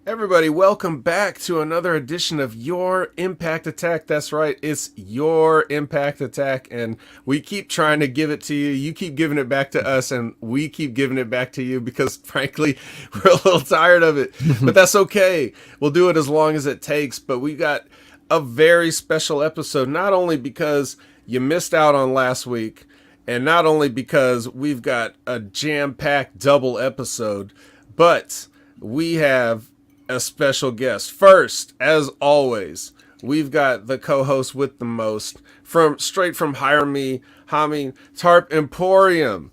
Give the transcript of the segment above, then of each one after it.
Everybody, welcome back to another edition of Your Impact Attack. That's right, it's Your Impact Attack, and we keep trying to give it to you. You keep giving it back to us, and we keep giving it back to you because, frankly, we're a little tired of it. But that's okay. We'll do it as long as it takes. But we got a very special episode, not only because you missed out on last week, and not only because we've got a jam-packed double episode, but we have a special guest. First, as always, we've got the co-host with the most, from straight from Hire Me, Tarp Emporium.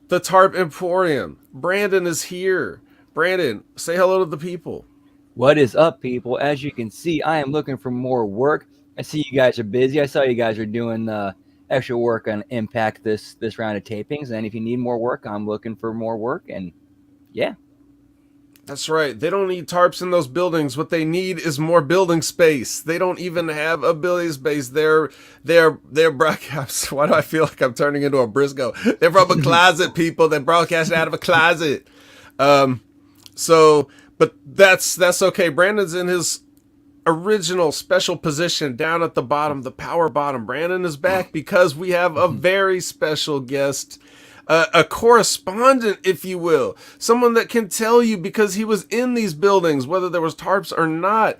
The Tarp Emporium. Brandon is here. Brandon, say hello to the people. What is up, people? As you can see, I am looking for more work. I see you guys are busy. I saw you guys are doing extra work on Impact this round of tapings. And if you need more work, I'm looking for more work. And yeah. That's right. They don't need tarps in those buildings. What they need is more building space. They don't even have a building space. They're broadcasts. Why do I feel like I'm turning into a Briscoe? They're from a closet, people. They broadcast out of a closet. But that's okay. Brandon's in his original special position down at the bottom, the power bottom. Brandon is back because we have a very special guest. A correspondent, if you will, someone that can tell you because he was in these buildings, whether there was tarps or not.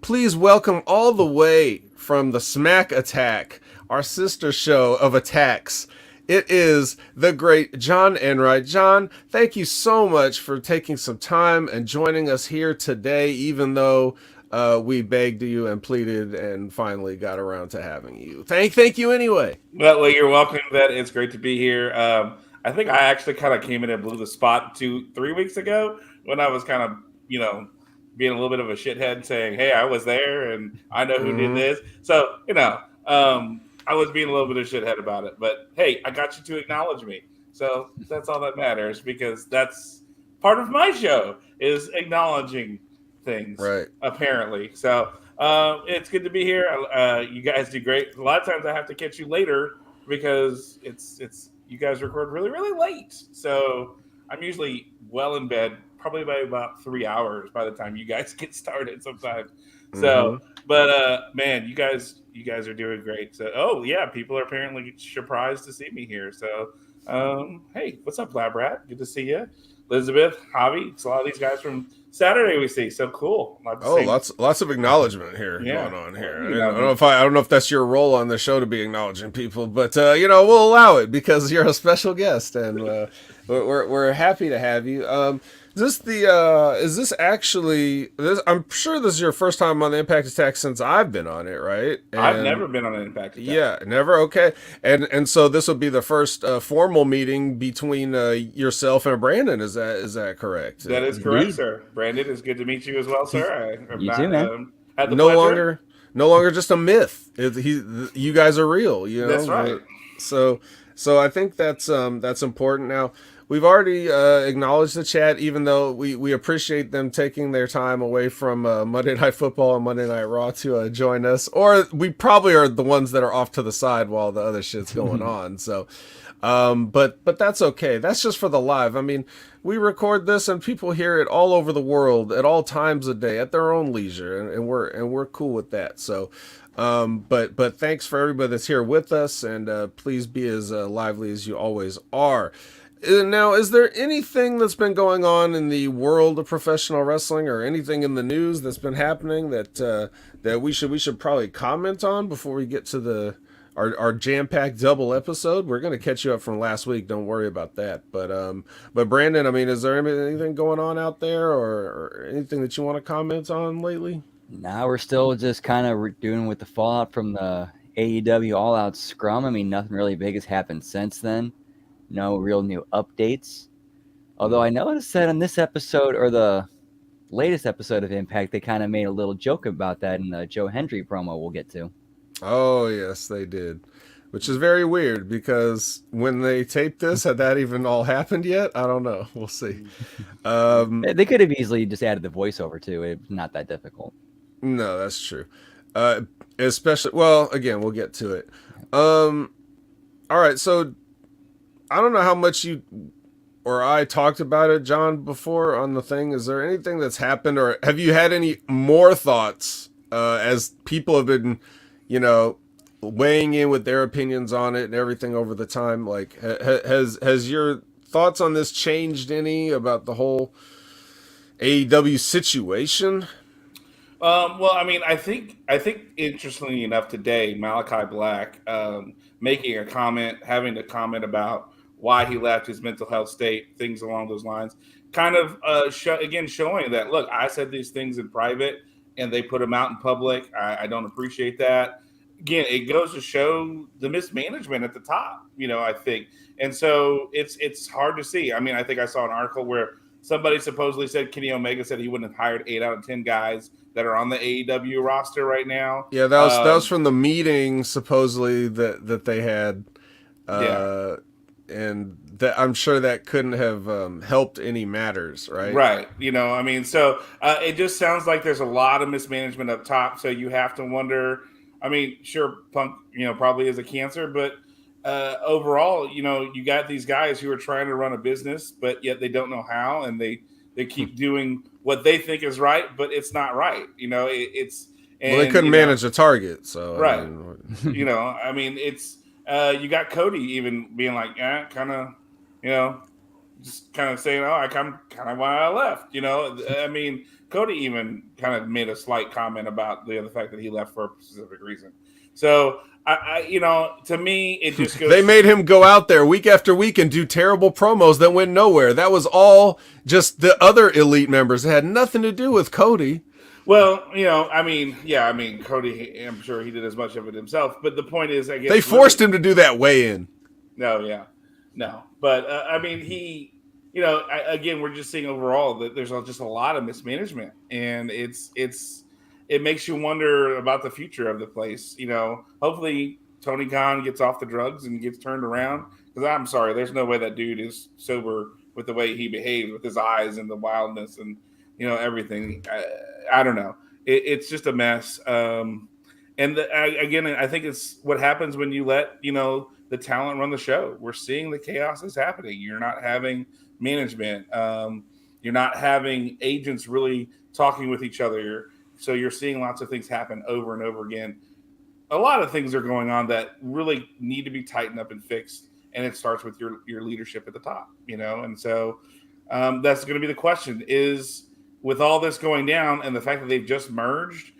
Please welcome all the way from the Smack Attack, our sister show of attacks. It is the great John Enright. John, thank you so much for taking some time and joining us here today, even though we begged you and pleaded and finally got around to having you. Thank you anyway. Well, you're welcome. That it's great to be here. I think I actually kind of came in and blew the spot 2-3 weeks ago when I was kind of, being a little bit of a shithead saying, hey, I was there and I know who did this. So, I was being a little bit of a shithead about it. But, hey, I got you to acknowledge me. So that's all that matters because that's part of my show is acknowledging things, right? Apparently. So it's good to be here. You guys do great. A lot of times I have to catch you later because it's you guys record really, really late. So I'm usually well in bed, probably by about 3 hours by the time you guys get started sometimes. So, but man, you guys are doing great. So, people are apparently surprised to see me here. So, hey, what's up, Lab Rat? Good to see you. Elizabeth, Javi, it's a lot of these guys from Saturday we see. So cool. Lots of acknowledgement here going on here. I don't know if that's your role on the show to be acknowledging people, but we'll allow it because you're a special guest and we're happy to have you. I'm sure this is your first time on the Impact Attack since I've been on it, right? I've never been on an Impact Attack. Yeah, never. Okay. And so this will be the first formal meeting between yourself and Brandon. Is that correct? That is correct, sir. Brandon, it's good to meet you as well, sir. You too, man. No longer just a myth. You guys are real. That's right. So I think that's important. Now, we've already acknowledged the chat, even though we appreciate them taking their time away from Monday Night Football and Monday Night Raw to join us. Or we probably are the ones that are off to the side while the other shit's going on. So, but that's okay. That's just for the live. I mean, we record this and people hear it all over the world at all times of day at their own leisure, and we're cool with that. So. But thanks for everybody that's here with us, and please be as lively as you always are. Now, is there anything that's been going on in the world of professional wrestling, or anything in the news that's been happening that we should probably comment on before we get to our jam-packed double episode? We're going to catch you up from last week. Don't worry about that. But Brandon, I mean, is there anything going on out there, or anything that you want to comment on lately? Now we're still just kind of doing with the fallout from the AEW All Out scrum. I mean, nothing really big has happened since then. No real new updates. Although I noticed that on this episode, or the latest episode of Impact, they kind of made a little joke about that in the Joe Hendry promo we'll get to. Oh, yes, they did. Which is very weird because when they taped this, had that even all happened yet? I don't know. We'll see. They could have easily just added the voiceover too. It's not that difficult. No, that's true. Especially, well, again, we'll get to it. All right, so I don't know how much you or I talked about it, John, before on the thing. Is there anything that's happened, or have you had any more thoughts as people have been, you know, weighing in with their opinions on it and everything over the time? Like, has your thoughts on this changed any about the whole AEW situation? Well, I mean, I think interestingly enough, today Malachi Black making a comment, having to comment about why he left, his mental health state, things along those lines, kind of again showing that look, I said these things in private and they put them out in public. I don't appreciate that. Again, it goes to show the mismanagement at the top. I think, and so it's hard to see. I mean, I think I saw an article where somebody supposedly said Kenny Omega said he wouldn't have hired 8 out of 10 guys that are on the AEW roster right now. Yeah, that was from the meeting supposedly that they had, Yeah. and that I'm sure that couldn't have helped any matters, right? Right. I mean, so it just sounds like there's a lot of mismanagement up top. So you have to wonder. I mean, sure, Punk, probably is a cancer, but overall, you got these guys who are trying to run a business, but yet they don't know how, and they keep doing what they think is right, but it's not right. It's Well, they and couldn't manage a target, so right. I mean, I mean, it's you got Cody even being like, kind of, just kind of saying, "Oh, I kind of why I left." I mean, Cody even kind of made a slight comment about the fact that he left for a specific reason. So, to me, it just goes. they made him go out there week after week and do terrible promos that went nowhere. That was all just the other elite members. It had nothing to do with Cody. Well, I mean, Cody, I'm sure he did as much of it himself. But the point is, I guess They forced him to do that weigh-in. No. But I mean, he, again, we're just seeing overall that there's just a lot of mismanagement, and it makes you wonder about the future of the place. Hopefully Tony Khan gets off the drugs and gets turned around. Because I'm sorry, there's no way that dude is sober with the way he behaves, with his eyes and the wildness and everything. I don't know. It's just a mess. Again, I think it's what happens when you let the talent run the show. We're seeing the chaos is happening. You're not having management. You're not having agents really talking with each other. So you're seeing lots of things happen over and over again. A lot of things are going on that really need to be tightened up and fixed. And it starts with your leadership at the top, And so that's going to be the question is, with all this going down and the fact that they've just merged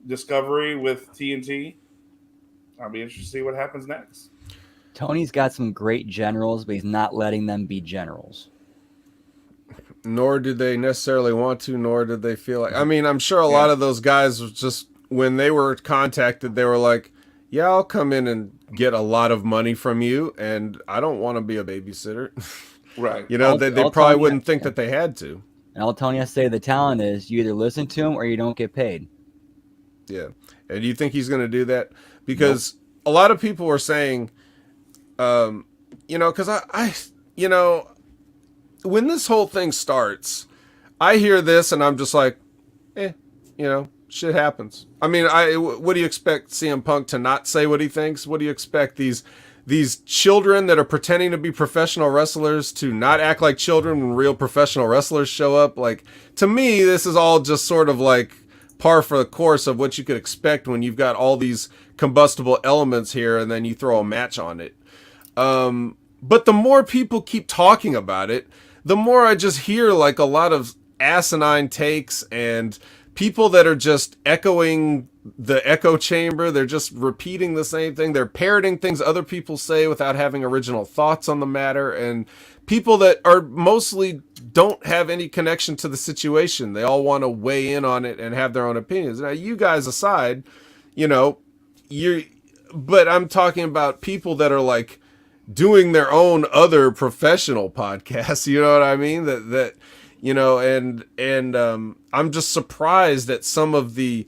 Discovery with TNT, I'll be interested to see what happens next. Tony's got some great generals, but he's not letting them be generals. Nor did they necessarily want to, nor did they feel like. I mean, I'm sure a lot of those guys was just, when they were contacted, they were like, yeah, I'll come in and get a lot of money from you, and I don't want to be a babysitter. Right. They probably wouldn't think that they had to. And all Tony has to say, the talent is you either listen to him or you don't get paid. Yeah. And do you think he's going to do that? Because a lot of people were saying, because I when this whole thing starts, I hear this and I'm just like, shit happens. I mean, what do you expect CM Punk to not say what he thinks? What do you expect these children that are pretending to be professional wrestlers to not act like children when real professional wrestlers show up? Like, to me, this is all just sort of like par for the course of what you could expect when you've got all these combustible elements here and then you throw a match on it. But the more people keep talking about it, the more I just hear like a lot of asinine takes and people that are just echoing the echo chamber. They're just repeating the same thing. They're parroting things other people say without having original thoughts on the matter. And people that are mostly don't have any connection to the situation. They all want to weigh in on it and have their own opinions. Now, you guys aside, but I'm talking about people that are like doing their own other professional podcasts. You know what I mean? And I'm just surprised at some of the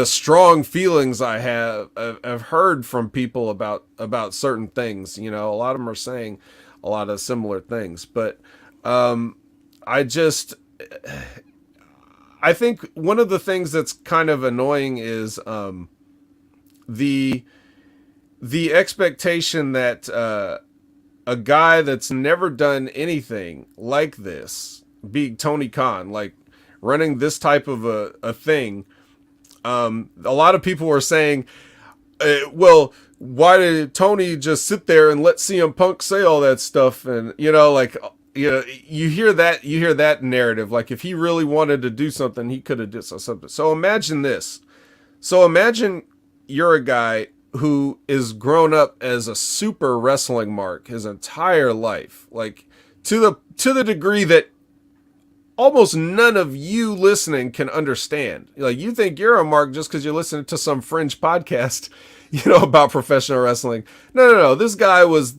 strong feelings I have heard from people about certain things. A lot of them are saying a lot of similar things, but I think one of the things that's kind of annoying is the expectation that a guy that's never done anything like this, be Tony Khan, like running this type of a thing. A lot of people were saying, well, why did Tony just sit there and let CM Punk say all that stuff? And, like, you hear that narrative. Like, if he really wanted to do something, he could have did something. So imagine this. So imagine you're a guy who is grown up as a super wrestling mark his entire life, like to the degree that almost none of you listening can understand. Like, you think you're a mark just because you're listening to some fringe podcast, about professional wrestling. No. This guy was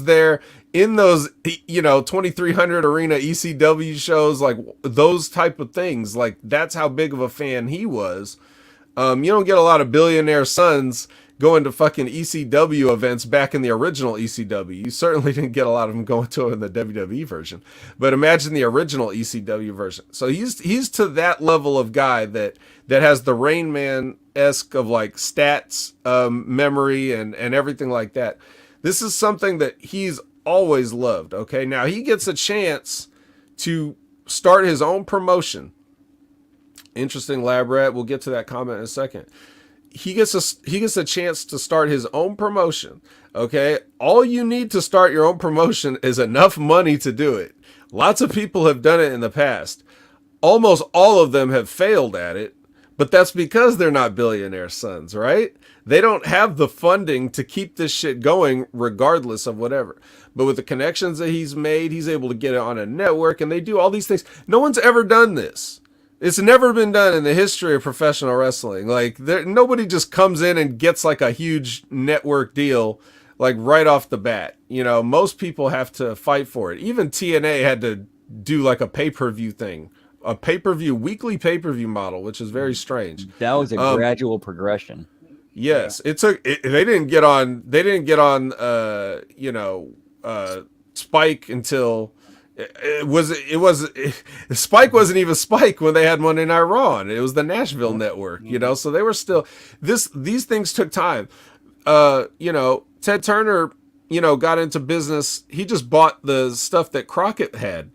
there in those, 2300 arena ECW shows, like those type of things. Like, that's how big of a fan he was. You don't get a lot of billionaire sons going to fucking ECW events back in the original ECW. You certainly didn't get a lot of them going to it in the WWE version. But imagine the original ECW version. So he's to that level of guy that has the Rain Man-esque of like stats, memory, and everything like that. This is something that he's always loved. Okay, now he gets a chance to start his own promotion. Interesting, Lab Rat. We'll get to that comment in a second. He gets a chance to start his own promotion. Okay, all you need to start your own promotion is enough money to do it. Lots of people have done it in the past. Almost all of them have failed at it, but that's because they're not billionaire sons, right? They don't have the funding to keep this shit going regardless of whatever. But with the connections that he's made, he's able to get it on a network, and they do all these things. No one's ever done this. It's never been done in the history of professional wrestling. Like, nobody just comes in and gets like a huge network deal, like right off the bat. Most people have to fight for it. Even TNA had to do like a pay-per-view thing, a weekly pay-per-view model, which is very strange. That was a gradual progression. Yes, it took. They didn't get on. Spike until. Spike wasn't even Spike when they had Monday Night Raw. It was the Nashville network, so they were still these things took time. Ted Turner, got into business. He just bought the stuff that Crockett had,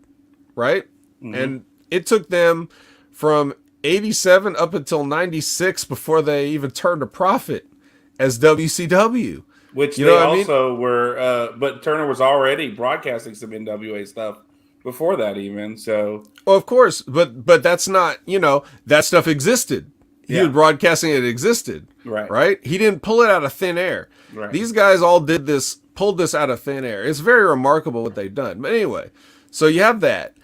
right? Mm-hmm. And it took them from 87 up until 96 before they even turned a profit as WCW. Which they also were, but Turner was already broadcasting some NWA stuff before that even, so. Well, of course, but that's not, that stuff existed. He was broadcasting it existed. Right? He didn't pull it out of thin air. Right. These guys all pulled this out of thin air. It's very remarkable what they've done. But anyway, so you have that.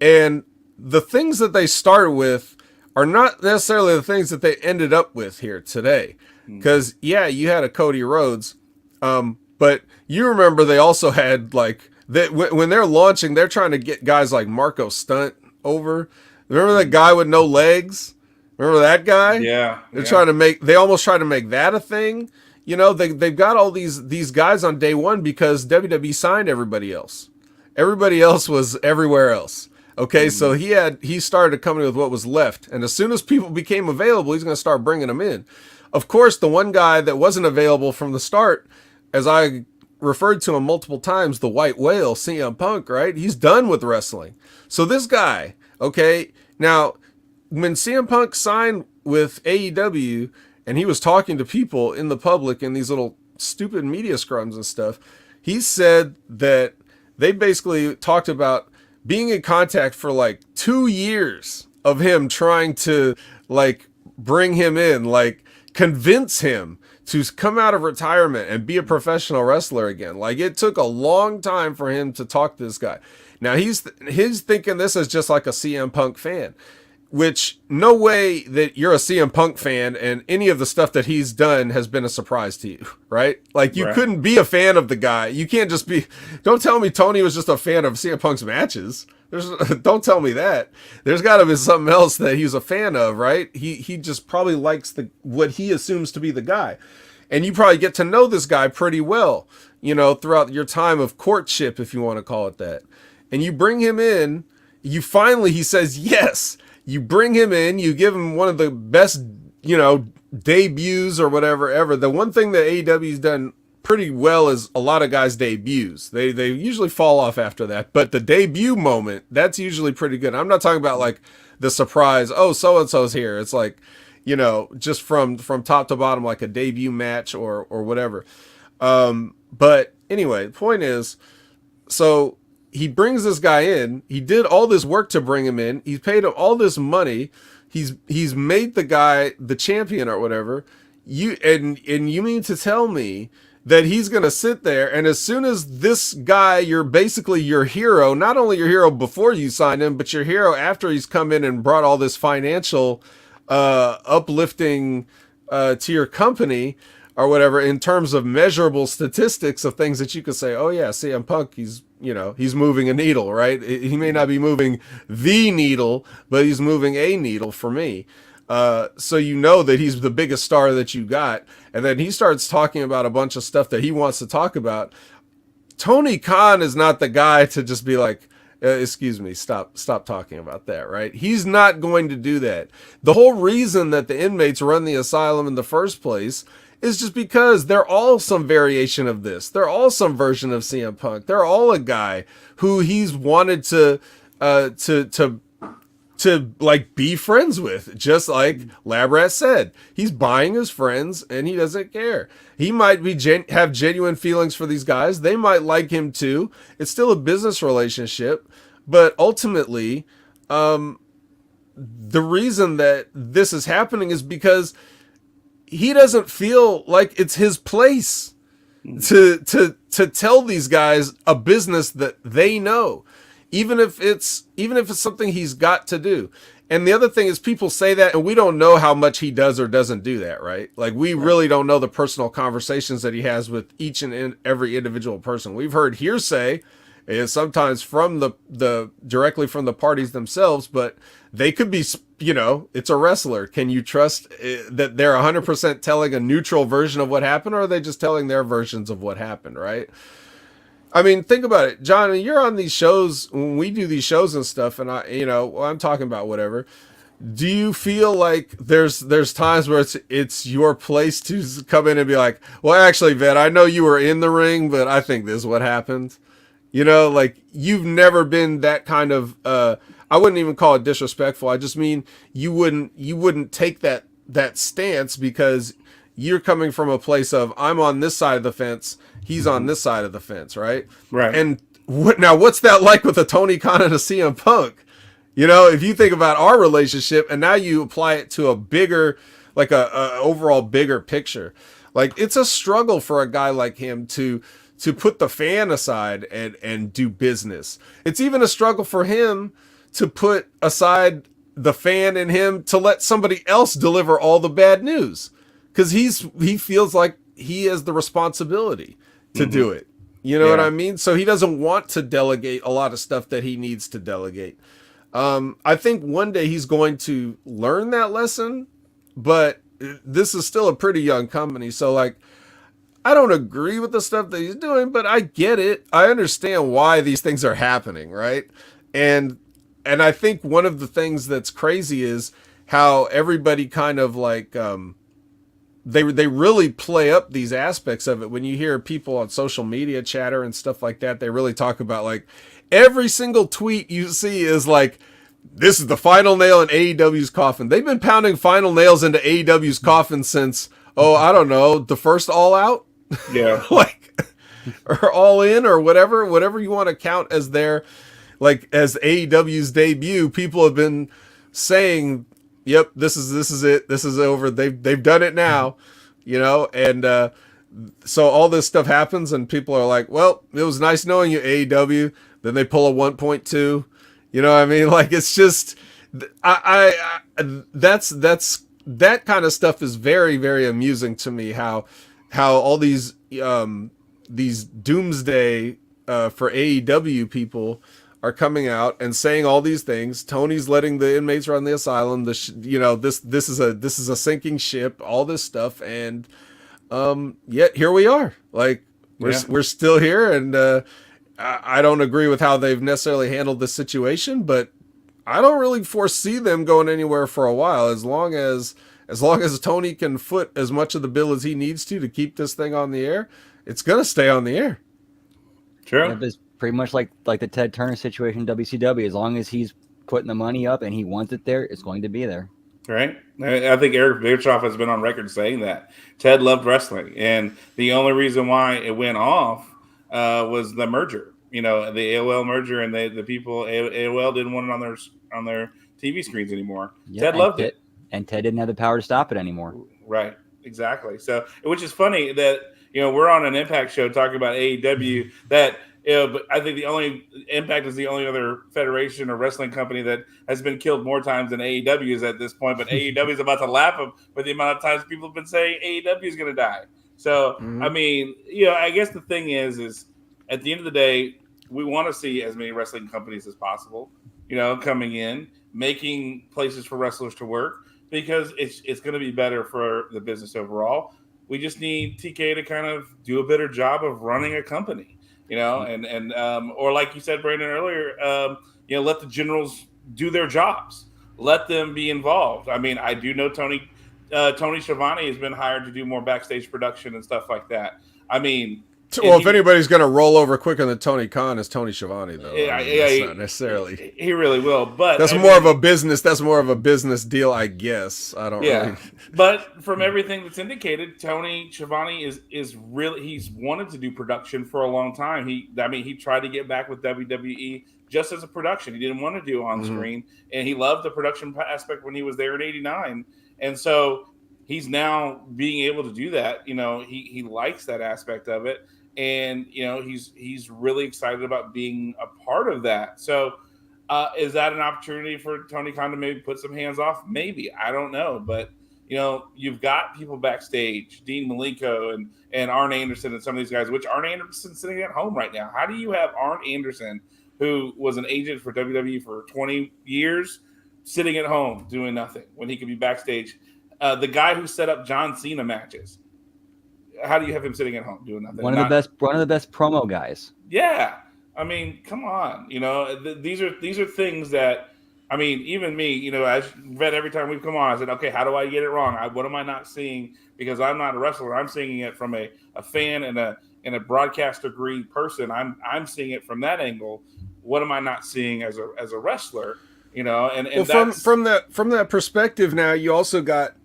And the things that they started with are not necessarily the things that they ended up with here today. Because, you had a Cody Rhodes. But you remember they also had like when they're launching, they're trying to get guys like Marco Stunt over. Remember that guy with no legs? Remember that guy? Yeah. They almost tried to make that a thing. They've got all these guys on day one because WWE signed everybody else. Everybody else was everywhere else. Okay, so he started a company with what was left. And as soon as people became available, he's going to start bringing them in. Of course, the one guy that wasn't available from the start, as I referred to him multiple times, the White Whale, CM Punk, right? He's done with wrestling. So this guy, okay, now, when CM Punk signed with AEW and he was talking to people in the public in these little stupid media scrums and stuff, he said that they basically talked about being in contact for like 2 years of him trying to like bring him in, like convince him to come out of retirement and be a professional wrestler again. Like, it took a long time for him to talk to this guy. Now he's thinking this is just like a CM Punk fan, which no way that you're a CM Punk fan and any of the stuff that he's done has been a surprise to you, right? Like, you couldn't be a fan of the guy. You can't just be, don't tell me Tony was just a fan of CM Punk's matches. Don't tell me that. There's got to be something else that he's a fan of, right? He just probably likes what he assumes to be the guy. And you probably get to know this guy pretty well, throughout your time of courtship, if you want to call it that. And you bring him in, he says yes. You bring him in, you give him one of the best, debuts or whatever ever. The one thing that AEW's done pretty well as a lot of guys' debuts. They usually fall off after that, but the debut moment, that's usually pretty good. I'm not talking about like the surprise, oh, so and so's here. It's like, you know, just from top to bottom, like a debut match or whatever. But anyway, the point is, so he brings this guy in. He did all this work to bring him in. He's paid him all this money. He's made the guy the champion or whatever. You mean to tell me that he's going to sit there, and as soon as this guy, you're basically your hero, not only your hero before you signed him, but your hero after he's come in and brought all this financial uplifting to your company or whatever, in terms of measurable statistics of things that you could say, oh yeah, CM Punk, he's moving a needle, right? He may not be moving the needle, but he's moving a needle for me. So you know that he's the biggest star that you got. And then he starts talking about a bunch of stuff that he wants to talk about. Tony Khan is not the guy to just be like, excuse me, stop talking about that, right? He's not going to do that. The whole reason that the inmates run the asylum in the first place is just because they're all some variation of this. They're all some version of CM Punk. They're all a guy who he's wanted to like be friends with, just like Labrat said. He's buying his friends and he doesn't care. He might be have genuine feelings for these guys. They might like him too. It's still a business relationship, but ultimately, the reason that this is happening is because he doesn't feel like it's his place to tell these guys a business that they know, even if it's something he's got to do. And the other thing is, people say that, and we don't know how much he does or doesn't do that, right? Like, we really don't know the personal conversations that he has with each and every individual person. We've heard hearsay, sometimes from the directly from the parties themselves, but they could be, it's a wrestler. Can you trust that they're 100% telling a neutral version of what happened, or are they just telling their versions of what happened, right? I mean, think about it, John. You're on these shows when we do these shows and stuff, and I'm talking about whatever. Do you feel like there's times where it's your place to come in and be like, well, actually, Vet, I know you were in the ring, but I think this is what happened. Like, you've never been that kind of, I wouldn't even call it disrespectful. I just mean you wouldn't take that stance because you're coming from a place of, I'm on this side of the fence, he's on this side of the fence, right? Right. And what's that like with a Tony Khan and a CM Punk? If you think about our relationship and now you apply it to a bigger, like a overall bigger picture, like, it's a struggle for a guy like him to put the fan aside and do business. It's even a struggle for him to put aside the fan in him to let somebody else deliver all the bad news, because he feels like he has the responsibility to do it. You know what I mean? So he doesn't want to delegate a lot of stuff that he needs to delegate. I think one day he's going to learn that lesson, but this is still a pretty young company. So, like, I don't agree with the stuff that he's doing, but I get it. I understand why these things are happening, right? And I think one of the things that's crazy is how everybody kind of like, they really play up these aspects of it. When you hear people on social media chatter and stuff like that, they really talk about, like, every single tweet you see is like, this is the final nail in AEW's coffin. They've been pounding final nails into AEW's coffin since, I don't know, the first All Out? Yeah. Like, or All In, or whatever you want to count as their, like, as AEW's debut. People have been saying, yep, this is it. This is over. They've done it now, and so all this stuff happens and people are like, well, it was nice knowing you, AEW. Then they pull a 1.2. You know what I mean? Like, it's just, that's that kind of stuff is very, very amusing to me. How all these doomsday for AEW people are coming out and saying all these things. Tony's letting the inmates run the asylum. This is a sinking ship. All this stuff, and yet here we are. Like, we're still here, and I don't agree with how they've necessarily handled this situation, but I don't really foresee them going anywhere for a while. As long as Tony can foot as much of the bill as he needs to keep this thing on the air, it's gonna stay on the air. True. Yeah, it's pretty much like the Ted Turner situation in WCW. As long as he's putting the money up and he wants it there, it's going to be there. Right. I think Eric Bischoff has been on record saying that Ted loved wrestling, and the only reason why it went off was the merger. The AOL merger, and the people AOL didn't want it on their TV screens anymore. Yeah, Ted loved it, and Ted didn't have the power to stop it anymore. Right. Exactly. So, which is funny that we're on an Impact show talking about AEW that. But I think the only Impact is the only other federation or wrestling company that has been killed more times than AEW is at this point. But AEW is about to laugh with the amount of times people have been saying AEW is going to die. So, I mean, I guess the thing is at the end of the day, we want to see as many wrestling companies as possible, coming in, making places for wrestlers to work, because it's going to be better for the business overall. We just need TK to kind of do a better job of running a company. Or like you said, Brandon, earlier, let the generals do their jobs. Let them be involved. I mean, I do know Tony Schiavone has been hired to do more backstage production and stuff like that. I mean, well, if anybody's going to roll over quicker than Tony Khan, it's Tony Schiavone, though. Not necessarily. He really will, but that's more of a business. That's more of a business deal, I guess. I don't. Yeah, really... but from everything that's indicated, Tony Schiavone is really, he's wanted to do production for a long time. He tried to get back with WWE just as a production. He didn't want to do on screen, and he loved the production aspect when he was there in '89, and so he's now being able to do that. He likes that aspect of it. And he's really excited about being a part of that. So, is that an opportunity for Tony Khan to maybe put some hands off? Maybe, I don't know, but you've got people backstage, Dean Malenko and Arn Anderson and some of these guys. Which Arn Anderson's sitting at home right now. How do you have Arn Anderson, who was an agent for WWE for 20 years, sitting at home doing nothing when he could be backstage? The guy who set up John Cena matches. How do you have him sitting at home doing nothing? One of the best promo guys. Yeah, I mean, come on. These are things that, I mean, even me. I read every time we've come on. I said, okay, how do I get it wrong? What am I not seeing? Because I'm not a wrestler. I'm seeing it from a fan and a broadcast degree person. I'm seeing it from that angle. What am I not seeing as a wrestler? From that perspective, now you also got.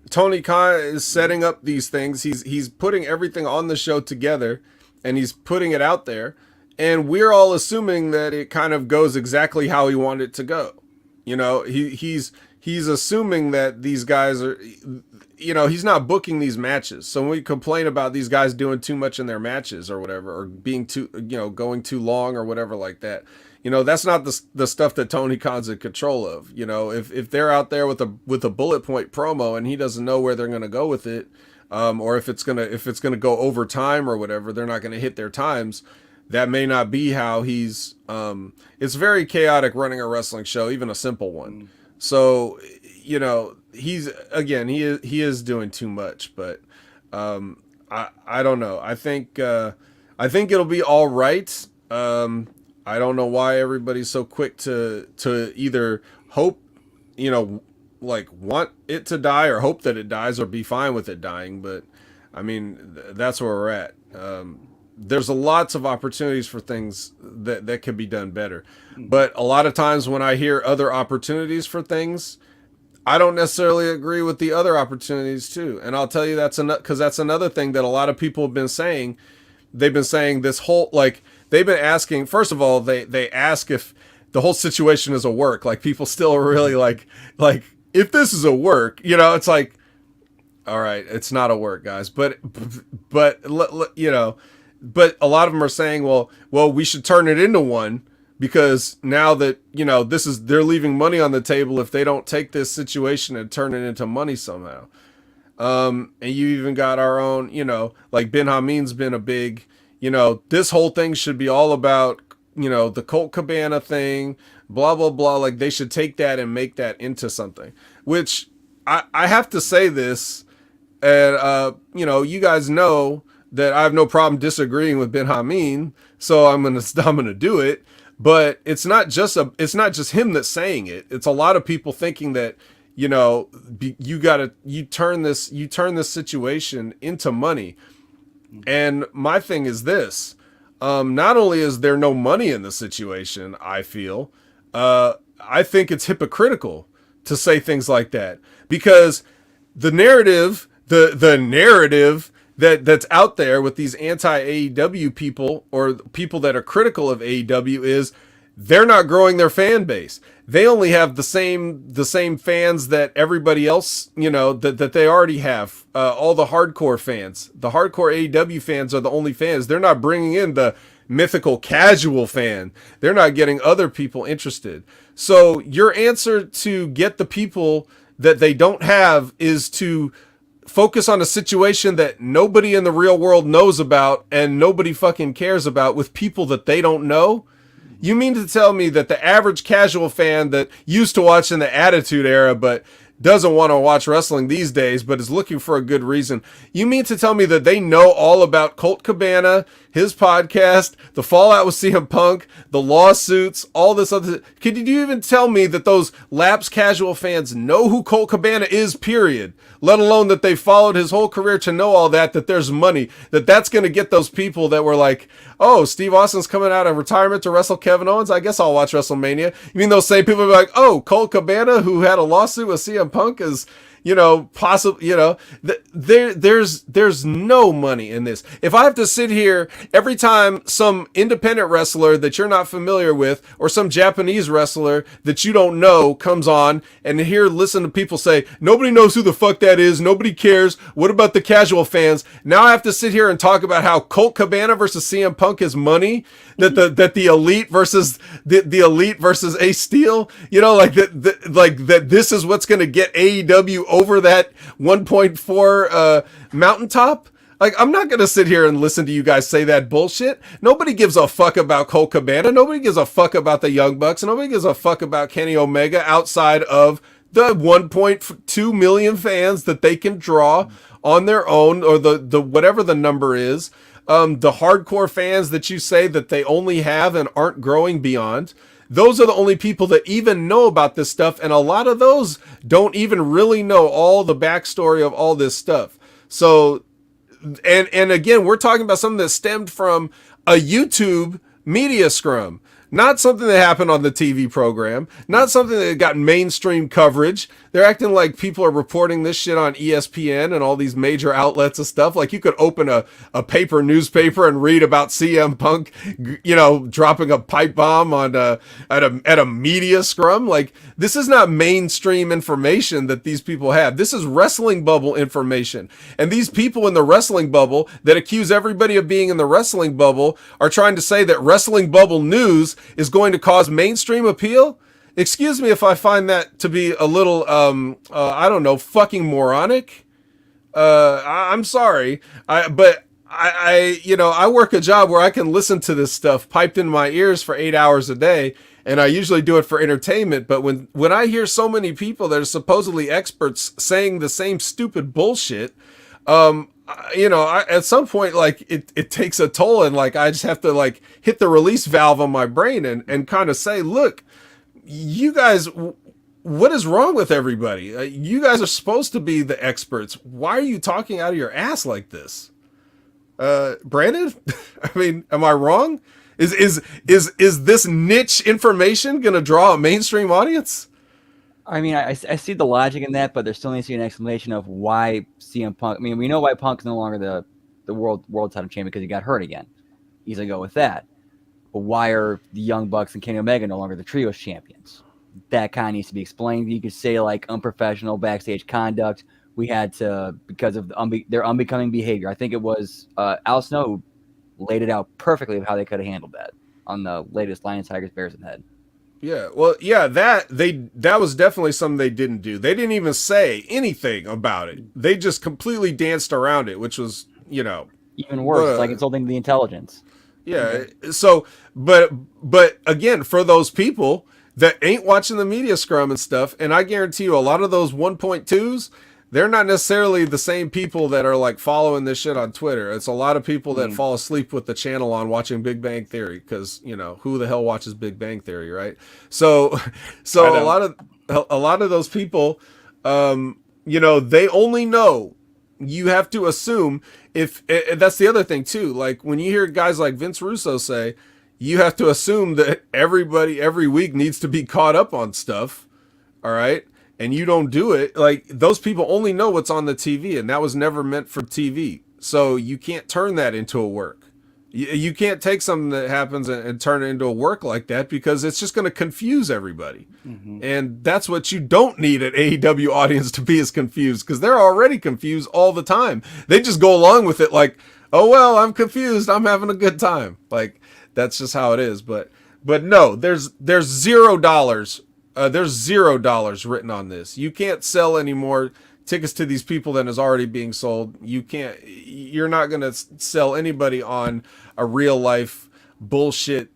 Tony Khan is setting up these things. He's putting everything on the show together, and he's putting it out there, and we're all assuming that it kind of goes exactly how he wanted it to go. He's assuming that these guys are, he's not booking these matches. So when we complain about these guys doing too much in their matches or whatever, or being too, going too long or whatever like that. That's not the stuff that Tony Khan's in control of. If they're out there with a bullet point promo and he doesn't know where they're going to go with it, or if it's gonna go over time or whatever, they're not going to hit their times. That may not be how he's. It's very chaotic running a wrestling show, even a simple one. So he is doing too much, but I don't know. I think it'll be all right. I don't know why everybody's so quick to either hope, want it to die or hope that it dies or be fine with it dying. But I mean, that's where we're at. There's lots of opportunities for things that could be done better. But a lot of times when I hear other opportunities for things, I don't necessarily agree with the other opportunities too. And I'll tell you because that's another thing that a lot of people have been saying. They've been saying this whole, they've been asking, first of all, they ask if the whole situation is a work. People still are really like, if this is a work, it's like, all right, it's not a work, guys. But a lot of them are saying, well, we should turn it into one, because now that, they're leaving money on the table if they don't take this situation and turn it into money somehow. And you even got our own, Ben Hameen's been a big, this whole thing should be all about, the Colt Cabana thing, blah, blah, blah. They should take that and make that into something, which I have to say this. And, you guys know that I have no problem disagreeing with Ben Hameen. So I'm going to do it, but it's not just him that's saying it. It's a lot of people thinking that, you turn this situation into money. And my thing is this. Not only is there no money in the situation, I feel, I think it's hypocritical to say things like that, because the narrative, the narrative that's out there with these anti-AEW people or people that are critical of AEW is they're not growing their fan base. They only have the same fans that everybody else, that they already have. All the hardcore fans, the hardcore AEW fans are the only fans. They're not bringing in the mythical casual fan. They're not getting other people interested. So your answer to get the people that they don't have is to focus on a situation that nobody in the real world knows about and nobody fucking cares about with people that they don't know. You mean to tell me that the average casual fan that used to watch in the Attitude Era but doesn't want to watch wrestling these days but is looking for a good reason, you mean to tell me that they know all about Colt Cabana, his podcast, the fallout with CM Punk, the lawsuits, all this other... Could you even tell me that those lapsed casual fans know who Colt Cabana is, period? Let alone that they followed his whole career to know all that there's money, that's going to get those people that were like, oh, Steve Austin's coming out of retirement to wrestle Kevin Owens, I guess I'll watch WrestleMania. You mean those same people be like, oh, Colt Cabana, who had a lawsuit with CM Punk, is... possibly, there's no money in this. If I have to sit here every time some independent wrestler that you're not familiar with or some Japanese wrestler that you don't know comes on and listen to people say, nobody knows who the fuck that is, nobody cares, what about the casual fans? Now I have to sit here and talk about how Colt Cabana versus CM Punk is money, that the elite versus the elite versus Ace Steel, that this is what's going to get AEW over that 1.4 mountaintop. Like, I'm not going to sit here and listen to you guys say that bullshit. Nobody gives a fuck about Colt Cabana. Nobody gives a fuck about the Young Bucks. Nobody gives a fuck about Kenny Omega outside of the 1.2 million fans that they can draw on their own, or the whatever the number is. The hardcore fans that you say that they only have and aren't growing beyond. Those are the only people that even know about this stuff, and a lot of those don't even really know all the backstory of all this stuff. So, and again, we're talking about something that stemmed from a YouTube media scrum. Not something that happened on the TV program. Not something that got mainstream coverage. They're acting like people are reporting this shit on ESPN and all these major outlets and stuff. Like you could open a paper newspaper and read about CM Punk, dropping a pipe bomb on at a media scrum. Like, this is not mainstream information that these people have. This is wrestling bubble information. And these people in the wrestling bubble that accuse everybody of being in the wrestling bubble are trying to say that wrestling bubble news is going to cause mainstream appeal. Excuse me if I find that to be a little, fucking moronic. I'm sorry. I work a job where I can listen to this stuff piped in my ears for 8 hours a day, and I usually do it for entertainment. But when I hear so many people that are supposedly experts saying the same stupid bullshit, at some point, like, it takes a toll, and like, I just have to like hit the release valve on my brain and kind of say, look, you guys, what is wrong with everybody? You guys are supposed to be the experts. Why are you talking out of your ass like this? Brandon, I mean, am I wrong? Is this niche information going to draw a mainstream audience? I mean, I see the logic in that, but there still needs to be an explanation of why CM Punk. I mean, we know why Punk's no longer the world title champion, because he got hurt again. Easily go with that. But why are the Young Bucks and Kenny Omega no longer the Trios champions? That kind of needs to be explained. You could say like unprofessional backstage conduct. We had to, because of their unbecoming behavior. I think it was Al Snow who laid it out perfectly of how they could have handled that on the latest Lions, Tigers, Bears, and Head. Yeah, well, yeah, that was definitely something they didn't do. They didn't even say anything about it. They just completely danced around it, which was, even worse, like insulting the intelligence. Yeah. So, but again, for those people that ain't watching the media scrum and stuff, and I guarantee you, a lot of those 1.2s, they're not necessarily the same people that are like following this shit on Twitter. It's a lot of people that fall asleep with the channel on watching Big Bang Theory, because who the hell watches Big Bang Theory, right? So a lot of those people, they only know you have to assume if that's the other thing too. Like when you hear guys like Vince Russo say, you have to assume that everybody every week needs to be caught up on stuff. All right. And you don't do it. Like those people only know what's on the TV, and that was never meant for TV. So you can't turn that into a work. You can't take something that happens and turn it into a work like that, because it's just going to confuse everybody. Mm-hmm. And that's what you don't need an AEW audience to be, as confused, because they're already confused all the time. They just go along with it like, oh, well, I'm confused, I'm having a good time. Like, that's just how it is. But no, there's $0. There's $0 written on this. You can't sell any more tickets to these people than is already being sold. You're not going to sell anybody on a real life bullshit,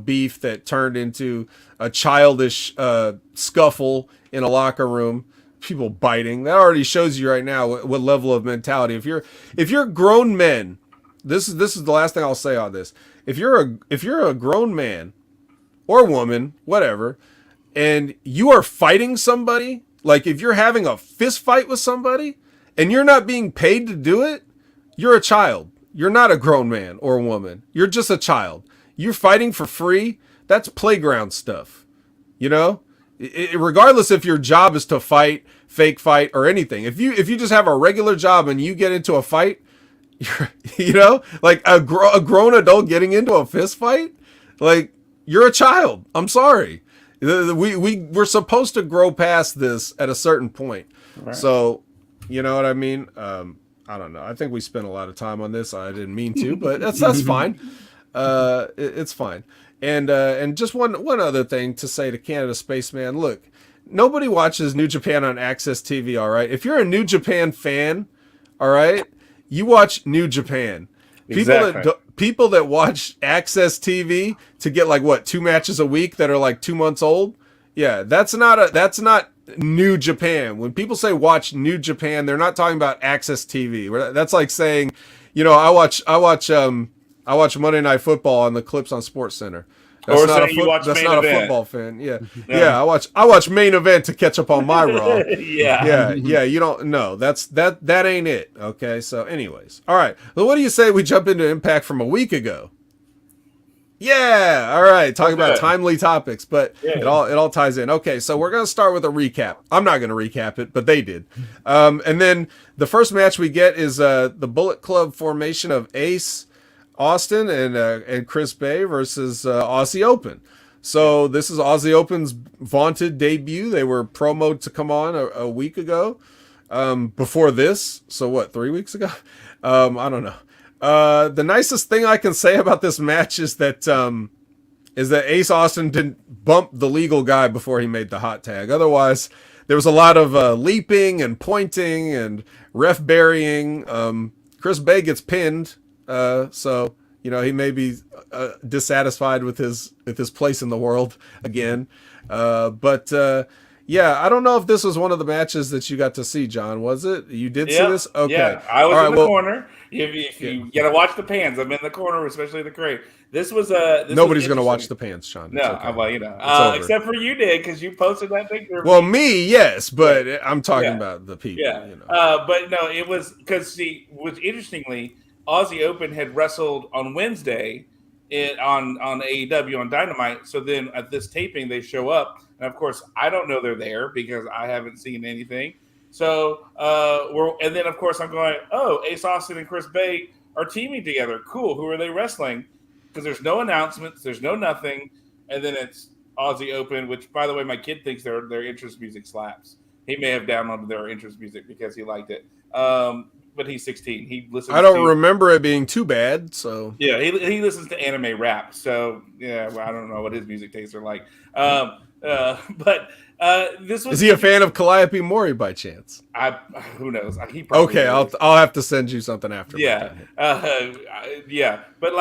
beef that turned into a childish scuffle in a locker room, people biting. That already shows you right now what level of mentality. If you're grown men, this is the last thing I'll say on this. If you're a grown man or woman, whatever, and you are fighting somebody, like if you're having a fist fight with somebody and you're not being paid to do it, you're a child. You're not a grown man or woman. You're just a child. You're fighting for free. That's playground stuff. Regardless if your job is to fight, fake fight, or anything. If you just have a regular job and you get into a fight, like a grown adult getting into a fist fight, like you're a child. I'm sorry. We're supposed to grow past this at a certain point. Right. So, you know what I mean? I don't know. I think we spent a lot of time on this. I didn't mean to, but that's fine. It's fine. And just one other thing to say to Canada Spaceman. Look, nobody watches New Japan on Access TV, all right? If you're a New Japan fan, all right, you watch New Japan. Exactly. People that watch Access TV to get like 2 matches a week that are like 2 months old. Yeah, that's not New Japan. When people say watch New Japan, they're not talking about Access TV. That's like saying, I watch Monday Night Football on the clips on Sports Center. That's not a football fan. Yeah. Yeah. I watch Main Event to catch up on my Raw. Yeah. You don't know. That ain't it. Okay. So anyways. All right. Well, what do you say we jump into Impact from a week ago? Yeah. All right. Talking about timely topics, but it all ties in. Okay. So we're going to start with a recap. I'm not going to recap it, but they did. And then the first match we get is the Bullet Club formation of Ace Austin and Chris Bay versus Aussie Open. So this is Aussie Open's vaunted debut. They were promoted to come on a week ago. Before this, so 3 weeks ago? I don't know. The nicest thing I can say about this match is that Ace Austin didn't bump the legal guy before he made the hot tag. Otherwise, there was a lot of leaping and pointing and ref burying. Chris Bay gets pinned. So he may be dissatisfied with his place in the world again. But I don't know if this was one of the matches that you got to see, John. Was it? You did see this? Okay. Yeah, I was in the corner. If you gotta watch the pans, I'm in the corner, especially the crate. This was nobody's gonna watch the pans, Sean. No, okay. Well, except for you did, because you posted that picture. Well, me, yes, but I'm talking about the people. Yeah. But no, it was because which interestingly, Aussie Open had wrestled on Wednesday on AEW on Dynamite. So then at this taping, they show up. And of course, I don't know they're there because I haven't seen anything. So and then of course I'm going, oh, Ace Austin and Chris Bay are teaming together. Cool. Who are they wrestling? Because there's no announcements. There's no nothing. And then it's Aussie Open, which, by the way, my kid thinks their entrance music slaps. He may have downloaded their entrance music because he liked it. But he's 16. He listens. I don't remember it being too bad. So yeah, he listens to anime rap. So yeah, well, I don't know what his music tastes are like. But this was. Is he a fan of Calliope Mori by chance? Who knows? He probably okay. I'll have to send you something after. Yeah, yeah. But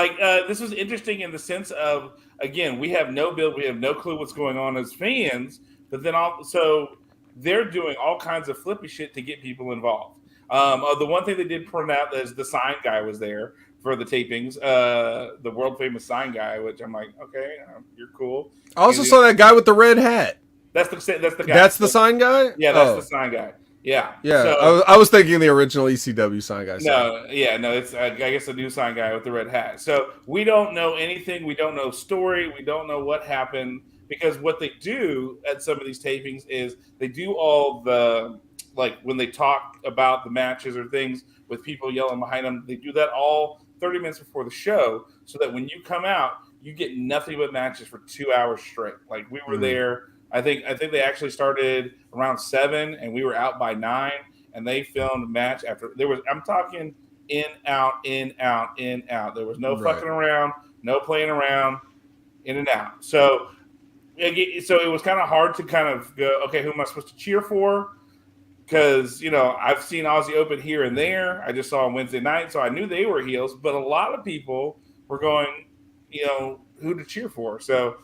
this was interesting in the sense of, again, we have no build, we have no clue what's going on as fans. But then also they're doing all kinds of flippy shit to get people involved. The one thing they did point out is the sign guy was there for the tapings, the world famous sign guy, which I'm like, okay, you're cool. I also saw that guy with the red hat. That's the guy. That's the sign guy? Yeah, that's the sign guy. Yeah. Yeah, So I was thinking the original ECW sign guy. no, yeah, no, it's I guess the new sign guy with the red hat. So we don't know anything. We don't know story. We don't know what happened because what they do at some of these tapings is they do all the like when they talk about the matches or things with people yelling behind them. They do that all 30 minutes before the show, so that when you come out, you get nothing but matches for 2 hours straight. Like we were there. I think they actually started around 7, and we were out by 9 and they filmed a match after there was I'm talking in out in out in out. There was no Right. fucking around, no playing around, in and out. So it was kind of hard to kind of go, okay, who am I supposed to cheer for? Because I've seen Aussie Open here and there. I just saw on Wednesday night, so I knew they were heels. But a lot of people were going, who to cheer for. So,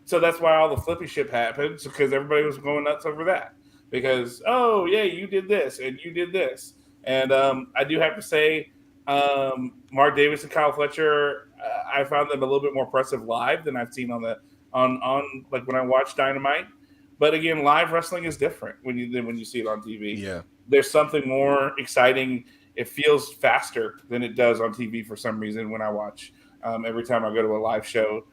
so that's why all the flippy shit happened, because everybody was going nuts over that. Because yeah, you did this and you did this, and I do have to say, Mark Davis and Kyle Fletcher, I found them a little bit more impressive live than I've seen on like when I watch Dynamite. But again, live wrestling is different when you see it on TV. Yeah, there's something more exciting. It feels faster than it does on TV for some reason when I watch. Every time I go to a live show,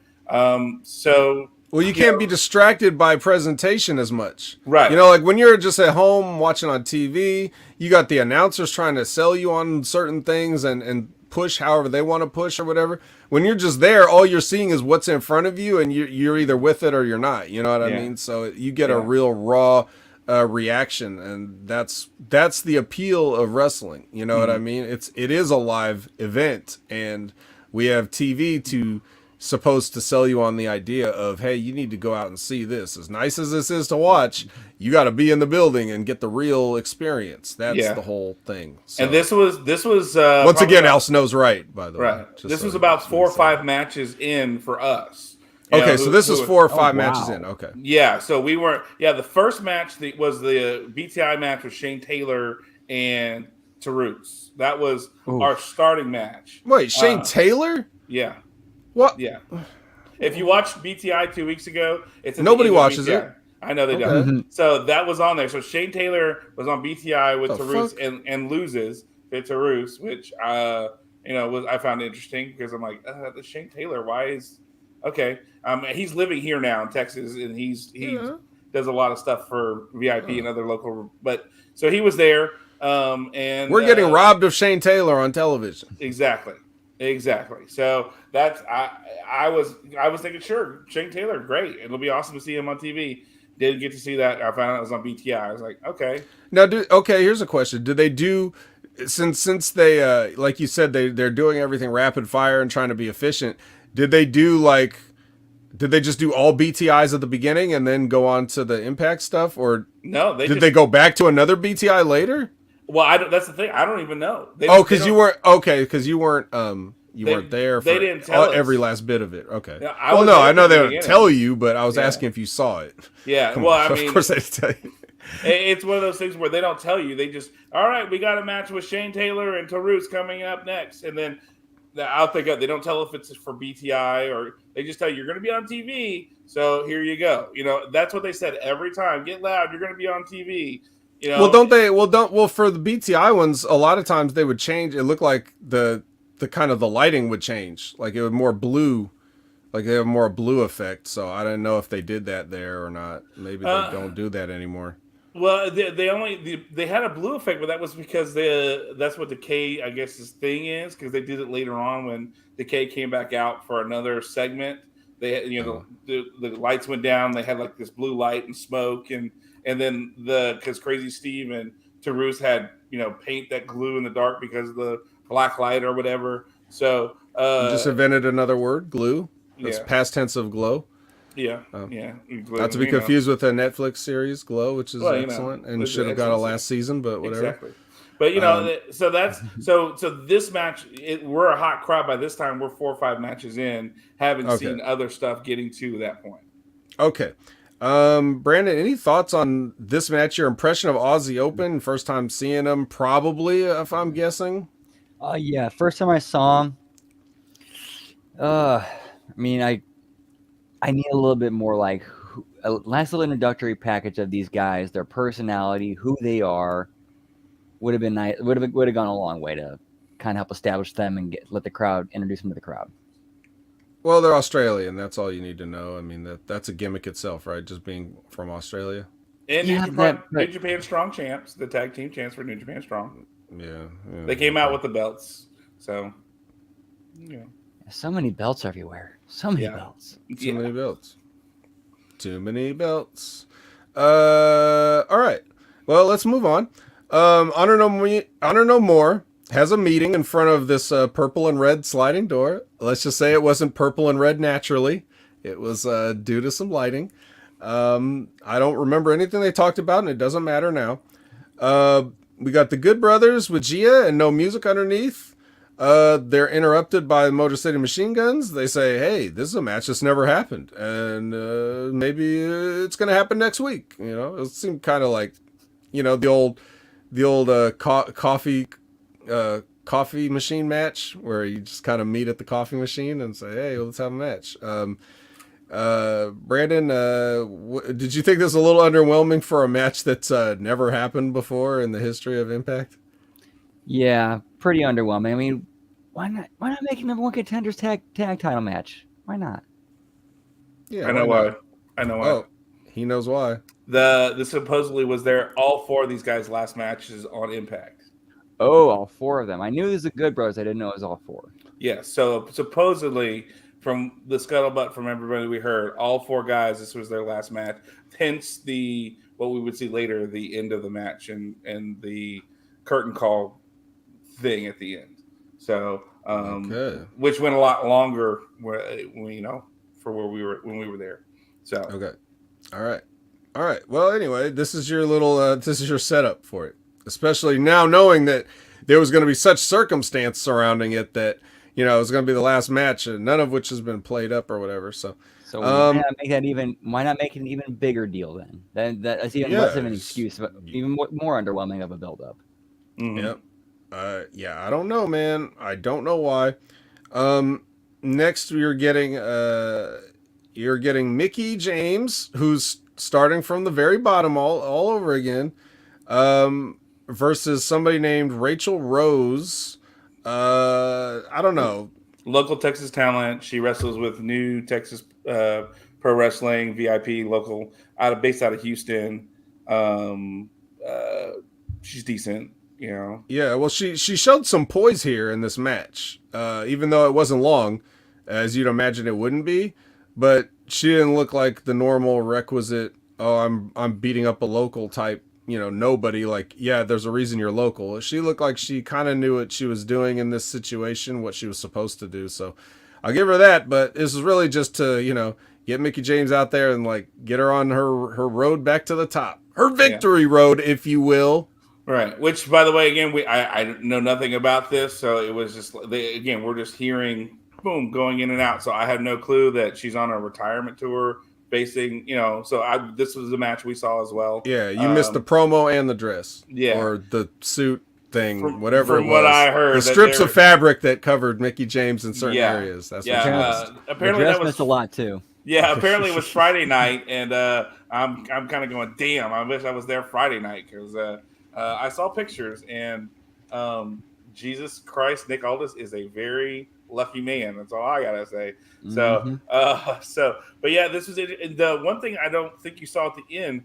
well, you can't be distracted by presentation as much. Right. Like when you're just at home watching on TV, you got the announcers trying to sell you on certain things and push however they want to push or whatever. When you're just there, all you're seeing is what's in front of you, and you're either with it or you're not. You know what I mean? So you get a real raw reaction, and that's the appeal of wrestling. You know what I mean? It is a live event, and we have TV to supposed to sell you on the idea of, hey, you need to go out and see this. As nice as this is to watch, you got to be in the building and get the real experience. That's the whole thing. So, and this was once again, Al Snow's right, by the way. Right. This was about 4 or 5 matches in for us. Okay, so this is 4 or 5 matches in. Okay. Yeah, so we weren't. Yeah, the first match was the BTI match with Shane Taylor and Tarus. That was our starting match. Wait, Shane Taylor? Yeah. What? Yeah. If you watched BTI 2 weeks ago, nobody watches BTI. it. I know they don't. So that was on there. So Shane Taylor was on BTI with Tarus and loses to Tarus, which I found interesting because I'm like, the Shane Taylor, why is okay? He's living here now in Texas, and he does a lot of stuff for VIP and other local. But so he was there, and we're getting robbed of Shane Taylor on television. Exactly. So that's I was thinking, sure, Shane Taylor, great. It'll be awesome to see him on TV. Didn't get to see that. I found out it was on BTI. I was like, okay. Now, here's a question. Do they do, since they, like you said, they're doing everything rapid fire and trying to be efficient, did they just do all BTIs at the beginning and then go on to the Impact stuff? Or no, they go back to another BTI later? Well, that's the thing. I don't even know. Because you weren't there for they didn't tell every last bit of it. Okay. Yeah, I know they don't tell you, but I was asking if you saw it. Yeah. I mean, of course they tell you. It's one of those things where they don't tell you. They just, all right, we got a match with Shane Taylor and Tarus coming up next, and then I'll pick up. They don't tell if it's for BTI, or they just tell you you're going to be on TV. So here you go. That's what they said every time. Get loud. You're going to be on TV. Well, don't they? Well, for the BTI ones, a lot of times they would change. It looked like the kind of the lighting would change, like it would more blue, like they have more blue effect. So I didn't know if they did that there or not. Maybe they don't do that anymore. Well, they had a blue effect, but that was because that's what Decay, I guess, his thing is, because they did it later on when Decay came back out for another segment. They had, the lights went down. They had like this blue light and smoke, and then because Crazy Steve and Tarus had paint that glue in the dark because of the black light or whatever. So you just invented another word, glue. That's past tense of glow. Yeah, glue, not to be confused with a Netflix series, Glow, which is excellent and should have got a last season, but whatever. Exactly. But so that's so this match. We're a hot crowd by this time. We're 4 or 5 matches in, having seen other stuff getting to that point. Okay. Brandon, any thoughts on this match? Your impression of Aussie Open? First time seeing him, probably, if I'm guessing. Yeah, first time I saw him. I mean, I need a little bit more like a nice little introductory package of these guys, their personality, who they are, would have been nice. Would have gone a long way to kind of help establish them and let the crowd introduce them to the crowd. Well, they're Australian. That's all you need to know. I mean, that's a gimmick itself, right? Just being from Australia. And Yeah, New Japan Strong champs, the tag team champs for New Japan Strong. Yeah. They came out with the belts. So, yeah. So many belts everywhere. So many belts. Too many belts. Too many belts. All right. Well, let's move on. Honor No More has a meeting in front of this purple and red sliding door. Let's just say it wasn't purple and red naturally. It was due to some lighting. I don't remember anything they talked about, and it doesn't matter now. We got the Good Brothers with Gia and no music underneath. They're interrupted by Motor City Machine Guns. They say, hey, this is a match that's never happened, and maybe it's going to happen next week. You know, it seemed kind of like, you know, the old coffee machine match where you just kind of meet at the coffee machine and say, hey, let's have a match. Brandon, did you think this was a little underwhelming for a match that's never happened before in the history of Impact? Yeah, pretty underwhelming. I mean, why not make a number one contenders tag title match? Why not? Yeah, I know why. I know why. Oh, he knows why. The supposedly was there all four of these guys' last matches on Impact. Oh, all four of them. I knew it was the Good Bros. I didn't know it was all four. Yeah, so supposedly from the scuttlebutt from everybody we heard, all four guys, this was their last match. Hence the what we would see later, the end of the match and the curtain call thing at the end. So which went a lot longer for where we were when we were there. So okay. All right. Well, anyway, this is your little this is your setup for it. Especially now knowing that there was going to be such circumstance surrounding it that, you know, it was going to be the last match, and none of which has been played up or whatever. So why not make it an even bigger deal then? That's even less of an excuse, but even more underwhelming of a build-up. Mm-hmm. Yep. Yeah, I don't know, man. I don't know why. Next, you're getting Mickey James, who's starting from the very bottom all over again, versus somebody named Rachel Rose. I don't know. Local Texas talent. She wrestles with New Texas Pro Wrestling, VIP, local, based out of Houston. She's decent, you know. Yeah, well, she showed some poise here in this match, even though it wasn't long, as you'd imagine it wouldn't be. But she didn't look like the normal requisite, oh, I'm beating up a local type, you know, nobody. Like, yeah, there's a reason you're local. She looked like she kind of knew what she was doing in this situation, what she was supposed to do. So I'll give her that. But this is really just to, you know, get Mickey James out there and, like, get her on her road back to the top. Her victory road, if you will. Right. Which, by the way, again, I know nothing about this. So it was just, we're just hearing, boom, going in and out. So I had no clue that she's on a retirement tour. Facing, you know, so this was the match we saw as well. Yeah, you missed the promo and the dress. Yeah. Or the suit thing, whatever it was. From what I heard. The strips of fabric that covered Mickey James in certain areas. That's what it was. Apparently the dress missed a lot, too. Yeah, apparently it was Friday night, and I'm kind of going, damn, I wish I was there Friday night, because I saw pictures, and Jesus Christ, Nick Aldis is a very lucky man. That's all I gotta say. So, but yeah, this was it. The one thing I don't think you saw at the end,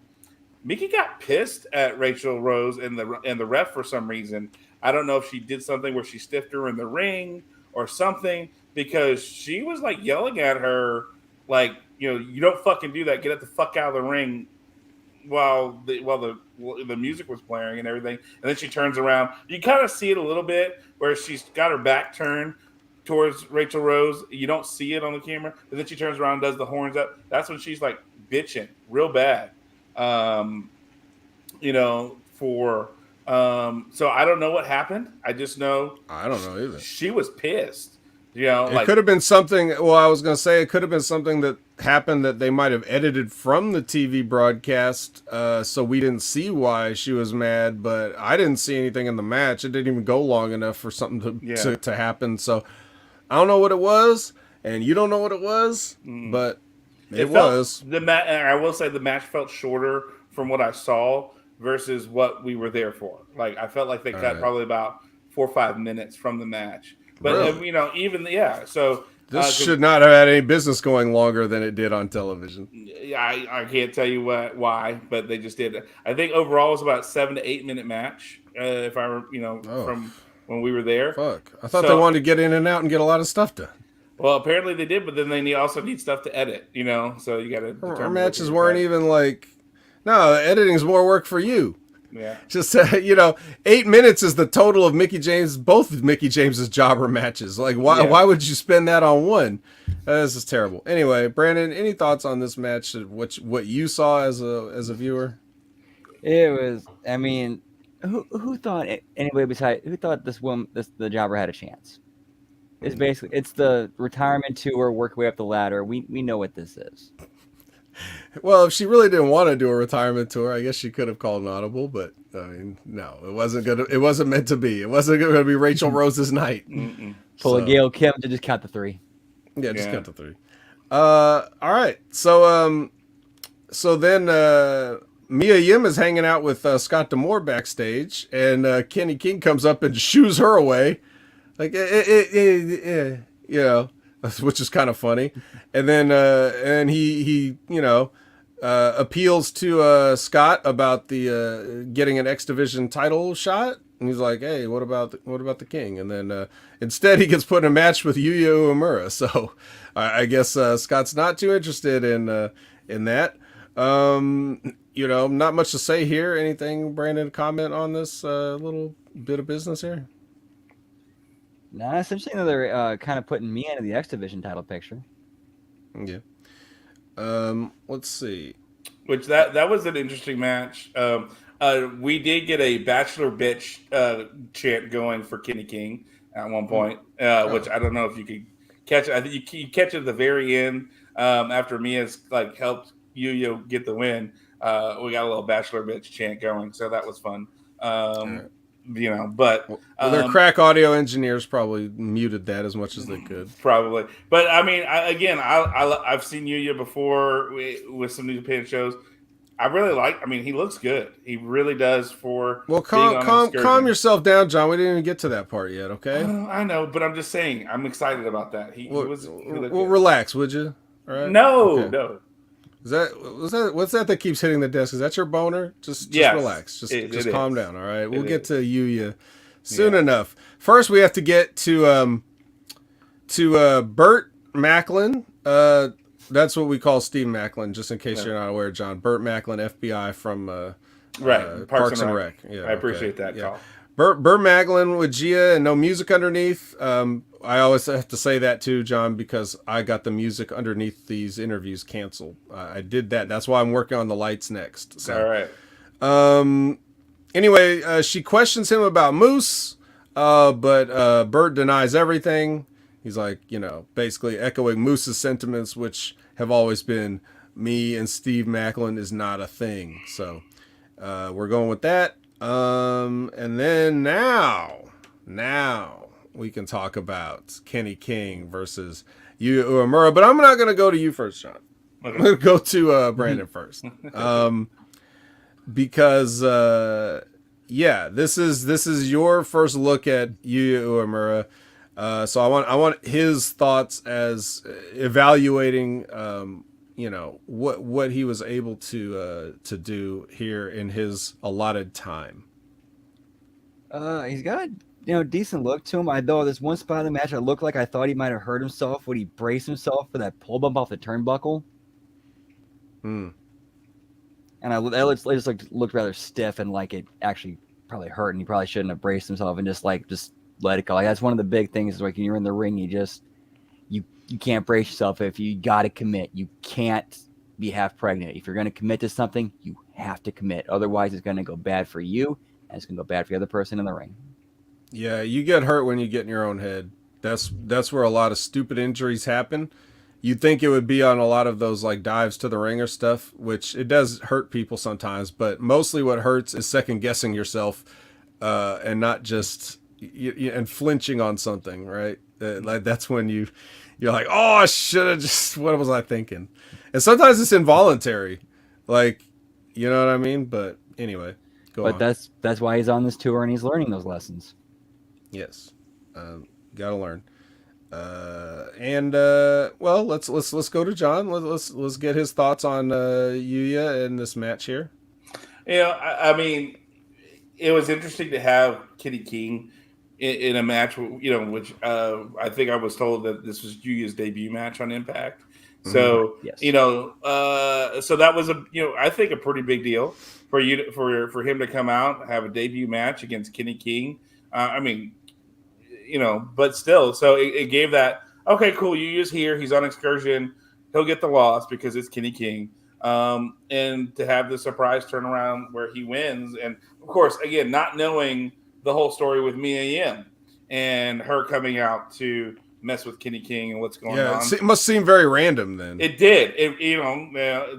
Mickey got pissed at Rachel Rose and the ref for some reason. I don't know if she did something where she stiffed her in the ring or something, because she was like yelling at her, like, you know, you don't fucking do that. Get the fuck out of the ring while the music was blaring and everything. And then she turns around. You kind of see it a little bit where she's got her back turned towards Rachel Rose. You don't see it on the camera, but then she turns around and does the horns up. That's when she's like bitching real bad. You know, so I don't know what happened. I just know I don't know either. She was pissed. You know, it could have been something. Well, I was going to say it could have been something that happened that they might have edited from the TV broadcast, so we didn't see why she was mad. But I didn't see anything in the match. It didn't even go long enough for something to happen. So I don't know what it was, and you don't know what it was. But It was. I will say the match felt shorter from what I saw versus what we were there for. Like I felt like they cut probably about 4 or 5 minutes from the match. But Really? So This should not have had any business going longer than it did on television. I can't tell you why, but they just did. I think overall it was about 7 to 8 minute match. If I from when we were there. Fuck, I thought they wanted to get in and out and get a lot of stuff done. Well, apparently they did, but then they also need stuff to edit. So you got to. Our matches weren't even like. No, editing's more work for you. Yeah. Just 8 minutes is the total of both of Mickey James's jobber matches. Like, why would you spend that on one? This is terrible. Anyway, Brandon, any thoughts on this match? What you saw as a viewer? It was. I mean, who thought the jobber had a chance? It's basically the retirement tour, work way up the ladder. We know what this is. Well, if she really didn't want to do a retirement tour, I guess she could have called an audible. But I mean, no, it wasn't good. It wasn't meant to be. It wasn't going to be Rachel Rose's night. Pull a Gail Kim to just count to 3. Yeah, just count to 3. All right. So then Mia Yim is hanging out with Scott D'Amore backstage, and Kenny King comes up and shoos her away, like which is kind of funny. And then he appeals to Scott about the getting an X Division title shot, and he's like, "Hey, what about the King?" And then instead he gets put in a match with Yuya Uemura. So I guess Scott's not too interested in that. Not much to say here. Anything, Brandon? Comment on this little bit of business here? Nah, it's interesting that they're kind of putting me into the X Division title picture. Yeah. Let's see. Which that was an interesting match. We did get a Bachelor Bitch chant going for Kenny King at one point, which I don't know if you could catch it. I think you catch it at the very end after Mia's helped Yuya get the win. We got a little Bachelor Bitch chant going, so that was fun. But their crack audio engineers probably muted that as much as they could. Probably, but I mean, I've seen Yuya before with some New Japan shows. I really like. I mean, he looks good. He really does. Calm yourself down, John. We didn't even get to that part yet. Okay. I know, but I'm just saying. I'm excited about that. He relax, would you? All right. No. What's that keeps hitting the desk? Is that your boner? Just relax. Just calm down. All right. We'll get to Yuya soon enough. First, we have to get to Burt Macklin. That's what we call Steve Macklin, just in case you're not aware, John. Burt Macklin, FBI from Parks and Rec. Yeah, I appreciate that call. Burt Macklin with Gia and no music underneath. I always have to say that too, John, because I got the music underneath these interviews canceled. I did that. That's why I'm working on the lights next. So. All right. Anyway, she questions him about Moose, but Burt denies everything. He's like, basically echoing Moose's sentiments, which have always been me and Steve Macklin is not a thing. So we're going with that. And then now we can talk about Kenny King versus Yuya Uemura. But I'm not going to go to you first, Sean. Okay. I'm going to go to Brandon first. Because this is your first look at Yuya Uemura. So I want his thoughts as evaluating what he was able to do here in his allotted time. He's got a decent look to him. Although there's one spot in the match I looked like I thought he might have hurt himself when he braced himself for that pull bump off the turnbuckle. And it just looked rather stiff and like it actually probably hurt, and he probably shouldn't have braced himself and just let it go. Like, that's one of the big things is like when you're in the ring, you can't brace yourself. If you got to commit, you can't be half pregnant. If you're going to commit to something, you have to commit. Otherwise, it's going to go bad for you, and it's going to go bad for the other person in the ring. Yeah, you get hurt when you get in your own head. That's where a lot of stupid injuries happen. You'd think it would be on a lot of those like dives to the ring or stuff, which it does hurt people sometimes. But mostly what hurts is second guessing yourself and not just and flinching on something, right? Like that's when you're like, oh, I should have just. What was I thinking? And sometimes it's involuntary. Like, you know what I mean? But anyway, go on. But that's why he's on this tour and he's learning those lessons. Yes. Gotta learn. Well, let's go to John. Let's get his thoughts on Yuya in this match here. I mean, it was interesting to have Kenny King in a match, which I think I was told that this was Yuya's debut match on Impact. So, Yes. So that was I think a pretty big deal for him to come out, have a debut match against Kenny King. But still, so it gave that, okay, cool, Yuya's here, he's on excursion, he'll get the loss because it's Kenny King. And to have the surprise turnaround where he wins, and of course, again, not knowing the whole story with Mia Yim and her coming out to mess with Kenny King and what's going on. It must seem very random then. It did.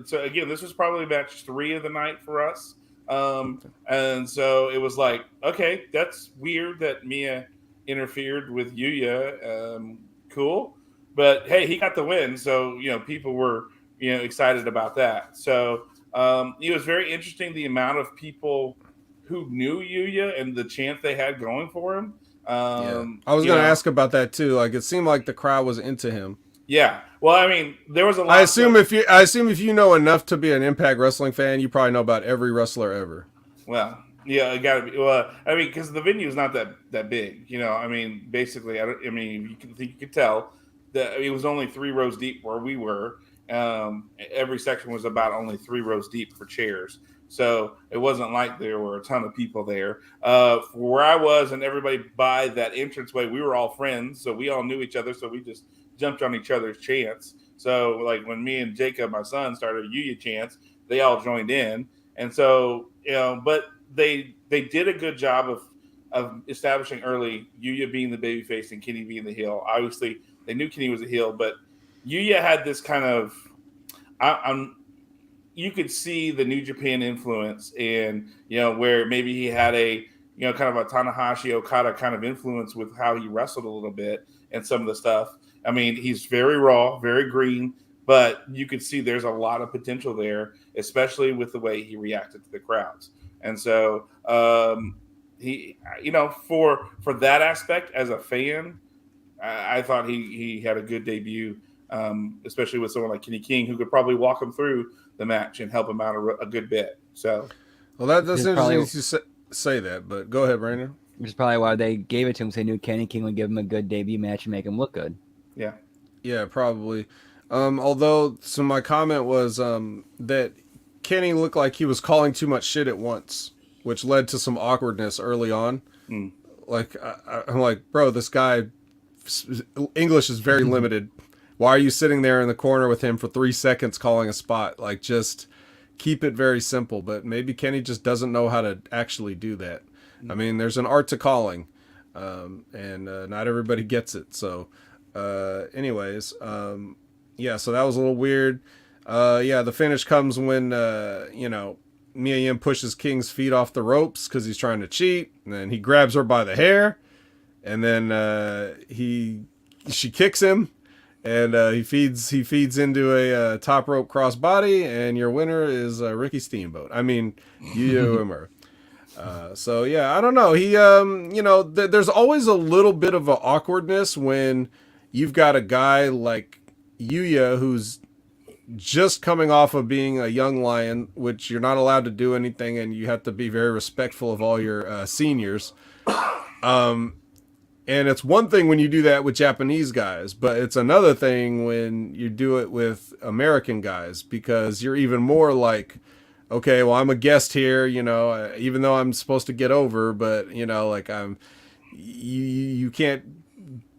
So again, this was probably match 3 of the night for us. And so it was like, okay, that's weird that Mia interfered with Yuya. Cool. But hey, he got the win. So, people were, excited about that. So it was very interesting, the amount of people who knew Yuya and the chant they had going for him. I was going to ask about that too. Like, it seemed like the crowd was into him. Yeah. Well, I mean, there was a lot. I assume if you know enough to be an Impact Wrestling fan, you probably know about every wrestler ever. Well, yeah, it got to be. Well, I mean, because the venue is not that big. I mean, basically, you could tell that it was only 3 rows deep where we were. Every section was about only 3 rows deep for chairs. So it wasn't like there were a ton of people there. For where I was and everybody by that entranceway, we were all friends. So we all knew each other. So we just jumped on each other's chants. So like when me and Jacob, my son, started Yuya chants, they all joined in. And so, but they did a good job of establishing early Yuya being the babyface and Kenny being the heel. Obviously, they knew Kenny was a heel, but Yuya had this kind of, you could see the New Japan influence, and where maybe he had a kind of a Tanahashi Okada kind of influence with how he wrestled a little bit and some of the stuff. I mean, he's very raw, very green, but you could see there's a lot of potential there, especially with the way he reacted to the crowds. And so he, for that aspect as a fan, I thought he had a good debut. Especially with someone like Kenny King, who could probably walk him through the match and help him out a good bit. So, well, that's interesting to say that. But go ahead, Brandon. Which is probably why they gave it to him. Because they knew Kenny King would give him a good debut match and make him look good. Yeah, probably. Although, so my comment was that Kenny looked like he was calling too much shit at once, which led to some awkwardness early on. Like, I'm like, bro, this guy English is very limited. Why are you sitting there in the corner with him for 3 seconds calling a spot? Like, just keep it very simple. But maybe Kenny just doesn't know how to actually do that. I mean, there's an art to calling, and not everybody gets it. So, anyways, so that was a little weird. The finish comes when, Mia Yim pushes King's feet off the ropes because he's trying to cheat. And then he grabs her by the hair. And then she kicks him. And he feeds into a top rope crossbody, and your winner is Ricky Steamboat. I mean, Yuya Uemura. So yeah, I don't know. He, there's always a little bit of an awkwardness when you've got a guy like Yuya who's just coming off of being a young lion, which you're not allowed to do anything, and you have to be very respectful of all your seniors. And it's one thing when you do that with Japanese guys, but it's another thing when you do it with American guys, because you're even more like, okay, well, I'm a guest here, even though I'm supposed to get over, but you can't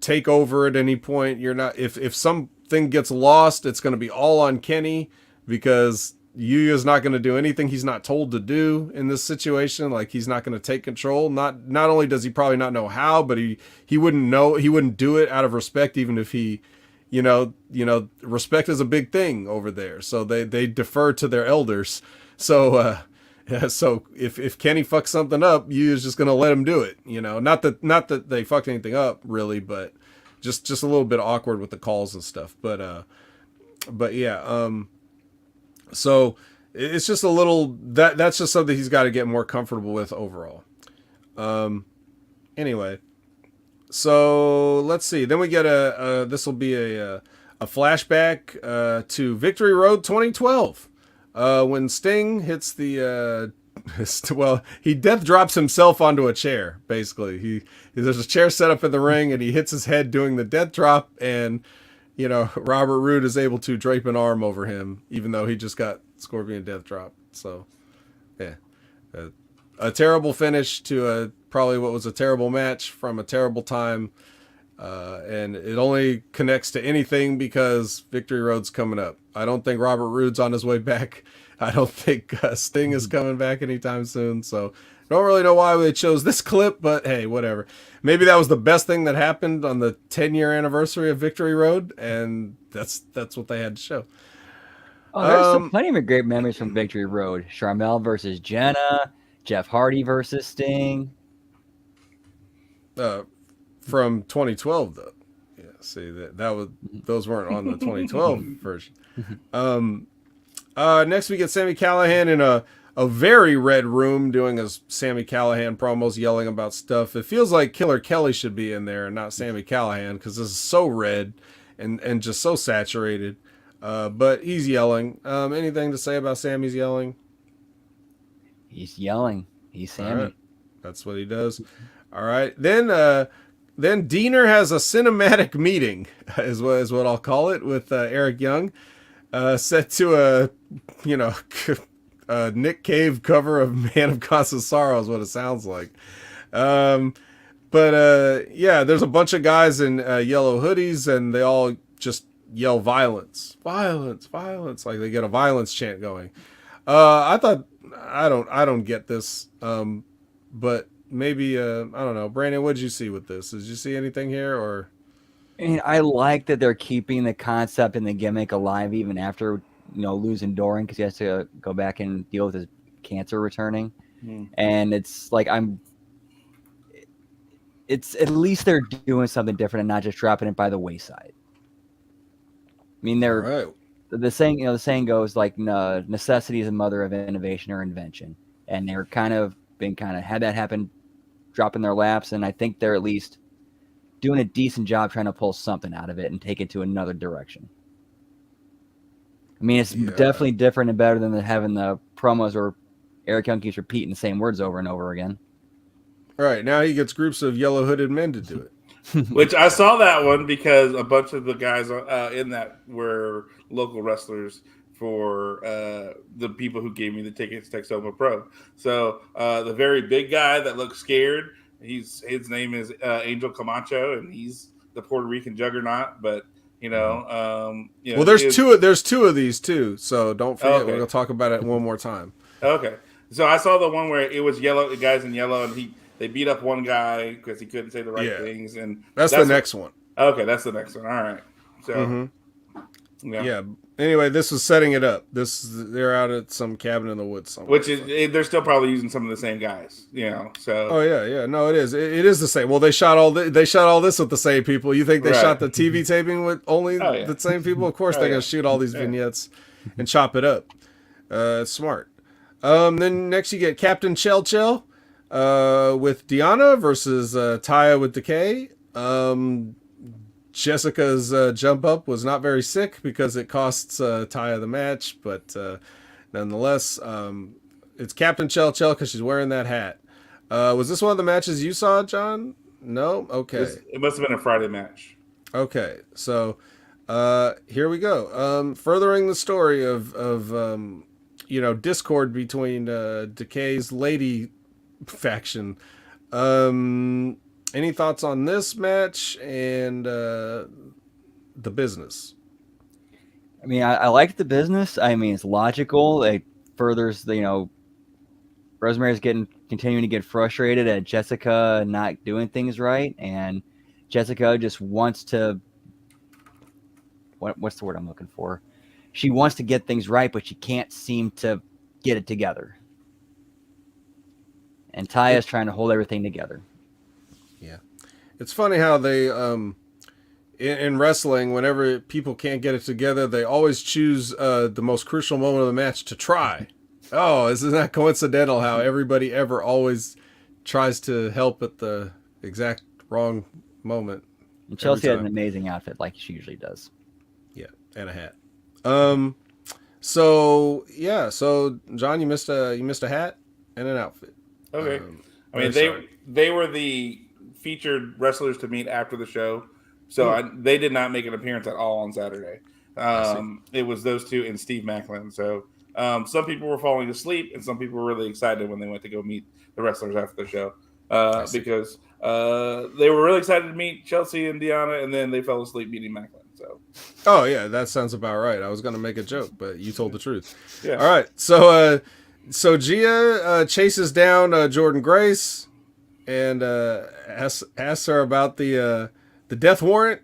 take over at any point. You're not, if something gets lost, it's going to be all on Kenny, because Yuya's not going to do anything he's not told to do in this situation. Like, he's not going to take control. Not only does he probably not know how, but he wouldn't do it out of respect, even if he, respect is a big thing over there. So they defer to their elders. So, so if Kenny fucks something up, Yuya's just going to let him do it. Not that they fucked anything up really, but just a little bit awkward with the calls and stuff. But yeah, So it's just a little that's just something he's got to get more comfortable with overall. Anyway, so let's see. Then we get this will be a flashback to Victory Road 2012 when Sting hits the well, he death drops himself onto a chair. Basically, there's a chair set up in the ring, and he hits his head doing the death drop, and Robert Roode is able to drape an arm over him, even though he just got Scorpion death drop. So, yeah, a terrible finish to probably what was a terrible match from a terrible time, and it only connects to anything because Victory Road's coming up. I don't think Robert Roode's on his way back. I don't think Sting is coming back anytime soon. So, don't really know why they chose this clip, but hey, whatever. Maybe that was the best thing that happened on the 10-year anniversary of Victory Road, and that's what they had to show. Oh, there's plenty of great memories from Victory Road. Sharmell versus Jenna, Jeff Hardy versus Sting. From 2012, though. Yeah, see that was those weren't on the 2012 version. Next we get Sami Callihan in a very red room doing his Sami Callihan promos, yelling about stuff. It feels like Killer Kelly should be in there and not Sami Callihan because this is so red and just so saturated. But he's yelling. Anything to say about Sami's yelling? He's yelling. He's Sami. Right. That's what he does. All right. Then Diener has a cinematic meeting, is what I'll call it, with Eric Young, set to a Nick Cave cover of Man of Constant Sorrow is what it sounds like. Yeah, there's a bunch of guys in yellow hoodies, and they all just yell violence, violence, violence, like they get a violence chant going. I don't get this, but maybe I don't know. Brandon, what did you see with this? Did you see anything here, or? I like that they're keeping the concept and the gimmick alive even after losing Doran, because he has to go back and deal with his cancer returning. And it's like it's at least they're doing something different and not just dropping it by the wayside. I mean, they're right. The saying goes like necessity is the mother of innovation or invention, and they're had that happen, dropping their laps, and I think they're at least doing a decent job trying to pull something out of it and take it to another direction. I mean, it's definitely different and better than having the promos where Eric Young keeps repeating the same words over and over again. Right, now he gets groups of yellow hooded men to do it. Which I saw that one because a bunch of the guys in that were local wrestlers for the people who gave me the tickets to Texoma Pro. So the very big guy that looks scared, his name is Angel Camacho, and he's the Puerto Rican juggernaut. But well, there's two of these too, so don't forget. We're gonna talk about it one more time. Okay, so I saw the one where it was yellow, the guys in yellow, and they beat up one guy because he couldn't say the right things, and that's the next one. Okay, that's the next one. All right, so yeah. Anyway, this was setting it up. They're out at some cabin in the woods somewhere. Which is they're still probably using some of the same guys, So oh yeah, no, it is. It is the same. Well, they shot all this with the same people. You think they shot the TV taping with only the same people? Of course, they're gonna shoot all these vignettes and chop it up. It's smart. Then next you get Captain Chell Chell with Deanna versus Taya with Decay. Jessica's jump up was not very sick because it costs Taya the match, but nonetheless, it's Captain Chell Chell because she's wearing that hat. Was this one of the matches you saw, John? No? Okay. It must have been a Friday match. Okay, so here we go. Furthering the story of discord between Decay's lady faction. Any thoughts on this match and the business? I mean, I like the business. I mean, it's logical. It furthers Rosemary's continuing to get frustrated at Jessica not doing things right, and Jessica just wants to. What's the word I'm looking for? She wants to get things right, but she can't seem to get it together. And Taya's trying to hold everything together. Yeah, it's funny how they in wrestling, whenever people can't get it together, they always choose the most crucial moment of the match to try. Oh, isn't that coincidental how everybody ever always tries to help at the exact wrong moment? And Chelsea had an amazing outfit like she usually does. Yeah, and a hat. So John, you missed a hat and an outfit. Okay. I mean, they were the featured wrestlers to meet after the show, so they did not make an appearance at all on Saturday. It was those two and Steve Macklin. So some people were falling asleep, and some people were really excited when they went to go meet the wrestlers after the show because they were really excited to meet Chelsea and Deanna, and then they fell asleep meeting Macklin. So, oh yeah, that sounds about right. I was gonna make a joke, but you told the truth. Yeah. All right, so Gia chases down Jordan Grace and asks her about the death warrant.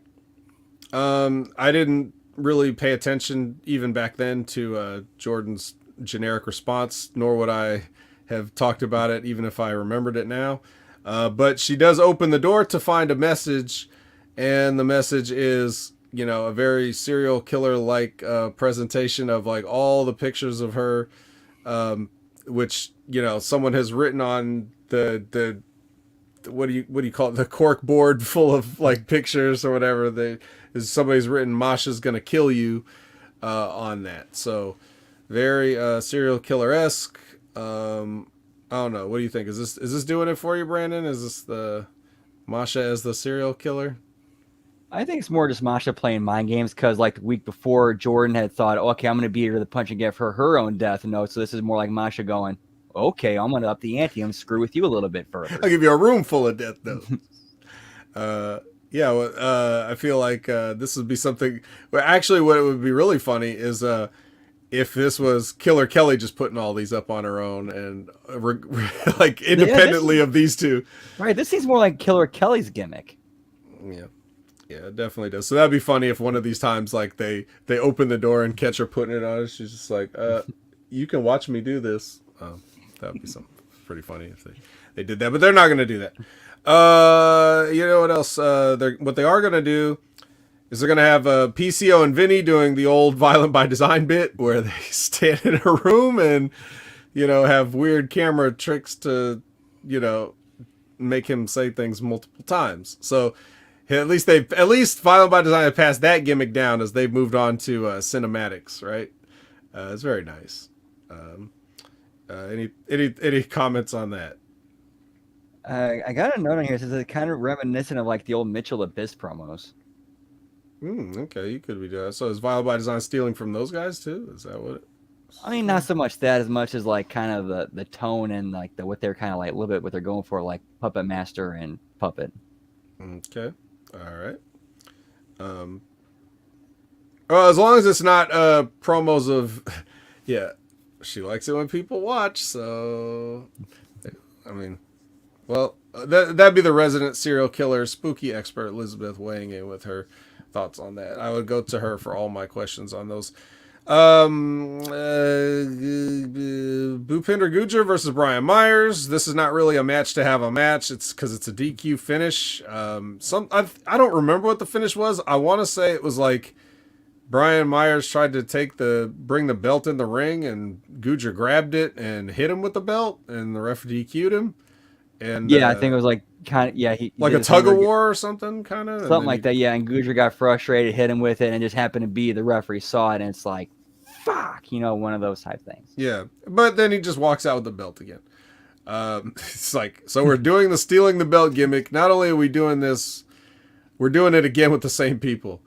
I didn't really pay attention even back then to Jordan's generic response, nor would I have talked about it even if I remembered it now. But she does open the door to find a message, and the message is, a very serial killer like presentation of like all the pictures of her, which someone has written on the what do you call it, the cork board full of like pictures or whatever. Somebody's written "Masha's gonna kill you" on that. So very serial killer-esque. I don't know. What do you think? Is this doing it for you, Brandon? Is this the Masha as the serial killer? I think it's more just Masha playing mind games because, like, the week before, Jordan had thought, okay, I'm going to beat her to the punch and give her own death note. So this is more like Masha going, okay, I'm going to up the ante and screw with you a little bit further. I'll give you a room full of death notes. I feel like this would be something. Well, actually, what it would be really funny is if this was Killer Kelly just putting all these up on her own and like independently of these two. Right. This seems more like Killer Kelly's gimmick. Yeah. Yeah, it definitely does. So that'd be funny if one of these times, like they open the door and catch her putting it on. She's just like, "You can watch me do this." That would be something pretty funny if they did that, but they're not going to do that. You know what else? What they are going to do is they're going to have PCO and Vinny doing the old Violent by Design bit where they stand in a room and have weird camera tricks to make him say things multiple times. So. At least Violent by Design have passed that gimmick down as they've moved on to cinematics, right? It's very nice. Any comments on that? I got a note on here. It says it's kind of reminiscent of like the old Mitchell Abyss promos. Okay, you could be doing that. So is Violent by Design stealing from those guys too? Is that what? I mean, not so much that as much as like kind of the tone and like what they're kind of like a little bit what they're going for, like Puppet Master and Puppet. Okay. All right. Well, as long as it's not promos of, yeah, she likes it when people watch. So, I mean, well, that'd be the resident serial killer, spooky expert Elizabeth weighing in with her thoughts on that. I would go to her for all my questions on those. Bhupinder Gujjar versus Brian Myers. This is not really a match to have a match. It's because it's a DQ finish. I don't remember what the finish was. I want to say it was like Brian Myers tried to bring the belt in the ring, and Gujjar grabbed it and hit him with the belt, and the ref DQ'd him. And yeah, I think it was like kind of he like a tug of war or something, kind of something like that. Yeah, and Gujjar got frustrated, hit him with it, and it just happened to be the referee saw it, and it's like, fuck, one of those type things. Yeah, but then he just walks out with the belt again. It's like, so we're doing the stealing the belt gimmick. Not only are we doing this, we're doing it again with the same people.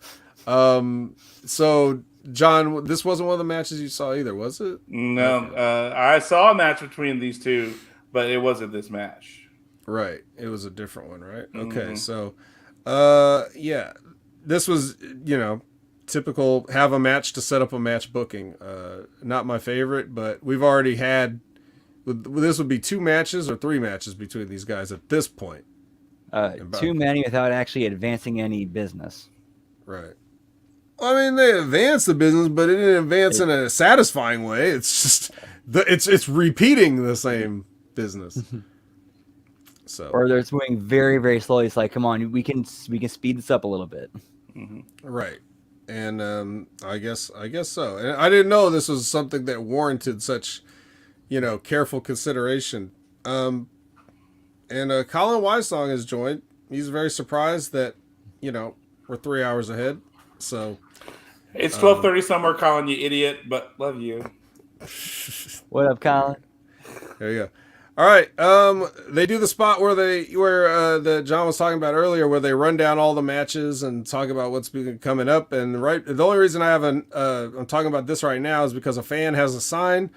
So John, this wasn't one of the matches you saw either, was it? No, I saw a match between these two, but it wasn't this match. Right, it was a different one, right? Okay, so, yeah, this was typical have a match to set up a match booking. Not my favorite, but we've already had. This would be 2 matches or 3 matches between these guys at this point. Too many without actually advancing any business. Right. I mean, they advanced the business, but it didn't advance in a satisfying way. It's just it's repeating the same business. So. Or they're moving very, very slowly. It's like, come on, we can speed this up a little bit. Right. And I guess so. And I didn't know this was something that warranted such, careful consideration. And Colin Weissong has joined. He's very surprised that, we're 3 hours ahead. So It's 12:30 somewhere, Colin, you idiot, but love you. What up, Colin? there you go. All right. They do the spot where that John was talking about earlier, where they run down all the matches and talk about what's coming up. And the only reason I'm talking about this right now is because a fan has a sign.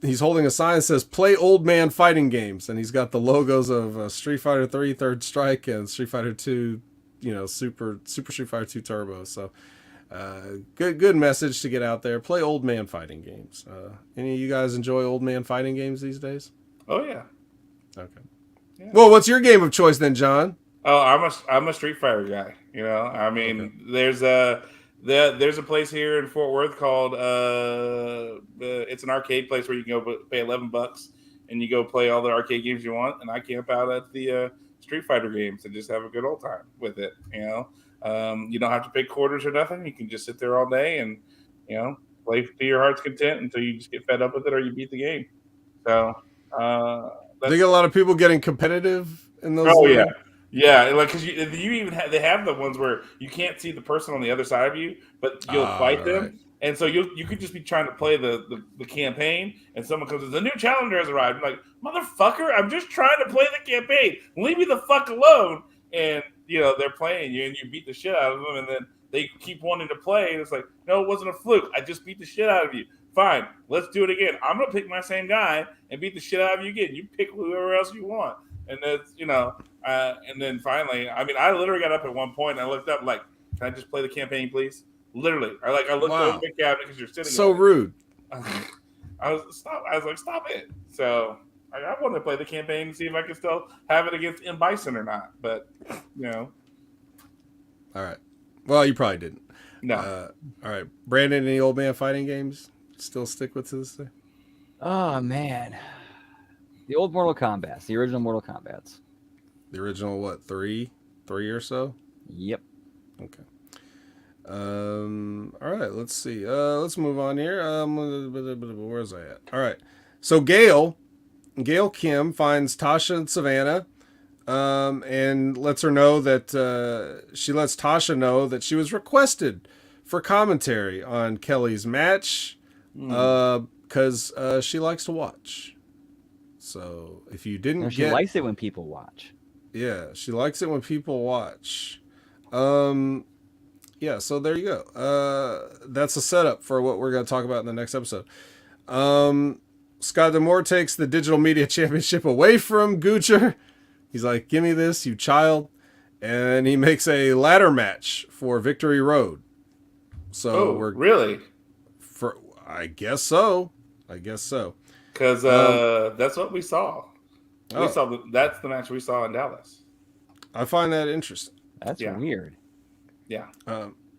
He's holding a sign that says "Play Old Man Fighting Games," and he's got the logos of Street Fighter 3 Third Strike and Street Fighter 2, Super Street Fighter 2 Turbo. So. Good message to get out there. Play old man fighting games. Any of you guys enjoy old man fighting games these days? Oh yeah. Okay. Yeah. Well, what's your game of choice then, John? Oh, I'm a Street Fighter guy. I mean, okay. There's a place here in Fort Worth called it's an arcade place where you can go pay $11 and you go play all the arcade games you want. And I camp out at the Street Fighter games and just have a good old time with it. You don't have to pay quarters or nothing. You can just sit there all day and, play to your heart's content until you just get fed up with it or you beat the game. So, they get a lot of people getting competitive in those. Oh yeah, yeah. Like because you even they have the ones where you can't see the person on the other side of you, but you'll fight them. Right. And so you could just be trying to play the campaign, and someone comes and the new challenger has arrived. I'm like, motherfucker, I'm just trying to play the campaign. Leave me the fuck alone. And they're playing you, and you beat the shit out of them, and then they keep wanting to play, and it's like, no, it wasn't a fluke. I just beat the shit out of you. Fine, let's do it again. I'm gonna pick my same guy and beat the shit out of you again. You pick whoever else you want, and that's and then finally, I mean, I literally got up at one point and I looked up like, can I just play the campaign, please? Literally, I looked over the cabinet because you're sitting. So rude. I was like, stop it. So. I want to play the campaign and see if I can still have it against M. Bison or not. But, All right. Well, you probably didn't. No. All right. Brandon, any old man fighting games still stick with to this day? Oh, man. The old Mortal Kombat. The original Mortal Kombats. The original, what, three or so? Yep. Okay. All right. Let's see. Let's move on here. Where's I at? All right. So Gail Kim finds Tasha and Savannah, and lets her know that she lets Tasha know that she was requested for commentary on Kelly's match, because she likes to watch. So if you didn't, she likes it when people watch. Yeah, she likes it when people watch. Yeah. So there you go. That's a setup for what we're going to talk about in the next episode. Scott D'Amore takes the Digital Media Championship away from Gujar. He's like, give me this, you child. And he makes a ladder match for Victory Road. So really? I guess so. Because that's what we saw. That's the match we saw in Dallas. I find that interesting. That's weird. Yeah.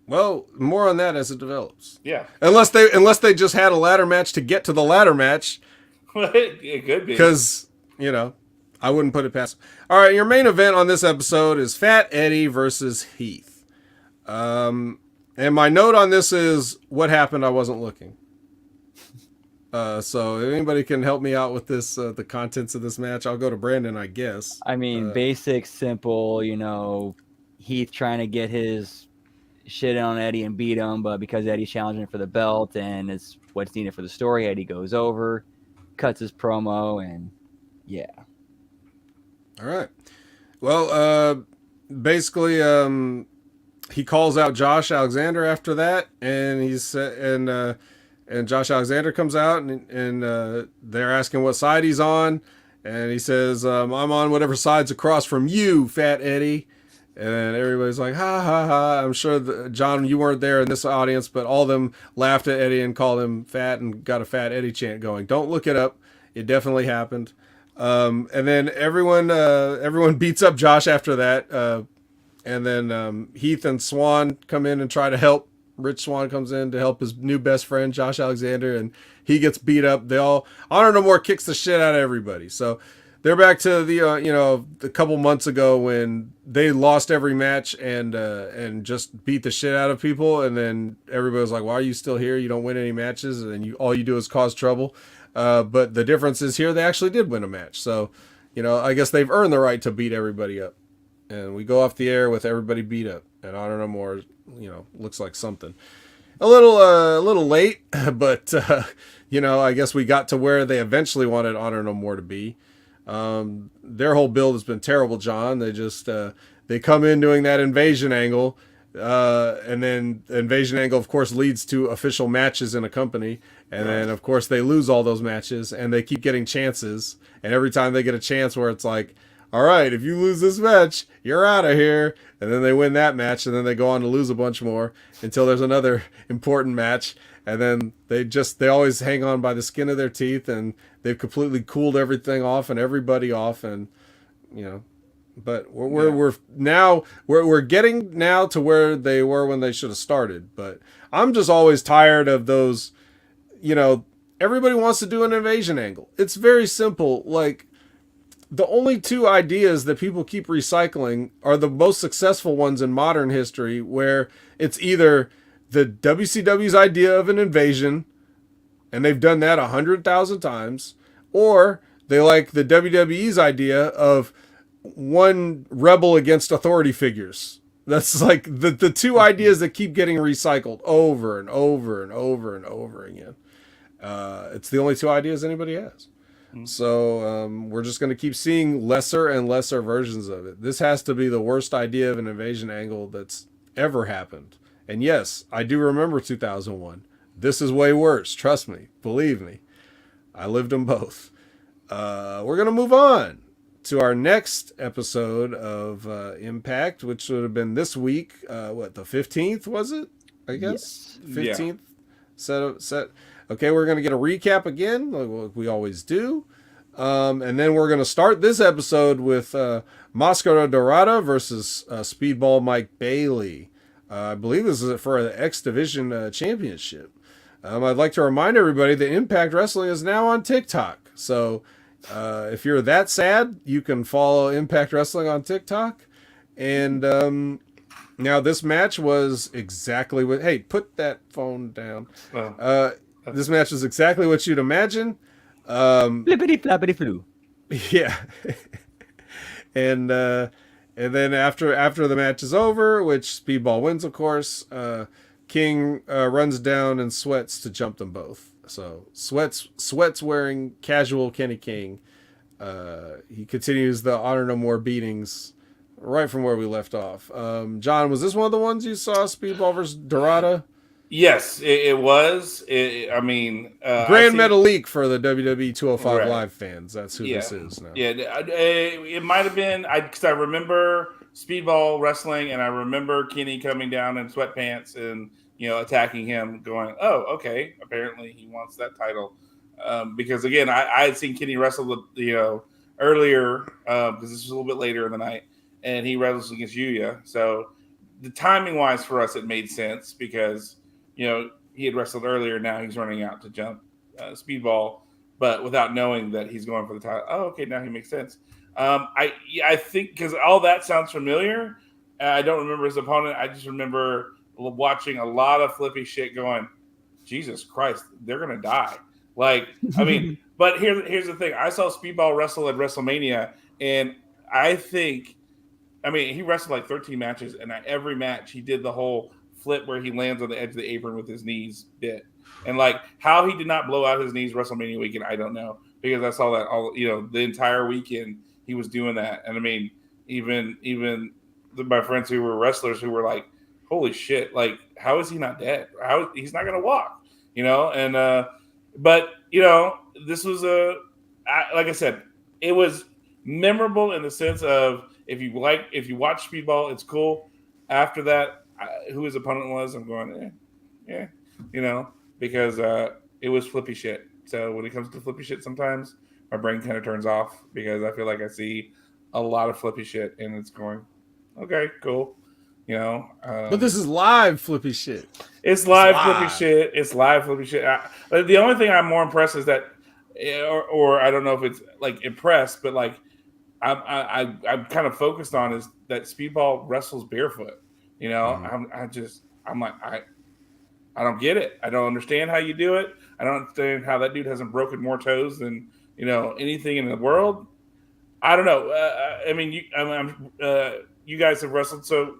Well, more on that as it develops. Yeah. Unless they just had a ladder match to get to the ladder match. It could be. Because, I wouldn't put it past. All right, your main event on this episode is Fat Eddie versus Heath. And my note on this is, what happened? I wasn't looking. So if anybody can help me out with this, the contents of this match, I'll go to Brandon, I guess. I mean, basic, simple, Heath trying to get his shit on Eddie and beat him, but because Eddie's challenging for the belt and it's what's needed for the story, Eddie goes over, cuts his promo, and yeah. All right. Well, basically, he calls out Josh Alexander after that, and and Josh Alexander comes out, and they're asking what side he's on, and he says, "I'm on whatever side's across from you, Fat Eddie." And everybody's like, ha, ha, ha. I'm sure, John, you weren't there in this audience, but all of them laughed at Eddie and called him fat and got a Fat Eddie chant going. Don't look it up. It definitely happened. And then everyone beats up Josh after that. And then Heath and Swan come in and try to help. Rich Swan comes in to help his new best friend, Josh Alexander, and he gets beat up. Honor No More kicks the shit out of everybody. So They're back to the a couple months ago when they lost every match and just beat the shit out of people, and then everybody was like, "Why are you still here? You don't win any matches, and then all you do is cause trouble." But the difference is here they actually did win a match, so I guess they've earned the right to beat everybody up, and we go off the air with everybody beat up, and Honor No More, looks like something. A little late, but I guess we got to where they eventually wanted Honor No More to be. Their whole build has been terrible, John. They just they come in doing that invasion angle, and then the invasion angle, of course, leads to official matches in a company, and then of course they lose all those matches, and they keep getting chances, and every time they get a chance where it's like, all right, if you lose this match, you're out of here. And then they win that match, and then they go on to lose a bunch more until there's another important match. And then they always hang on by the skin of their teeth, and they've completely cooled everything off and everybody off. And, but we're getting now to where they were when they should have started. But I'm just always tired of those, everybody wants to do an invasion angle. It's very simple. Like, the only two ideas that people keep recycling are the most successful ones in modern history, where it's either the WCW's idea of an invasion, and they've done that 100,000 times, or they like the WWE's idea of one rebel against authority figures. That's like the two ideas that keep getting recycled over and over and over and over again. It's the only two ideas anybody has. So we're just going to keep seeing lesser and lesser versions of it. This has to be the worst idea of an invasion angle that's ever happened. And yes, I do remember 2001. This is way worse. Trust me. Believe me. I lived them both. We're going to move on to our next episode of Impact, which would have been this week. The 15th, was it? I guess? Yes. 15th? Yeah. Set. Okay, we're going to get a recap again, like we always do. And then we're going to start this episode with Mascara Dorada versus Speedball Mike Bailey. I believe this is for the X Division Championship. I'd like to remind everybody that Impact Wrestling is now on TikTok. So if you're that sad, you can follow Impact Wrestling on TikTok. And now this match was exactly what... Hey, put that phone down. This match is exactly what you'd imagine. Flippity flappity flu. Yeah. And then after the match is over, which Speedball wins, of course, King runs down and Sweats to jump them both. So Sweats wearing casual Kenny King. He continues the Honor No More beatings right from where we left off. John, was this one of the ones you saw, Speedball versus Dorada? Yes, it was. Grand Metalik for the WWE 205 right. Live fans. That's who this is now. Yeah, it might have been because I remember Speedball wrestling, and I remember Kenny coming down in sweatpants and attacking him, going, "Oh, okay. Apparently he wants that title." Because again, I had seen Kenny wrestle earlier because this was a little bit later in the night, and he wrestled against Yuya. So the timing wise for us, it made sense because. He had wrestled earlier. Now he's running out to jump Speedball, but without knowing that he's going for the title. Oh, okay, now he makes sense. I think because all that sounds familiar. I don't remember his opponent. I just remember watching a lot of flippy shit going, Jesus Christ, they're going to die. Like, I mean, but here's the thing. I saw Speedball wrestle at WrestleMania, and I think, he wrestled like 13 matches, and at every match he did the whole flip where he lands on the edge of the apron with his knees bit. And like how he did not blow out his knees WrestleMania weekend, I don't know. Because I saw that the entire weekend he was doing that. And even my friends who were wrestlers who were like, holy shit, like how is he not dead? He's not gonna walk, but this was like I said, it was memorable in the sense of if you watch Speedball, it's cool. After that, who his opponent was, I'm going, because it was flippy shit. So when it comes to flippy shit, sometimes my brain kind of turns off because I feel like I see a lot of flippy shit and it's going, okay, cool. But this is live flippy shit. It's live flippy shit. It's live flippy shit. The only thing I'm more impressed is that or I don't know if it's like impressed, but like I'm kind of focused on is that Speedball wrestles barefoot. You know, I'm like I don't get it. I don't understand how you do it. I don't understand how that dude hasn't broken more toes than anything in the world. I don't know. I mean, you guys have wrestled, so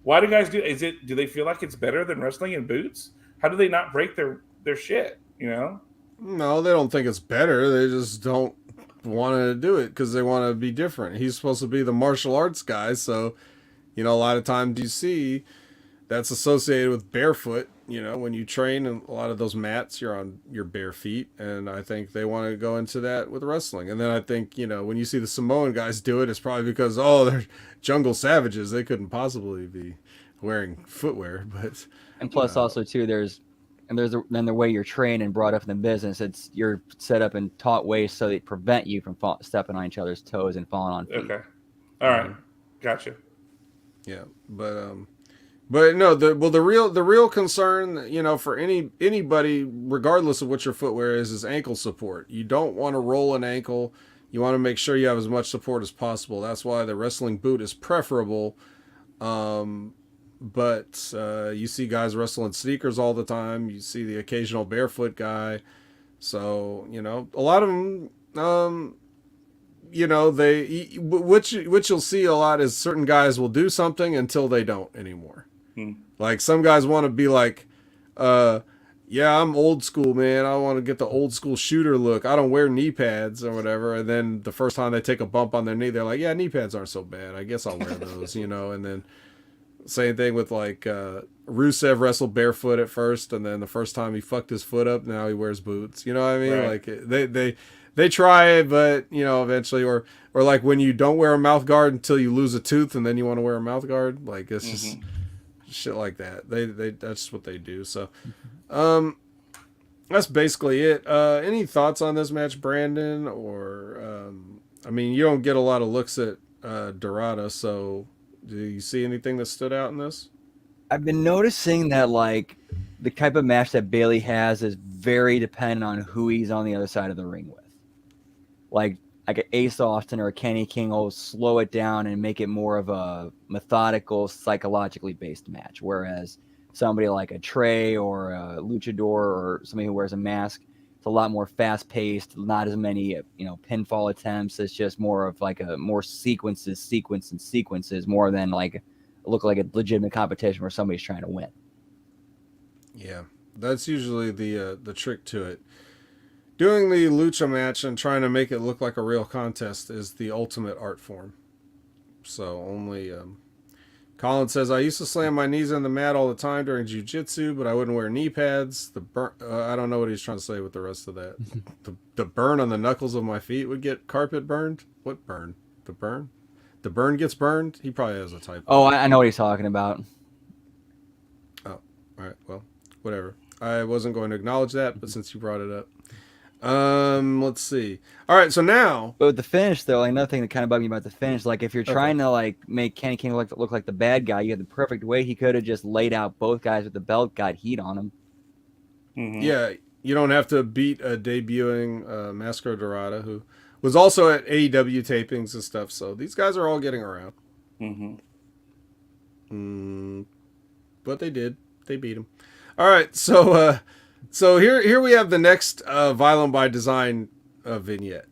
why do guys do? Do they feel like it's better than wrestling in boots? How do they not break their shit? No, they don't think it's better. They just don't want to do it because they want to be different. He's supposed to be the martial arts guy, so a lot of times you see that's associated with barefoot. When you train in a lot of those mats, you're on your bare feet, and I think they want to go into that with wrestling. And then I think when you see the Samoan guys do it, it's probably because they're jungle savages. They couldn't possibly be wearing footwear, but and plus also too, there's the way you're trained and brought up in the business. It's you're set up and taught ways so they prevent you from stepping on each other's toes and falling on feet. Okay, all right, gotcha. Yeah, but no, the real concern, for anybody, regardless of what your footwear is ankle support. You don't want to roll an ankle. You want to make sure you have as much support as possible. That's why the wrestling boot is preferable. But you see guys wrestling sneakers all the time. You see the occasional barefoot guy. So, a lot of them, which you'll see a lot is certain guys will do something until they don't anymore. Like some guys want to be like, yeah, I'm old school, man. I want to get the old school shooter look. I don't wear knee pads or whatever. And then the first time they take a bump on their knee, they're like, yeah, knee pads aren't so bad. I guess I'll wear those, And then same thing with like Rusev wrestled barefoot at first, and then the first time he fucked his foot up, now he wears boots. You know what I mean? Right. Like they try it, but eventually, or like when you don't wear a mouth guard until you lose a tooth, and then you want to wear a mouth guard. Like it's just shit like that. They that's what they do. So, that's basically it. Any thoughts on this match, Brandon? Or I mean, you don't get a lot of looks at Dorada, so do you see anything that stood out in this? I've been noticing that like the type of match that Bailey has is very dependent on who he's on the other side of the ring with. Like an Ace Austin or a Kenny King will slow it down and make it more of a methodical, psychologically based match. Whereas somebody like a Trey or a Luchador or somebody who wears a mask, it's a lot more fast paced, not as many, pinfall attempts. It's just more of like more sequences more than like look like a legitimate competition where somebody's trying to win. Yeah, that's usually the trick to it. Doing the lucha match and trying to make it look like a real contest is the ultimate art form. So only Colin says, I used to slam my knees on the mat all the time during jiu-jitsu, but I wouldn't wear knee pads. I don't know what he's trying to say with the rest of that. The burn on the knuckles of my feet would get carpet burned. What burn? The burn? The burn gets burned? He probably has a typo. Oh, I know what he's talking about. Oh, all right. Well, whatever. I wasn't going to acknowledge that, but since you brought it up. Let's see. All right, so now, but with the finish though, like another thing that kind of bugged me about the finish, like if you're trying to like make Kenny King look like the bad guy, you had the perfect way. He could have just laid out both guys with the belt, got heat on him. Mm-hmm. Yeah, you don't have to beat a debuting Mascara Dorada, who was also at AEW tapings and stuff. So these guys are all getting around. But they did. They beat him. All right, so here we have the next Violent by Design vignette,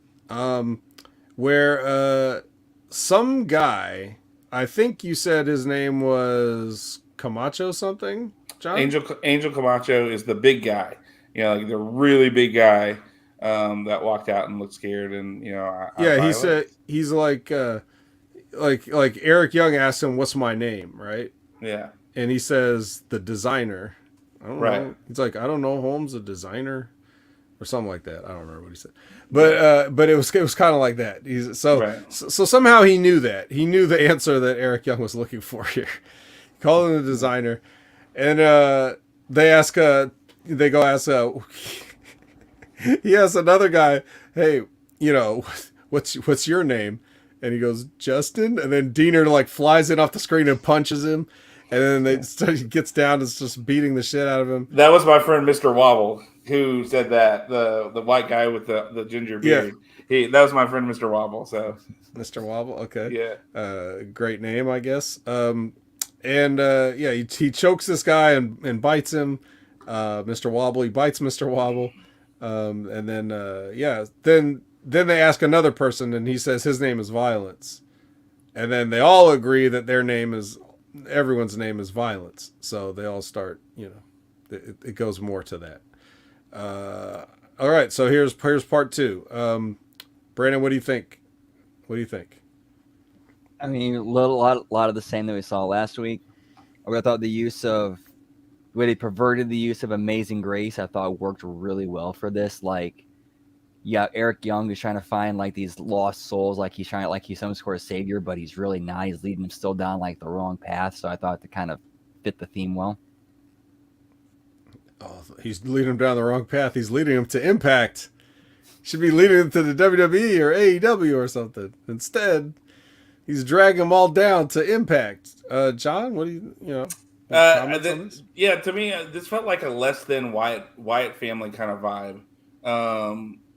where some guy, I think you said his name was Camacho something, John? Angel Camacho is the big guy, like the really big guy that walked out and looked scared, and he said he's like Eric Young asked him, "What's my name?" Right? Yeah, and he says the designer. I don't right. know. He's like, I don't know, Holmes, a designer, or something like that. I don't remember what he said, but it was kind of like that. So somehow he knew that. He knew the answer that Eric Young was looking for here. He called him the designer, and they go ask. He asks another guy, "Hey, what's your name?" And he goes, "Justin." And then Diener like flies in off the screen and punches him. And then he gets down and is just beating the shit out of him. That was my friend Mr. Wobble. who said that the white guy with the ginger Yeah. beard. That was my friend Mr. Wobble. So Mr. Wobble. Okay. yeah, Great name, I guess. And yeah, he chokes this guy and bites him. Mr. Wobble. He bites Mr. Wobble. And then then they ask another person, and he says his name is Violence. And then they all agree that everyone's name is Violence. So they all start, it goes more to that. All right, so here's part two. Brandon, what do you think? I mean, a lot of the same that we saw last week. I thought the way they perverted the use of Amazing Grace, I thought worked really well for this. Like, yeah, Eric Young is trying to find like these lost souls, like he's some sort of savior, but he's really not. He's leading them still down like the wrong path. So I thought to kind of fit the theme well. Oh, he's leading him down the wrong path. He's leading him to Impact. Should be leading him to the WWE or AEW or something. Instead, he's dragging them all down to Impact. John, what do you comments on this? Yeah, to me, this felt like a less than Wyatt family kind of vibe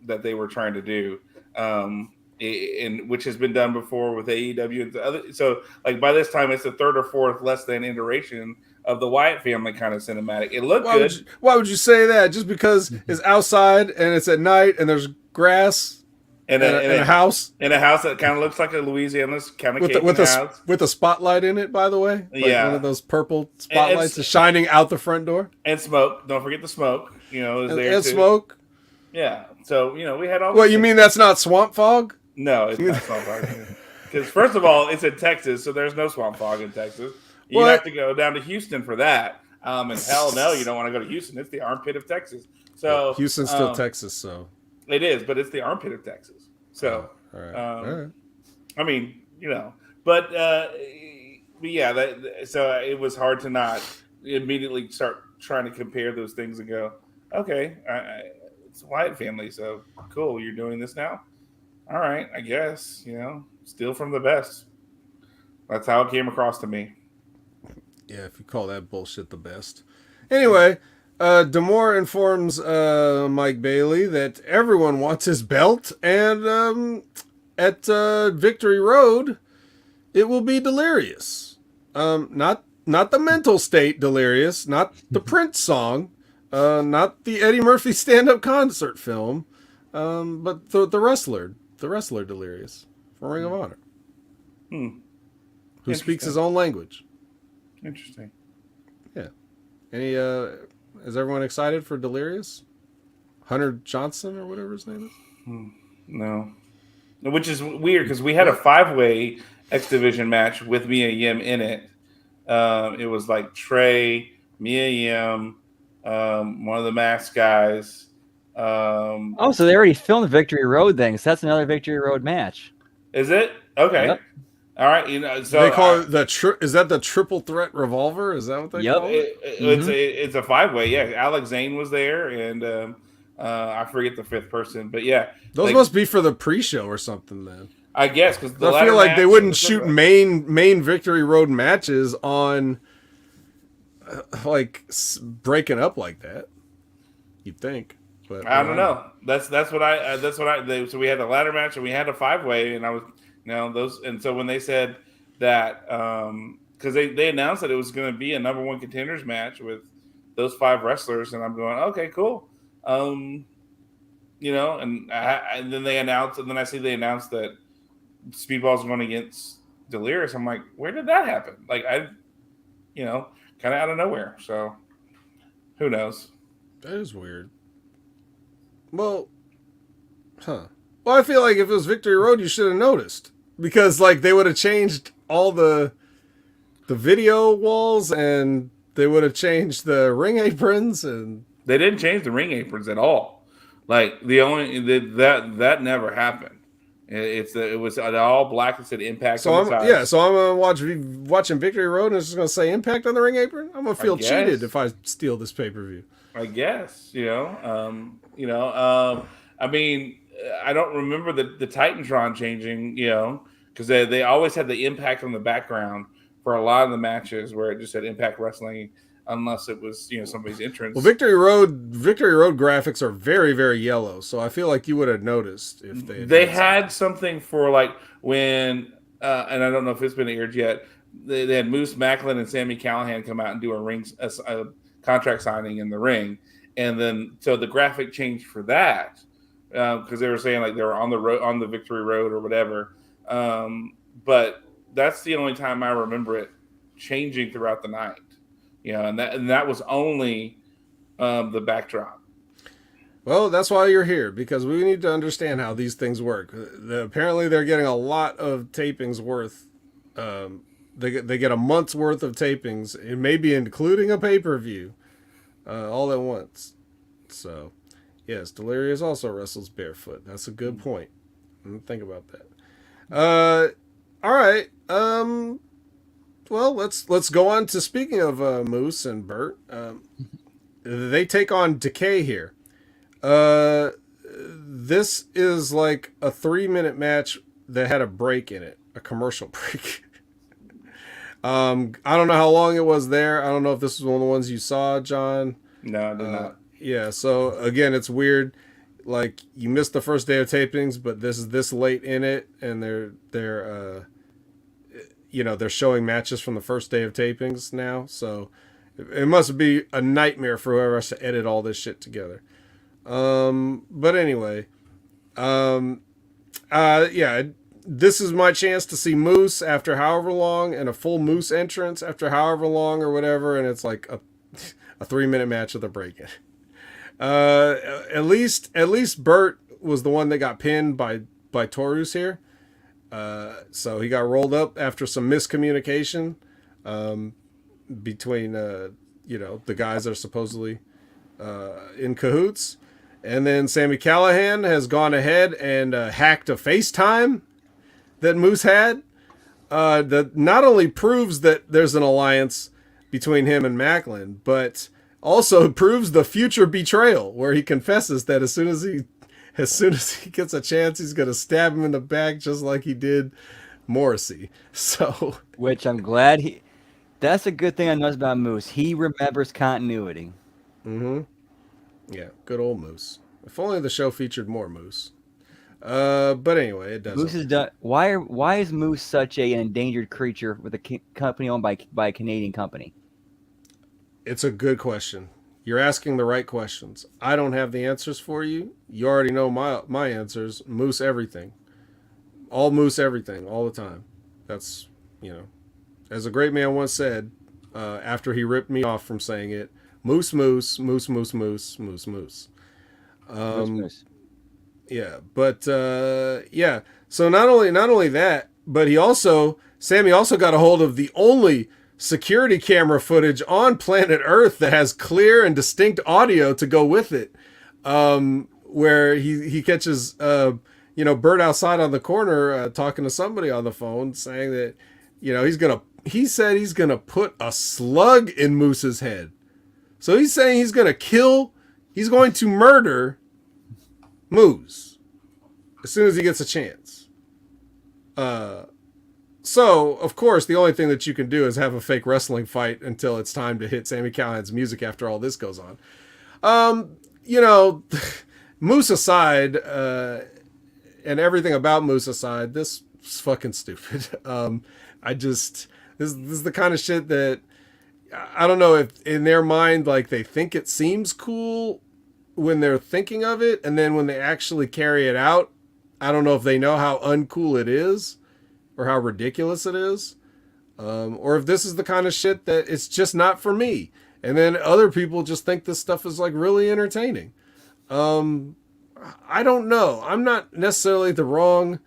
that they were trying to do, and which has been done before with AEW and other. So, like by this time, it's the third or fourth less than iteration of the Wyatt family kind of cinematic. It looked good. Why would you say that? Just because it's outside and it's at night and there's grass and a house? In a house that kind of looks like a Louisiana kind of house. With a spotlight in it, by the way. Like one of those purple spotlights is shining out the front door. And smoke. Don't forget the smoke. Is there and too. Smoke. Yeah. So, we had all. Well, you mean that's not swamp fog? No, it's not swamp fog. Because first of all, it's in Texas, so there's no swamp fog in Texas. You have to go down to Houston for that. And hell no, you don't want to go to Houston. It's the armpit of Texas. So Houston's still Texas, so it is, but it's the armpit of Texas. So all right. I mean, but yeah, so it was hard to not immediately start trying to compare those things and go, okay, it's a Wyatt family, so cool. You're doing this now. All right, I guess steal from the best. That's how it came across to me. Yeah, if you call that bullshit the best. Anyway, D'Amore informs Mike Bailey that everyone wants his belt, and at Victory Road, it will be Delirious. Not the mental state Delirious, not the Prince song, not the Eddie Murphy stand-up concert film, but the wrestler Delirious from Ring of Honor, who speaks his own language. Interesting. Yeah. Is everyone excited for Delirious? Hunter Johnson or whatever his name is? No. Which is weird because we had a 5-way X Division match with Mia Yim in it. It was like Trey, Mia Yim, one of the masked guys. So they already filmed the Victory Road thing. So that's another Victory Road match. Is it? Okay. Yep. All right, so they call it is that the triple threat revolver? Is that what they call it? It's a 5-way. Yeah, Alex Zane was there, and I forget the fifth person, but yeah, those must be for the pre-show or something. Then I guess because I feel like they wouldn't shoot main Victory Road matches on like breaking up like that. You'd think, but I don't know. That's what I. So we had a ladder match and we had a 5-way, and I was. Those, and so when they said that, because they announced that it was going to be a number one contenders match with those 5 wrestlers, and I'm going, okay, cool, and then they announced, and then I see they announced that Speedball's going against Delirious. I'm like, where did that happen? Like kind of out of nowhere. So who knows? That is weird. Well, Well, I feel like if it was Victory Road, you should have noticed. Because, like, they would have changed all the video walls, and they would have changed the ring aprons, and they didn't change the ring aprons at all. Like, that never happened. It was all black and said Impact. So I'm watching Victory Road, and it's just gonna say Impact on the ring apron. I'm gonna feel cheated if I steal this pay-per-view. I guess I mean, I don't remember the Titantron changing, because they always had the Impact on the background for a lot of the matches where it just said Impact Wrestling. unless it was somebody's entrance. Well, Victory Road graphics are very, very yellow, so I feel like you would have noticed if they had something for like when, and I don't know if it's been aired yet. They had Moose Macklin and Sami Callihan come out and do a contract signing in the ring, and then so the graphic changed for that because they were saying like they were on the Victory Road or whatever. But that's the only time I remember it changing throughout the night. And that was only the backdrop. Well, that's why you're here, because we need to understand how these things work. Apparently, they're getting a lot of tapings worth. They get a month's worth of tapings, and maybe including a pay-per-view, all at once. So, yes, Delirious also wrestles barefoot. That's a good point. Think about that. All right. Well, let's go on to speaking of Moose and Bert. They take on Decay here. This is like a 3-minute match that had a break in it, a commercial break. I don't know how long it was there. I don't know if this was one of the ones you saw, John. No, I did not. Yeah, so again, it's weird. Like, you missed the first day of tapings, but this is this late in it, and they're showing matches from the first day of tapings now. So it must be a nightmare for whoever has to edit all this shit together. But anyway, this is my chance to see Moose after however long, and a full Moose entrance after however long or whatever, and it's like a 3-minute match with a break in. At least Bert was the one that got pinned by Taurus here. So he got rolled up after some miscommunication between the guys that are supposedly in cahoots. And then Sami Callihan has gone ahead and hacked a FaceTime that Moose had. That not only proves that there's an alliance between him and Macklin, but also proves the future betrayal, where he confesses that as soon as he gets a chance, he's going to stab him in the back just like he did Morrissey. So, which I'm glad that's a good thing I noticed about Moose. He remembers continuity. Mm-hmm. Yeah, good old Moose. If only the show featured more Moose. But anyway, it doesn't. Moose is done. Why is Moose such an endangered creature with a company owned by a Canadian company? It's a good question. You're asking the right questions. I don't have the answers for you. You already know my answers. Moose everything. All Moose everything, all the time. That's, as a great man once said, after he ripped me off from saying it, moose, moose, moose, moose, moose, moose, moose. Moose. Yeah, but yeah. So not only that, but Sammy also got a hold of the only security camera footage on planet Earth that has clear and distinct audio to go with it. Where he catches Bert outside on the corner talking to somebody on the phone, saying that he said he's gonna put a slug in Moose's head. So he's saying he's going to murder Moose as soon as he gets a chance. So, of course, the only thing that you can do is have a fake wrestling fight until it's time to hit Sami Callihan's music after all this goes on. Moose aside, and everything about Moose aside, this is fucking stupid. This is the kind of shit that, I don't know if in their mind, like, they think it seems cool when they're thinking of it, and then when they actually carry it out, I don't know if they know how uncool it is or how ridiculous it is, or if this is the kind of shit that it's just not for me, and then other people just think this stuff is like really entertaining. I don't know. I'm not necessarily the wrong.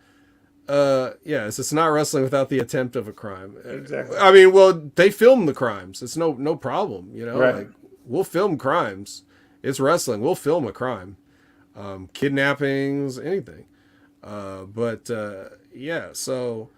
Yes, it's not wrestling without the attempt of a crime. Exactly. I mean, well, they film the crimes. It's no problem, Right. Like, we'll film crimes. It's wrestling. We'll film a crime. Kidnappings, anything. Yeah, so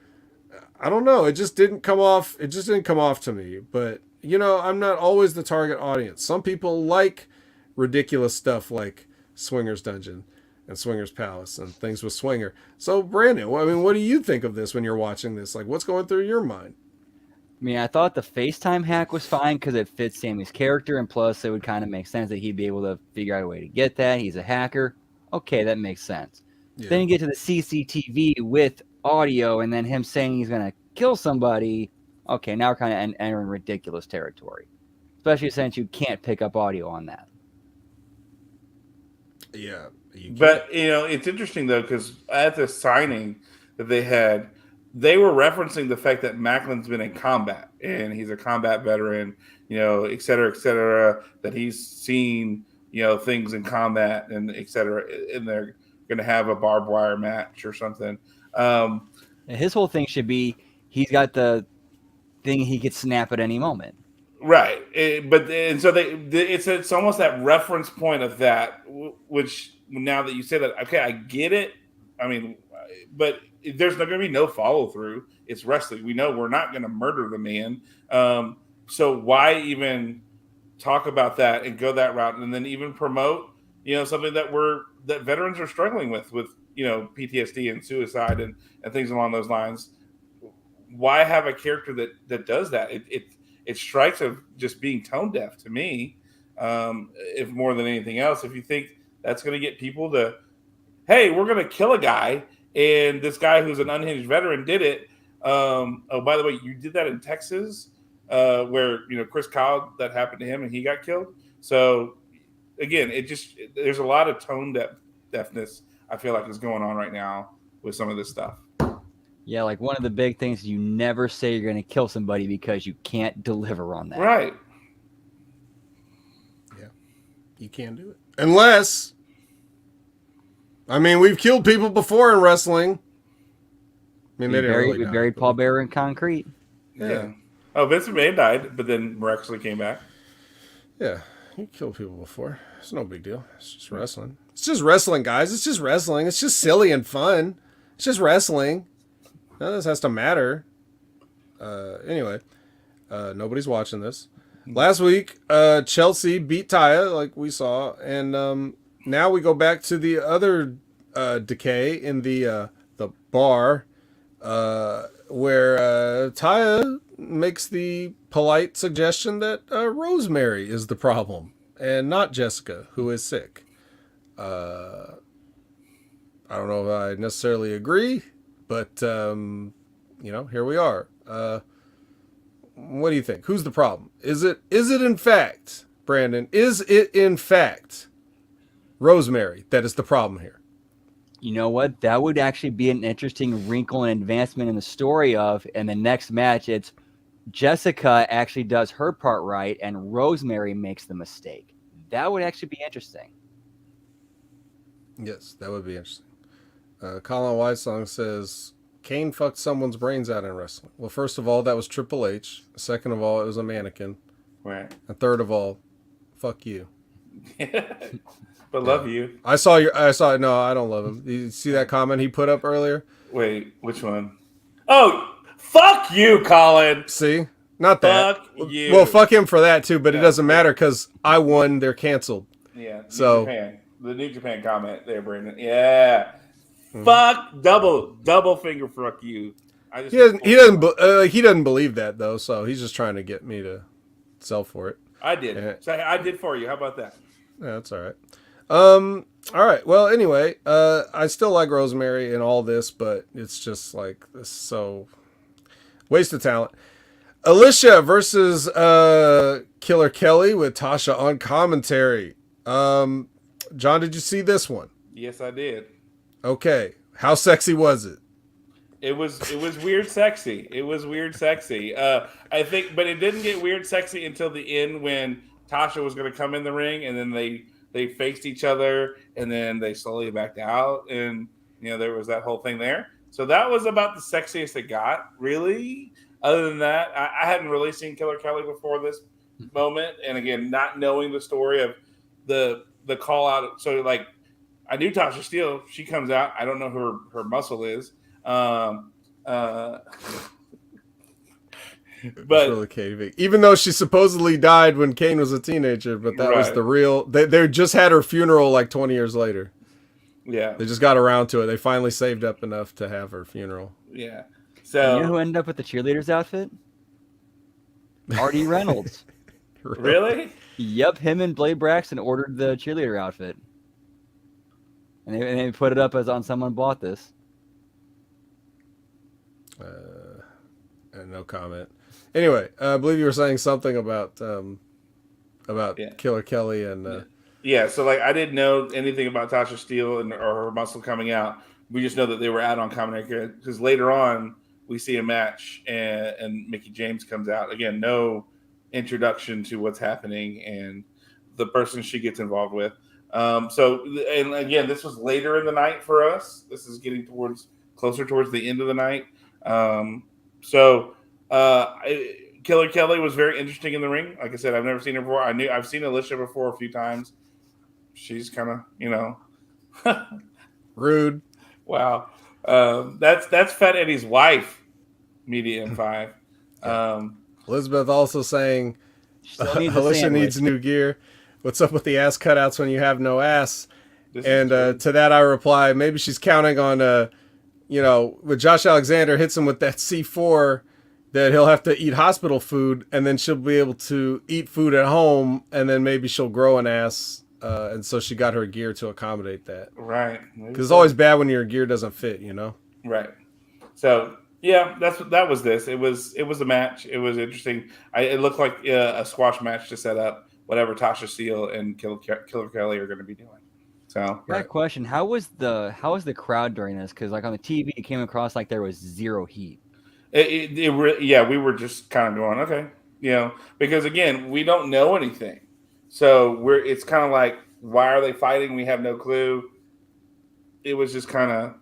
I don't know. It just didn't come off to me, but I'm not always the target audience. Some people like ridiculous stuff like Swinger's Dungeon and Swinger's Palace and things with Swinger. So, Brandon, what do you think of this when you're watching this? Like, what's going through your mind? I mean, I thought the FaceTime hack was fine because it fits Sammy's character, and plus it would kind of make sense that he'd be able to figure out a way to get that. He's a hacker. Okay, that makes sense. Yeah. Then you get to the CCTV with audio, and then him saying he's going to kill somebody. Okay, now we're kind of entering ridiculous territory, especially since you can't pick up audio on that. Yeah. But it's interesting though because at the signing that they had, they were referencing the fact that Macklin's been in combat and he's a combat veteran, et cetera, that he's seen, things in combat and et cetera, and they're going to have a barbed wire match or something. His whole thing should be he's got the thing he could snap at any moment. Right. So it's almost that reference point of that, which now that you say that, okay, I get it. I mean, but there's going to be no follow through. It's wrestling. We know we're not going to murder the man. So why even talk about that and go that route, and then even promote, something that veterans are struggling with PTSD and suicide and things along those lines. Why have a character that does that? It strikes of just being tone deaf to me, if more than anything else. If you think that's going to get people to, hey, we're going to kill a guy, and this guy who's an unhinged veteran did it. Oh, by the way, you did that in Texas, where Chris Kyle, that happened to him, and he got killed. So again, there's a lot of tone deafness I feel like is going on right now with some of this stuff. Yeah, like one of the big things, you never say you're going to kill somebody because you can't deliver on that. Right. Yeah. You can't do it. Unless, I mean, we've killed people before in wrestling. I mean, we buried Paul Bearer in concrete. Yeah. Oh, Vince McMahon died, but then miraculously came back. Yeah. You killed people before. It's no big deal. It's just wrestling. It's just wrestling, guys. It's just wrestling. It's just silly and fun. It's just wrestling. None of this has to matter. Anyway, nobody's watching this. Last week, Chelsea beat Taya, like we saw, and now we go back to the other decay in the bar, where Taya makes the polite suggestion that Rosemary is the problem and not Jessica, who is sick. I don't know if I necessarily agree. But, here we are. What do you think? Who's the problem? Is it in fact, Brandon, is it in fact Rosemary that is the problem here? You know what? That would actually be an interesting wrinkle and advancement in the story of, in the next match, it's Jessica actually does her part right and Rosemary makes the mistake. That would actually be interesting. Yes, that would be interesting. Colin Whitesong says, Kane fucked someone's brains out in wrestling. Well, first of all, that was Triple H. Second of all, it was a mannequin. Right. And third of all, fuck you. But love you. No, I don't love him. You see that comment he put up earlier? Wait, which one? Oh, fuck you, Colin. See? Not that. Fuck you. Well, fuck him for that too, but it doesn't matter because I won. They're canceled. Yeah. So Japan. The New Japan comment there, Brandon. Yeah. Fuck, double finger fuck you. He doesn't believe that though, so he's just trying to get me to sell for it. I did. Yeah. So I did for you. How about that? Yeah, that's all right. All right. Well, anyway, I still like Rosemary and all this, but it's just like this so waste of talent. Alicia versus Killer Kelly with Tasha on commentary. John, did you see this one? Yes, I did. Okay. How sexy was it? It was weird sexy. It was weird sexy. I think, but it didn't get weird sexy until the end when Tasha was going to come in the ring, and then they faced each other, and then they slowly backed out, and there was that whole thing there. So that was about the sexiest it got, really. Other than that, I hadn't really seen Killer Kelly before this moment, and again, not knowing the story of the call out. So like, I knew Tasha Steele. She comes out. I don't know who her muscle is. But really Katie, even though she supposedly died when Kane was a teenager, but that was the real. They just had her funeral like 20 years later. Yeah, they just got around to it. They finally saved up enough to have her funeral. Yeah. So you know who ended up with the cheerleader's outfit? R.D. Reynolds. Really? Yep, him and Blade Braxton ordered the cheerleader outfit. And they put it up as on someone bought this. No comment. Anyway, I believe you were saying something about Killer Kelly and Yeah, so like I didn't know anything about Tasha Steele or her muscle coming out. We just know that they were out on Common because later on we see a match and Mickey James comes out again. No introduction to what's happening and the person she gets involved with. So and again, this was later in the night for us. This is getting closer towards the end of the night. Killer Kelly was very interesting in the ring. Like I said, I've never seen her before. I've seen Alicia before a few times. She's kind of, rude. Wow. That's Fat Eddie's wife, Media M5. Elizabeth also saying Alicia needs new gear. What's up with the ass cutouts when you have no ass? And to that I reply, maybe she's counting on, when Josh Alexander hits him with that C4, that he'll have to eat hospital food, and then she'll be able to eat food at home, and then maybe she'll grow an ass. And so she got her gear to accommodate that. Right. Because it's always bad when your gear doesn't fit, Right. So yeah, that was this. It was a match. It was interesting. It looked like a squash match to set up whatever Tasha Steele and Killer Kelly are going to be doing. So that question: How was the crowd during this? Because like on the TV, it came across like there was zero heat. We were just kind of going, okay, because again, we don't know anything. So it's kind of like, why are they fighting? We have no clue. It was just kind of,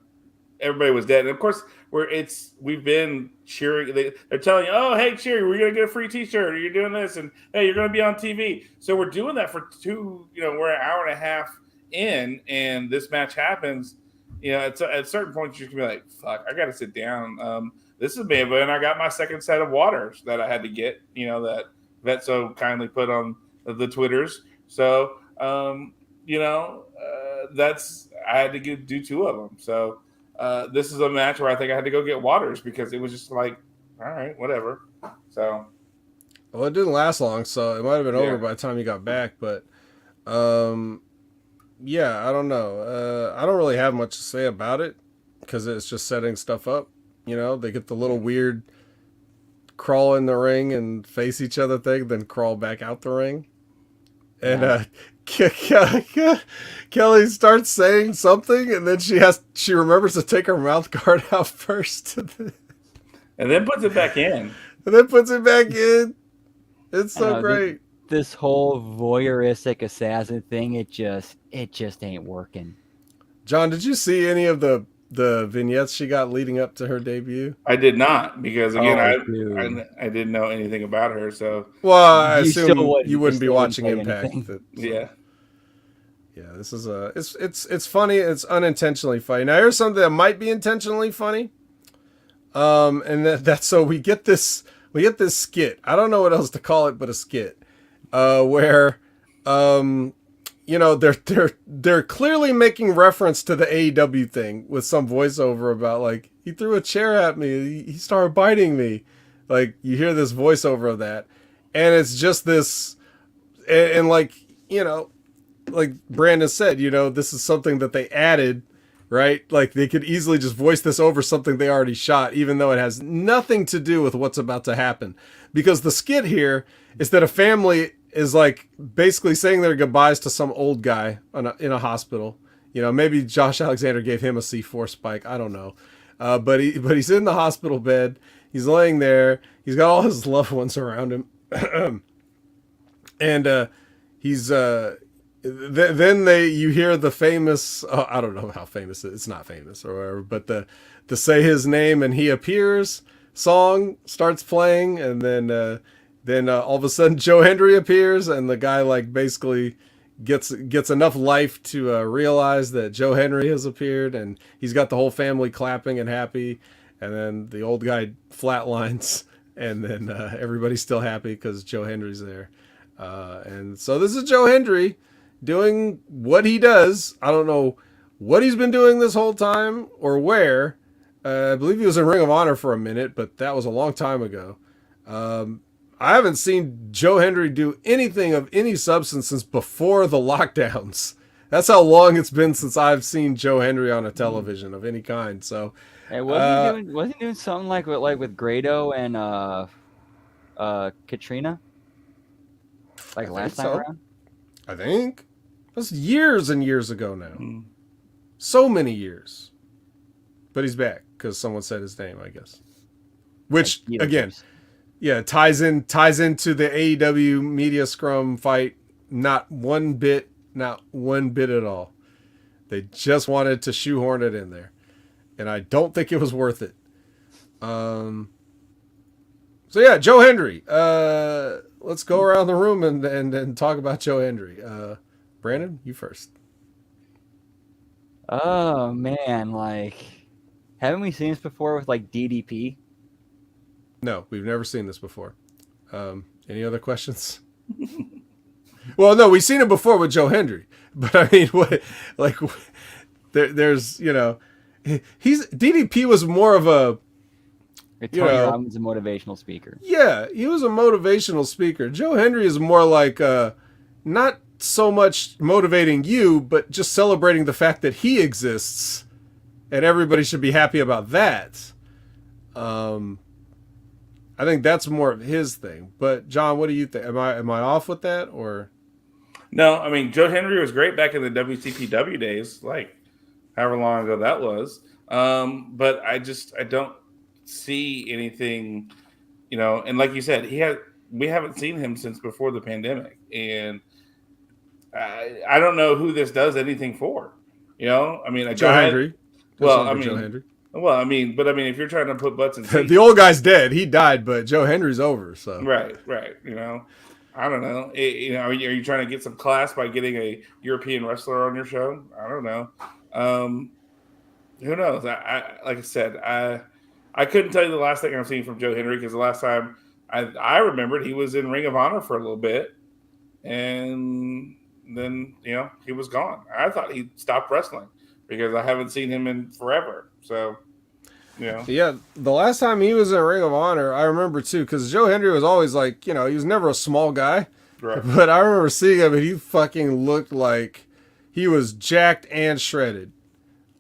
everybody was dead. And of course, we've been cheering. They're telling you, oh, hey, cheer, we're going to get a free t-shirt. Or you're doing this. And hey, you're going to be on TV. So we're doing that for we're an hour and a half in, and this match happens. At certain points, you can be like, fuck, I got to sit down. This is bad, but I got my second set of waters that I had to get, that Vetso kindly put on the Twitters. So, I had to do two of them. So this is a match where I think I had to go get waters because it was just like, all right, whatever. So. Well, it didn't last long, so it might have been over by the time you got back. But, I don't know. I don't really have much to say about it because it's just setting stuff up. They get the little weird crawl in the ring and face each other thing, then crawl back out the ring. And Kelly starts saying something, and then she remembers to take her mouth guard out first. And then puts it back in. It's so great. This whole voyeuristic assassin thing, it just ain't working. John, did you see any of the vignettes she got leading up to her debut? I did not, because again, I didn't know anything about her. So, well, I assume you wouldn't be watching Impact. Yeah. This is it's funny. It's unintentionally funny. Now here's something that might be intentionally funny. And that's so we get this skit. I don't know what else to call it but a skit. Where they're clearly making reference to the AEW thing with some voiceover about like, he threw a chair at me, he started biting me. Like, you hear this voiceover of that, and it's just this, and like, like Brandon said, this is something that they added, right? Like, they could easily just voice this over something they already shot, even though it has nothing to do with what's about to happen. Because the skit here is that a family is like basically saying their goodbyes to some old guy in a hospital. Maybe Josh Alexander gave him a C4 spike. I don't know. But he's in the hospital bed. He's laying there. He's got all his loved ones around him. And he's then you hear the famous, I don't know how famous it's not famous or whatever, but the say his name and he appears song starts playing, and then all of a sudden Joe Hendry appears, and the guy like basically gets enough life to realize that Joe Hendry has appeared, and he's got the whole family clapping and happy, and then the old guy flatlines, and then everybody's still happy because Joe Hendry's there. And so this is Joe Hendry doing what he does. I don't know what he's been doing this whole time or where. I believe he was in Ring of Honor for a minute, but that was a long time ago. I haven't seen Joe Hendry do anything of any substance since before the lockdowns. That's how long it's been since I've seen Joe Hendry on a television of any kind. So, Hey, was he doing something like with Grado and Katrina? Like I last think time so. around? I think that's years and years ago now. Mm. So many years. But he's back because someone said his name, I guess. Which Like again, Beetlejuice. yeah, ties into the AEW media scrum fight. Not one bit at all. They just wanted to shoehorn it in there, and I don't think it was worth it. So yeah, Joe Hendry. Let's go around the room and talk about Joe Hendry. Brandon, you first. Oh man, like haven't we seen this before with like DDP? No, we've never seen this before. Any other questions? Well, no, we've seen it before with Joe Hendry, but I mean, there's he's DDP was more of a Tony Robbins, a motivational speaker. Yeah, he was a motivational speaker. Joe Hendry is more like not so much motivating you, but just celebrating the fact that he exists, and everybody should be happy about that. I think that's more of his thing. But John, what do you think? Am I off with that or? No, I mean Joe Hendry was great back in the WCPW days, like however long ago that was. But I don't see anything, and like you said, we haven't seen him since before the pandemic, and I don't know who this does anything for. I mean, Joe Hendry. Well, Joe Hendry. Well, I mean, if you're trying to put butts in seats, the old guy's dead. He died, but Joe Hendry's over. So right. I don't know. Are you trying to get some class by getting a European wrestler on your show? I don't know. Who knows? Like I said, I couldn't tell you the last thing I've seen from Joe Hendry because the last time I remembered he was in Ring of Honor for a little bit, and then he was gone. I thought he stopped wrestling because I haven't seen him in forever. So. Yeah, the last time he was in Ring of Honor, I remember too, because Joe Hendry was always like, he was never a small guy. Right. But I remember seeing him, and he fucking looked like he was jacked and shredded,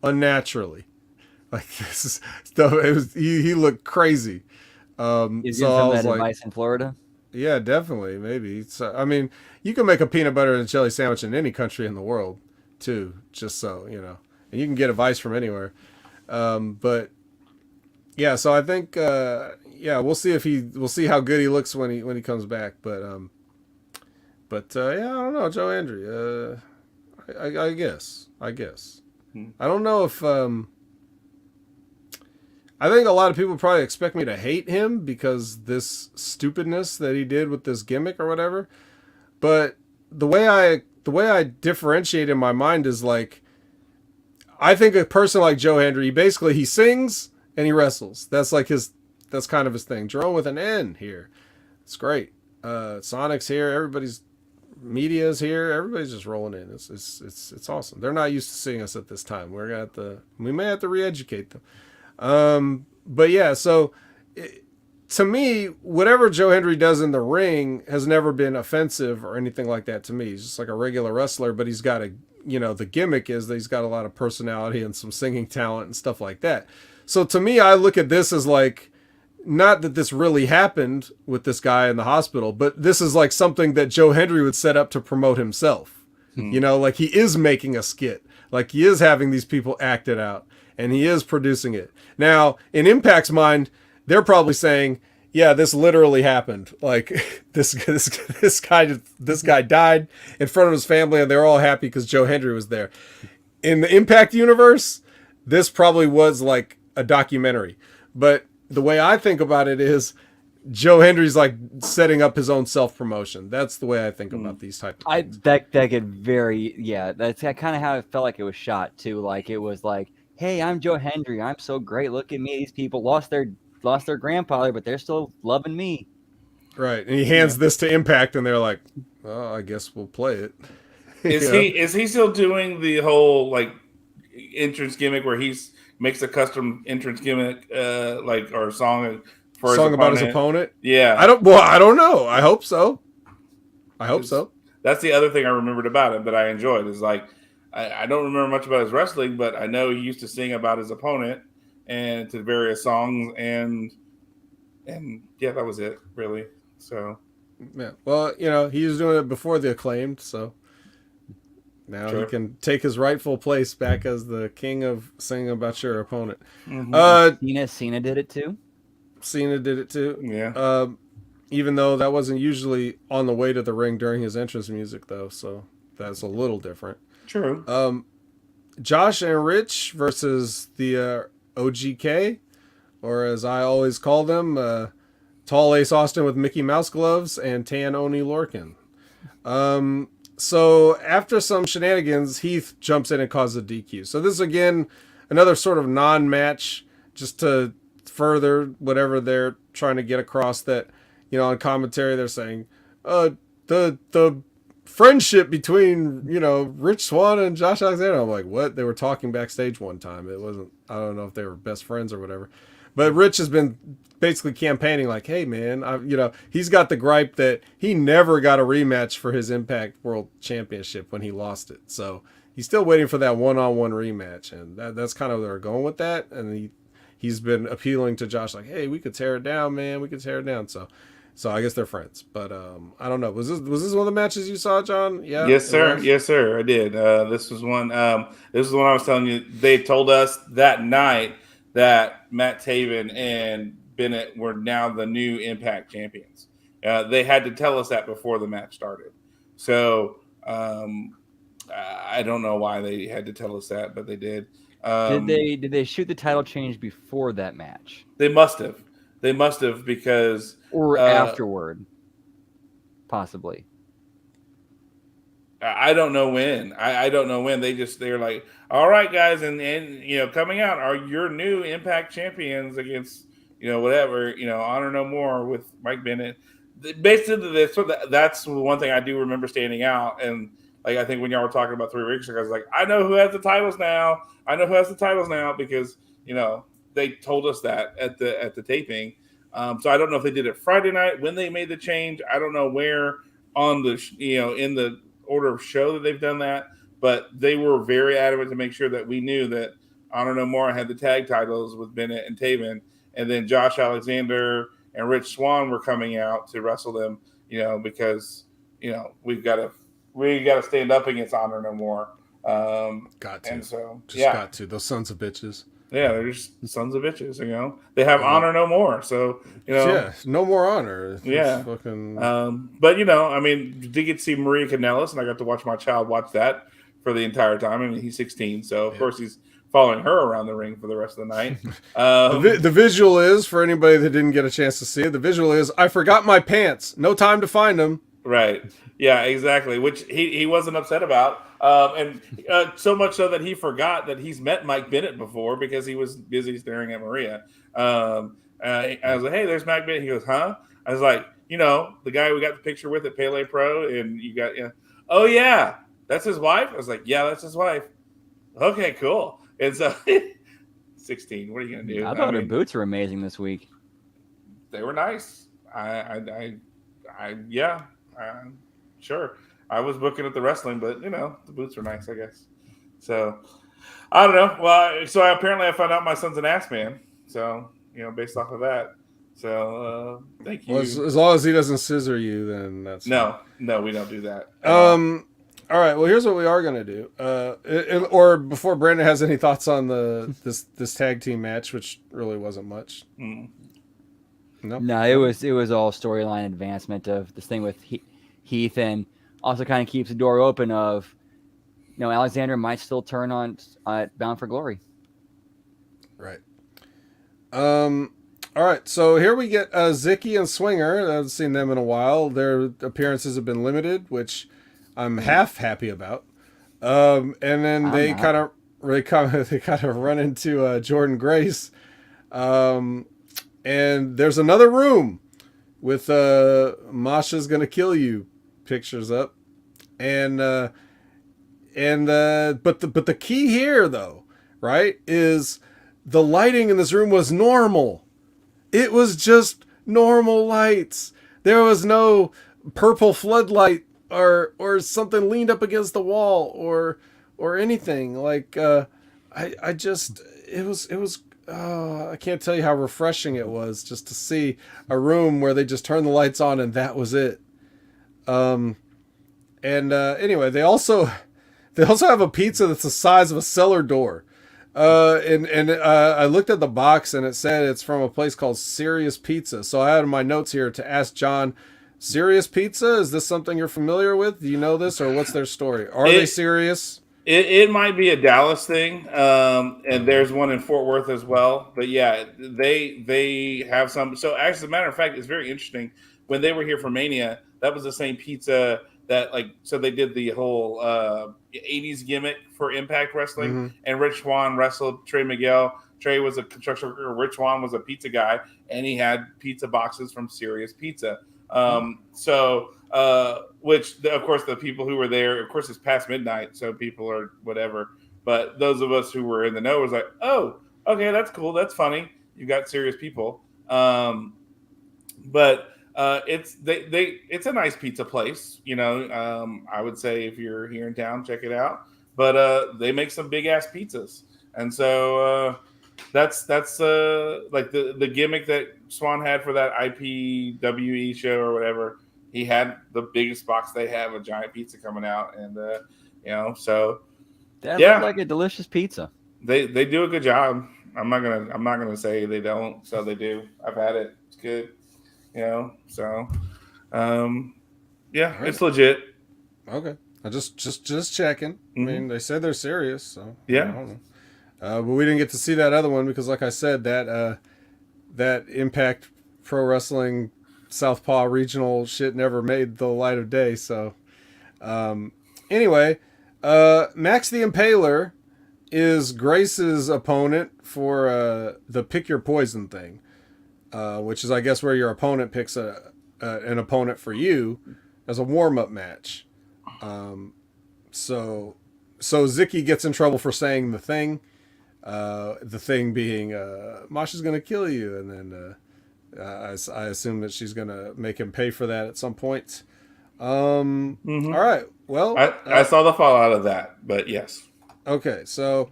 unnaturally. Like this is stuff. He looked crazy. Is so some I was of that like, advice in Florida? yeah, definitely, maybe. So I mean, you can make a peanut butter and jelly sandwich in any country in the world, too. Just so and you can get advice from anywhere. But. Yeah, so I think we'll see how good he looks when he comes back. But I don't know, Joe Hendry. I guess. I don't know if I think a lot of people probably expect me to hate him because this stupidness that he did with this gimmick or whatever. But the way I differentiate in my mind is like I think a person like Joe Hendry, basically he sings and he wrestles. That's kind of his thing. Jerome with an N here. It's great. Sonic's here. Everybody's media's here. Everybody's just rolling in. It's awesome. They're not used to seeing us at this time. We may have to re-educate them. But yeah, so to me, whatever Joe Hendry does in the ring has never been offensive or anything like that to me. He's just like a regular wrestler, but he's got the gimmick is that he's got a lot of personality and some singing talent and stuff like that. So to me, I look at this as like, not that this really happened with this guy in the hospital, but this is like something that Joe Hendry would set up to promote himself. Like he is making a skit, like he is having these people act it out, and he is producing it. Now, in Impact's mind, they're probably saying, yeah, this literally happened. Like this guy died in front of his family, and they're all happy because Joe Hendry was there. In the Impact universe, this probably was like a documentary, but the way I think about it is Joe Hendry's like setting up his own self-promotion. That's the way I think about these type of things. That could that's kind of how it felt like it was shot too. Like it was like, hey, I'm Joe Hendry. I'm so great. Look at me. These people lost their grandfather, but they're still loving me. Right. And he hands this to Impact and they're like, well, I guess we'll play it. Is he still doing the whole like entrance gimmick where he's makes a custom entrance gimmick or song for song about his opponent. Yeah, I don't know. I hope so. That's the other thing I remembered about him that I enjoyed is like I don't remember much about his wrestling, but I know he used to sing about his opponent and to various songs and yeah, that was it really. So yeah, well, he was doing it before the Acclaimed, so now True. he can take his rightful place back as the king of singing about your opponent. Cena did it too. Cena did it too. Yeah. Even though that wasn't usually on the way to the ring during his entrance music, though, so that's a little different. True. Josh and Rich versus the OGK, or as I always call them, Tall Ace Austin with Mickey Mouse gloves and Tan Oni Lorcan. So after some shenanigans, Heath jumps in and causes a DQ. So this is, again, another sort of non-match just to further whatever they're trying to get across that, on commentary they're saying, the friendship between, Rich Swann and Josh Alexander. I'm like, what? They were talking backstage one time. It wasn't, I don't know if they were best friends or whatever. But Rich has been basically campaigning like, hey, man, he's got the gripe that he never got a rematch for his Impact World Championship when he lost it. So he's still waiting for that one-on-one rematch. And that's kind of where they're going with that. And he's been appealing to Josh like, hey, we could tear it down, man. We could tear it down. So I guess they're friends. But I don't know. Was this one of the matches you saw, John? Yeah. Yes, sir. Yes, sir. I did. This was one. This is the one I was telling you. They told us that night that Matt Taven and Bennett were now the new Impact champions. They had to tell us that before the match started. So I don't know why they had to tell us that, but they did. Did they shoot the title change before that match? They must have. Because or afterward, possibly. I don't know when. I don't know when. They're like, all right, guys, and coming out are your new Impact champions against whatever Honor No More with Mike Bennett. Basically, that's one thing I do remember standing out. And like I think when y'all were talking about 3 weeks ago, I was like, I know who has the titles now. Because they told us that at the taping. So I don't know if they did it Friday night when they made the change. I don't know where on the in the order of show that they've done that, but they were very adamant to make sure that we knew that Honor No More had the tag titles with Bennett and Taven, and then Josh Alexander and Rich Swann were coming out to wrestle them. Because we've got to stand up against Honor No More. Got to. And so got to. Those sons of bitches. Yeah, they're just sons of bitches, They have Honor No More, so, Yeah, no more Honor. Yeah. Fucking... but, did get to see Maria Kanellis, and I got to watch my child watch that for the entire time. I mean, he's 16, so, of course, he's following her around the ring for the rest of the night. The visual is, for anybody that didn't get a chance to see it, the visual is, I forgot my pants. No time to find them. Right. Yeah, exactly, which he wasn't upset about. And so much so that he forgot that he's met Mike Bennett before because he was busy staring at Maria. I was like, hey, there's Mike Bennett. He goes, huh? I was like, the guy we got the picture with at Pele Pro, and you got, oh, yeah, that's his wife? I was like, yeah, that's his wife. Okay, cool. And so 16, what are you going to do? I thought her boots were amazing this week. They were nice. Sure. I was looking at the wrestling, but the boots were nice, I guess. So I don't know. Well, so apparently I found out my son's an ass man. So based off of that. So thank you. Well, as long as he doesn't scissor you, then that's no, we don't do that. All right. Well, here's what we are gonna do. Or before Brandon has any thoughts on this tag team match, which really wasn't much. No, it was all storyline advancement of this thing with Heath, and also kind of keeps the door open of, Alexander might still turn on Bound for Glory. Right. All right. So here we get Zicky and Swinger. I haven't seen them in a while. Their appearances have been limited, which I'm half happy about. And then they kind of run into Jordan Grace. And there's another room with Masha's gonna kill you pictures up, but the key here though, right, is the lighting in this room was normal. It was just normal lights. There was no purple floodlight or something leaned up against the wall or anything. Like I just it was I can't tell you how refreshing it was just to see a room where they just turned the lights on and that was it. Anyway, they also have a pizza that's the size of a cellar door. I looked at the box and it said it's from a place called Serious Pizza. So I had in my notes here to ask John, Serious Pizza, is this something you're familiar with? Do you know this, or what's their story? Are they serious? It might be a Dallas thing, and there's one in Fort Worth as well. But yeah, they have some. So as a matter of fact, it's very interesting. When they were here for Mania, that was the same pizza that so they did the whole 80s gimmick for Impact Wrestling, and Rich Swann wrestled Trey Miguel. Trey was a construction worker. Rich Swann was a pizza guy, and he had pizza boxes from Serious Pizza. Which of course the people who were there, of course it's past midnight, so people are whatever. But those of us who were in the know was like, oh, okay, that's cool, that's funny. You got serious people. It's a nice pizza place, you know. I would say if you're here in town, check it out. But they make some big ass pizzas, and so that's like the gimmick that Swan had for that IPWE show or whatever. He had the biggest box they have, a giant pizza coming out, and you know, so that looked like a delicious pizza. They do a good job. I'm not gonna say they don't. So they do. I've had it. It's good. You know, so yeah, it's legit. Okay, I just checking. I mean, they said they're serious, so yeah. I don't know. But we didn't get to see that other one because, like I said, that Impact Pro Wrestling Southpaw regional shit never made the light of day. So anyway, Max the Impaler is Grace's opponent for the Pick Your Poison thing. Which is, I guess, where your opponent picks an opponent for you as a warm-up match. So Zicky gets in trouble for saying the thing being Masha's going to kill you, and then I assume that she's going to make him pay for that at some point. All right, well... I saw the fallout of that, but yes. Okay, so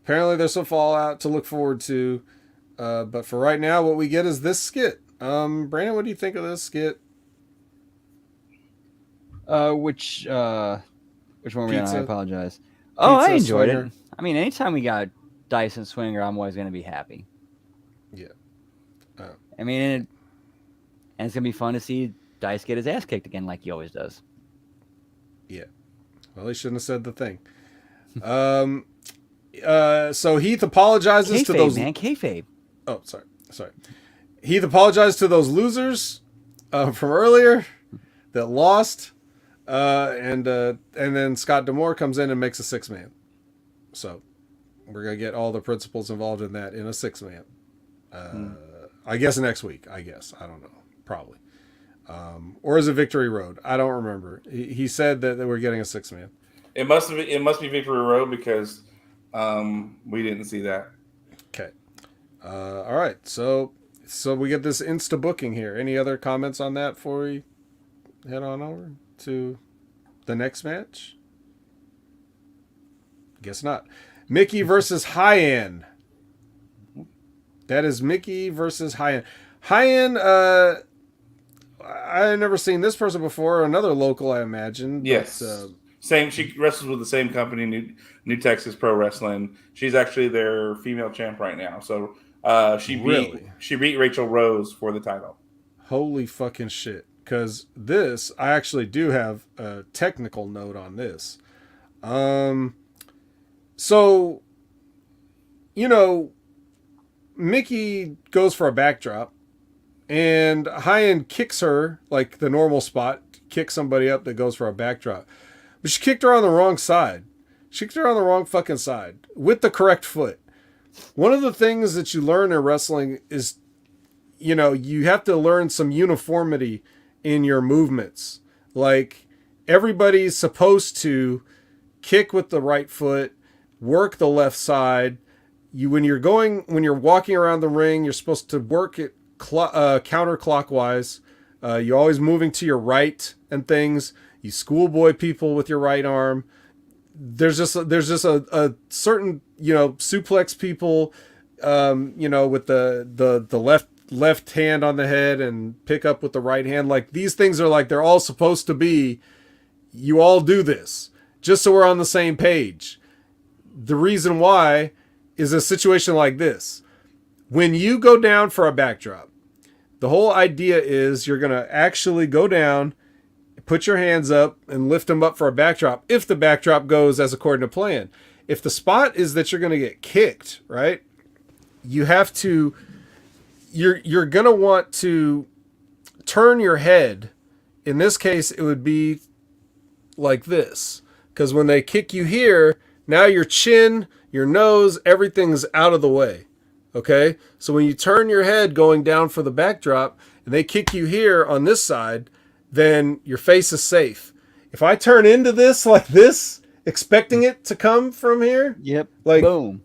apparently there's some fallout to look forward to. But for right now, what we get is this skit. Brandon, what do you think of this skit? Which one were we on? I apologize. I enjoyed it. I mean, anytime we got Dyson Swinger, I'm always going to be happy. Yeah. I mean, and it's going to be fun to see Dice get his ass kicked again like he always does. Yeah. Well, he shouldn't have said the thing. So Heath apologizes to those... Kayfabe. Oh, sorry. Heath apologized to those losers from earlier that lost, and then Scott D'Amore comes in and makes a 6-man. So we're gonna get all the principals involved in that in a 6-man. I guess next week. I don't know. Probably. Or is it Victory Road? I don't remember. He said that we're getting a 6-man. It must be Victory Road because we didn't see that. Okay. All right. So we get this insta booking here. Any other comments on that before we head on over to the next match? Guess not. Mickey versus Hyan. That is Mickey versus Hyan. Hyan, I never seen this person before. Another local, I imagine. Yes. Same. She wrestles with the same company, New Texas Pro Wrestling. She's actually their female champ right now. So she beat Rachel Rose for the title. Holy fucking shit! Because this, I actually do have a technical note on this. So, you know, Mickey goes for a backdrop, and Hyan kicks her like the normal spot, kicks somebody up that goes for a backdrop. But she kicked her on the wrong side. She kicked her on the wrong fucking side with the correct foot. One of the things that you learn in wrestling is, you know, you have to learn some uniformity in your movements. Like, everybody's supposed to kick with the right foot, work the left side. When you're walking around the ring, you're supposed to work it counterclockwise. You're always moving to your right and things. You schoolboy people with your right arm. There's just a certain, suplex people, with the left hand on the head and pick up with the right hand. Like, these things are like, they're all supposed to be, you all do this just so we're on the same page. The reason why is a situation like this. When you go down for a backdrop, the whole idea is you're going to actually go down, put your hands up, and lift them up for a backdrop if the backdrop goes as according to plan. If the spot is that you're going to get kicked, right, you have to, you're going to want to turn your head. In this case, it would be like this. Because when they kick you here, now your chin, your nose, everything's out of the way. Okay? So when you turn your head going down for the backdrop, and they kick you here on this side, then your face is safe. If I turn into this like this, expecting it to come from here, yep, like boom,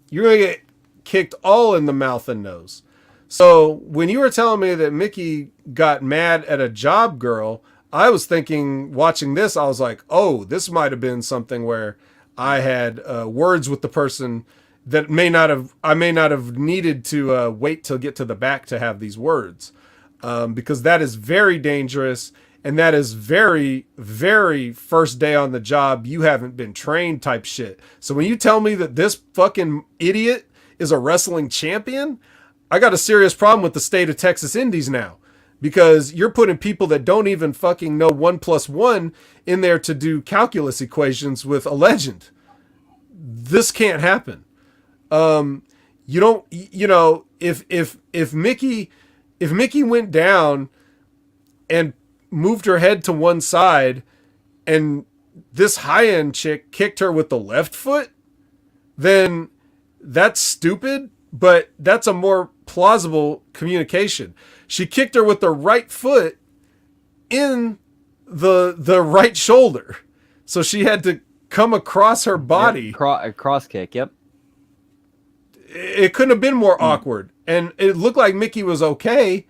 you're going to get kicked all in the mouth and nose. So when you were telling me that Mickey got mad at a job girl, I was thinking, watching this, I was like, oh, this might have been something where I had words with the person that I may not have needed to wait till get to the back to have these words. Because that is very dangerous, and that is very, very first day on the job, you haven't been trained type shit. So when you tell me that this fucking idiot is a wrestling champion, I got a serious problem with the state of Texas Indies now, because you're putting people that don't even fucking know 1 + 1 in there to do calculus equations with a legend. This can't happen. You don't, if Mickey went down and moved her head to one side and this high-end chick kicked her with the left foot, then that's stupid, but that's a more plausible communication. She kicked her with the right foot in the right shoulder. So she had to come across her body. Yep, cross kick, yep. It couldn't have been more awkward. And it looked like Mickey was okay,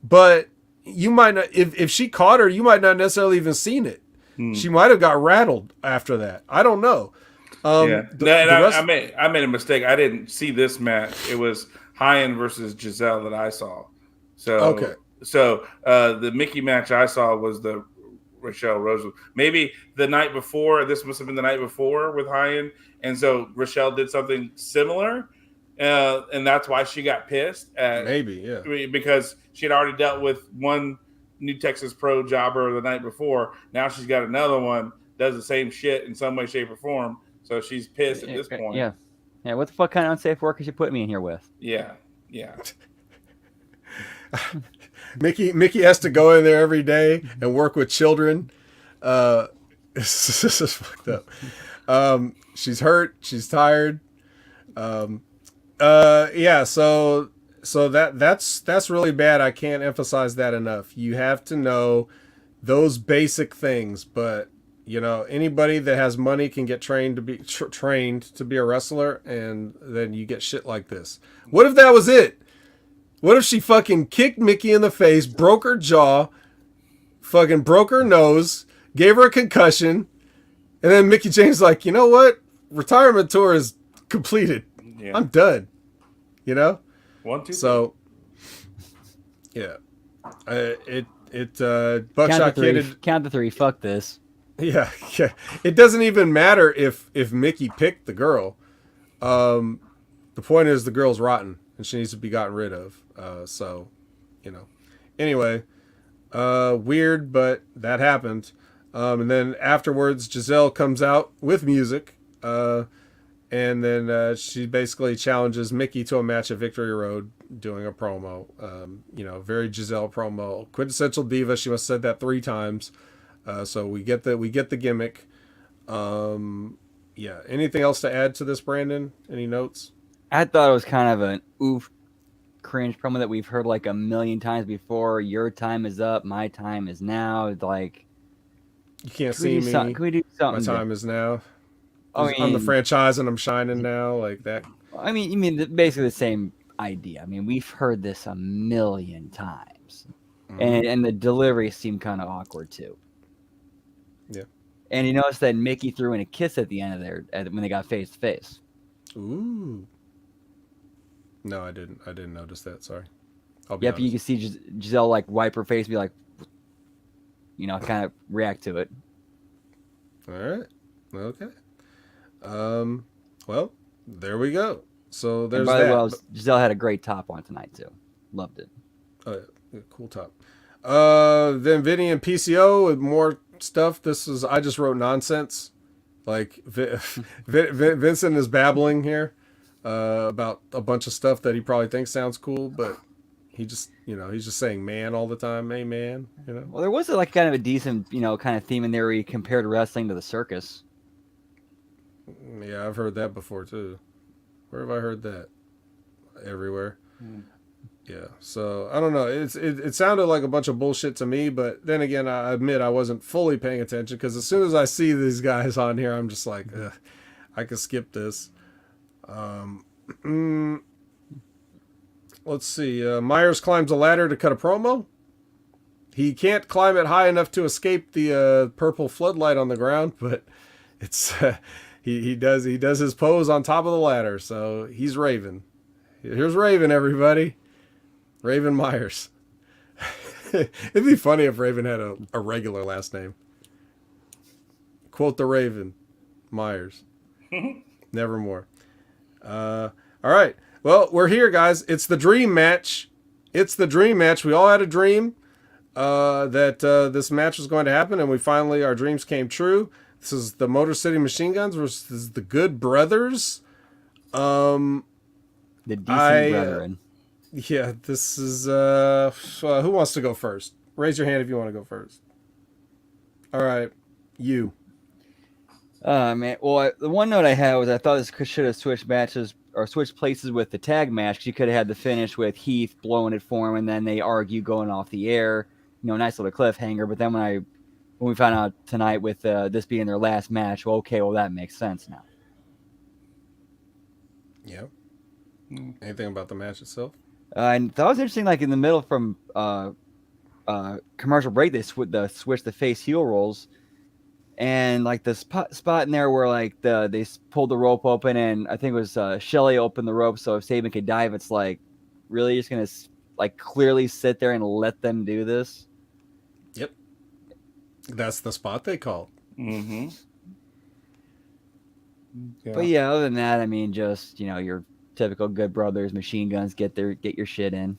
but you might not, if she caught her, you might not necessarily even seen it. She might have got rattled after that. I don't know. I made a mistake. I didn't see this match. It was Hyen versus Giselle that I saw. So okay. So the Mickey match I saw was the Rochelle Rose. Maybe the night before. This must have been the night before with Hyen, and so Rochelle did something similar. And that's why she got pissed. Maybe, yeah. Because she had already dealt with one New Texas Pro jobber the night before. Now she's got another one, does the same shit in some way, shape, or form. So she's pissed at this point. Yeah. Yeah, what the fuck kind of unsafe work is you putting me in here with? Yeah. Mickey has to go in there every day and work with children. This is fucked up. She's hurt. She's tired. Yeah, so that's really bad. I can't emphasize that enough. You have to know those basic things, but anybody that has money can get trained to be a wrestler, and then you get shit like this. What if that was it? What if she fucking kicked Mickey in the face, broke her jaw, fucking broke her nose, gave her a concussion, and then Mickey James like, you know what? Retirement tour is completed. Yeah. I'm done. 1, 2, so yeah, Buckshot Kid. Count to 3. Fuck this. Yeah. It doesn't even matter if Mickey picked the girl. The point is the girl's rotten and she needs to be gotten rid of. Anyway, weird, but that happened. And then afterwards, Giselle comes out with music. And then she basically challenges Mickey to a match at Victory Road doing a promo. Very Giselle promo. Quintessential diva. She must have said that 3 times. So we get the gimmick. Yeah. Anything else to add to this, Brandon? Any notes? I thought it was kind of an cringe promo that we've heard like a million times before. Your time is up. My time is now. Like, you can't see me. Can we do something? My time is now. I'm the franchise and I'm shining now, like that. I mean, you mean basically the same idea. I mean, we've heard this a million times, Mhm. and the delivery seemed kind of awkward too. Yeah. And you notice that Mickey threw in a kiss at the end of there when they got face to face. Ooh. No, I didn't. I didn't notice that. Sorry. I'll be Yep, you honest. can see Giselle like wipe her face, and be like, kind of react to it. All right. Okay. Well, there we go. So And there's by the way, that. Giselle had a great top on tonight too. Loved it. Oh, yeah, cool top. Then Vinny and PCO with more stuff. I just wrote nonsense. Like Vincent is babbling here about a bunch of stuff that he probably thinks sounds cool, but he's just saying man all the time. Hey man, Well, there was like kind of a decent, kind of theme in there where he compared wrestling to the circus. Yeah, I've heard that before too. Where have I heard that? Everywhere. Yeah, so I don't know. It sounded like a bunch of bullshit to me, but then again, I admit I wasn't fully paying attention because as soon as I see these guys on here, I'm just like, ugh, I could skip this. Let's see. Myers climbs a ladder to cut a promo. He can't climb it high enough to escape the purple floodlight on the ground, but it's he does his pose on top of the ladder, so he's Raven. Here's Raven, everybody. Raven Myers. It'd be funny if Raven had a regular last name. Quote the Raven. Myers. Nevermore. All right. Well, we're here, guys. It's the dream match. It's the dream match. We all had a dream that this match was going to happen, and our dreams came true. This is the Motor City Machine Guns versus the Good Brothers. The DC Brethren. Yeah, this is who wants to go first? Raise your hand if you want to go first. All right, you. Man. Well, the one note I had was I thought this should have switched matches or switched places with the tag match. 'Cause you could have had the finish with Heath blowing it for him, and then they argue going off the air. Nice little cliffhanger. But then when we found out tonight with this being their last match, well, that makes sense now. Yeah. Anything about the match itself? And that was interesting. Like in the middle from commercial break, they switched the face heel rolls, and like the spot in there where like they pulled the rope open, and I think it was Shelley opened the rope so if Saban could dive. It's like really just gonna like clearly sit there and let them do this. Yep, that's the spot they called. Mm-hmm. Yeah. But yeah, other than that, I mean, just your typical Good Brothers, Machine Guns, get your shit in.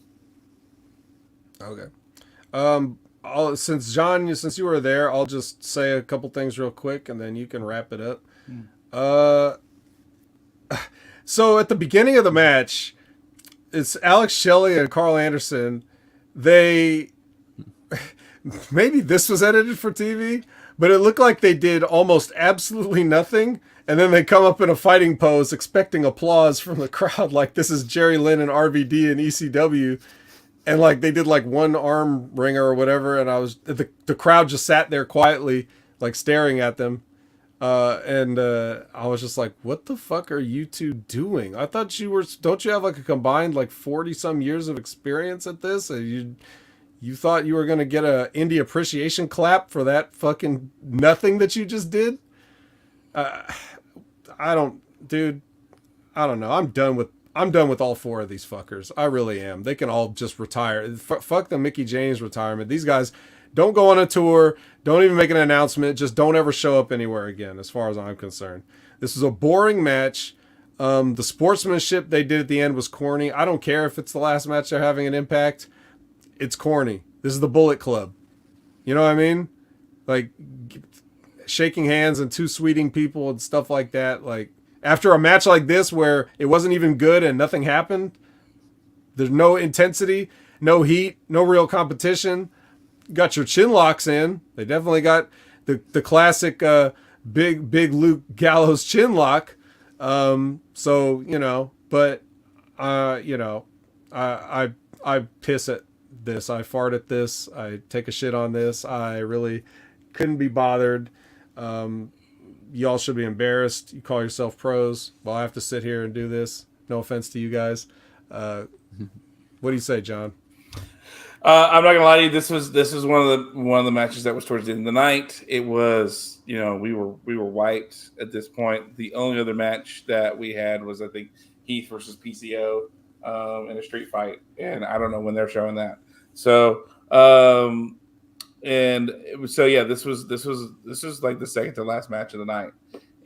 Okay. Since you were there, I'll just say a couple things real quick, and then you can wrap it up. So at the beginning of the match, it's Alex Shelley and Carl Anderson. They maybe this was edited for TV, but it looked like they did almost absolutely nothing. And then they come up in a fighting pose expecting applause from the crowd. Like this is Jerry Lynn and RVD and ECW. And like they did like one arm wringer or whatever. And the crowd just sat there quietly, like staring at them. And I was just like, what the fuck are you two doing? I thought don't you have like a combined like 40 some years of experience at this? And you thought you were going to get a indie appreciation clap for that fucking nothing that you just did? I don't know. I'm done with all four of these fuckers. I really am. They can all just retire. Fuck the Mickey James retirement. These guys don't go on a tour. Don't even make an announcement. Just don't ever show up anywhere again, as far as I'm concerned. This is a boring match. The sportsmanship they did at the end was corny. I don't care if it's the last match they're having an Impact. It's corny. This is the Bullet Club. You know what I mean? Like shaking hands and two sweeting people and stuff like that. Like after a match like this where it wasn't even good and nothing happened, there's no intensity, no heat, no real competition. Got your chin locks in. They definitely got the classic big Luke Gallows chin lock. So but I piss at this. I fart at this. I take a shit on this. I really couldn't be bothered. Y'all should be embarrassed. You call yourself pros. Well, I have to sit here and do this. No offense to you guys. What do you say, John? I'm not gonna lie to you. This was one of the matches that was towards the end of the night. It was, we were wiped at this point. The only other match that we had was, I think, Heath versus PCO in a street fight, and I don't know when they're showing that. So this was like the second to last match of the night,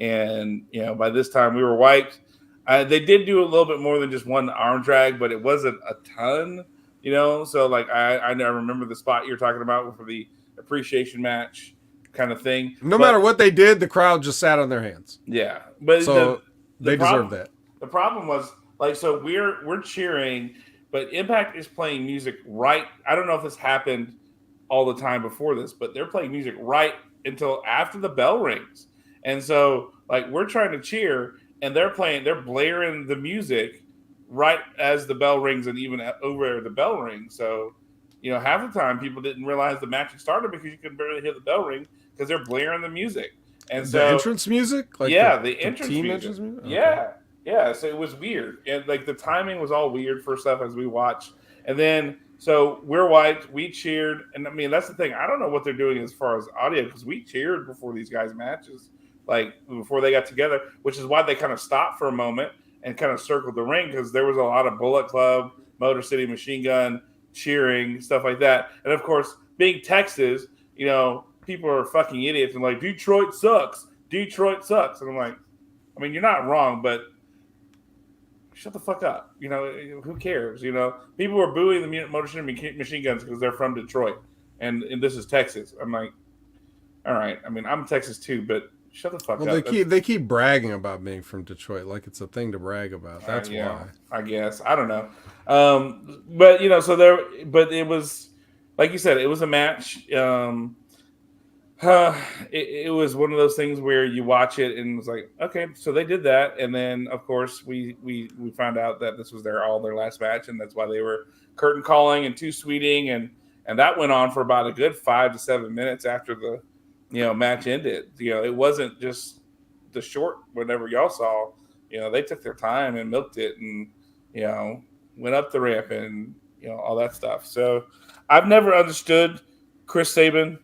and by this time we were wiped. They did do a little bit more than just one arm drag, but it wasn't a ton. So like I remember the spot you're talking about for the appreciation match kind of thing. No matter what they did, the crowd just sat on their hands. Yeah, but so they deserve that. The problem was, like, so we're cheering, but Impact is playing music right. I don't know if this happened all the time before this, but they're playing music right until after the bell rings, and so like we're trying to cheer, and they're blaring the music right as the bell rings, and even over the bell ring. So, half the time people didn't realize the match had started because you could barely hear the bell ring because they're blaring the music. And the entrance music, the entrance team music. Entrance music? Okay. Yeah. So it was weird, and like the timing was all weird for stuff as we watched. And then so we're wiped, we cheered, and I mean that's the thing. I don't know what they're doing as far as audio because we cheered before these guys' matches, like before they got together, which is why they kind of stopped for a moment and kind of circled the ring because there was a lot of Bullet Club, Motor City Machine Gun cheering, stuff like that. And of course, being Texas, people are fucking idiots and like, Detroit sucks. And I'm like, I mean, you're not wrong, but shut the fuck up. Who cares? People were booing the Motor City Machine Guns because they're from Detroit. And this is Texas. I'm like, all right. I mean, I'm Texas too, but shut the fuck up. They keep bragging about being from Detroit like it's a thing to brag about. That's why. I guess. I don't know. But it was, like you said, it was a match. It was one of those things where you watch it and it was like, okay, so they did that, and then of course we found out that this was their last match, and that's why they were curtain calling and two sweeting, and that went on for about a good 5 to 7 minutes after the match ended. It wasn't just the short whatever y'all saw. They took their time and milked it, and went up the ramp and all that stuff. So I've never understood Chris Sabin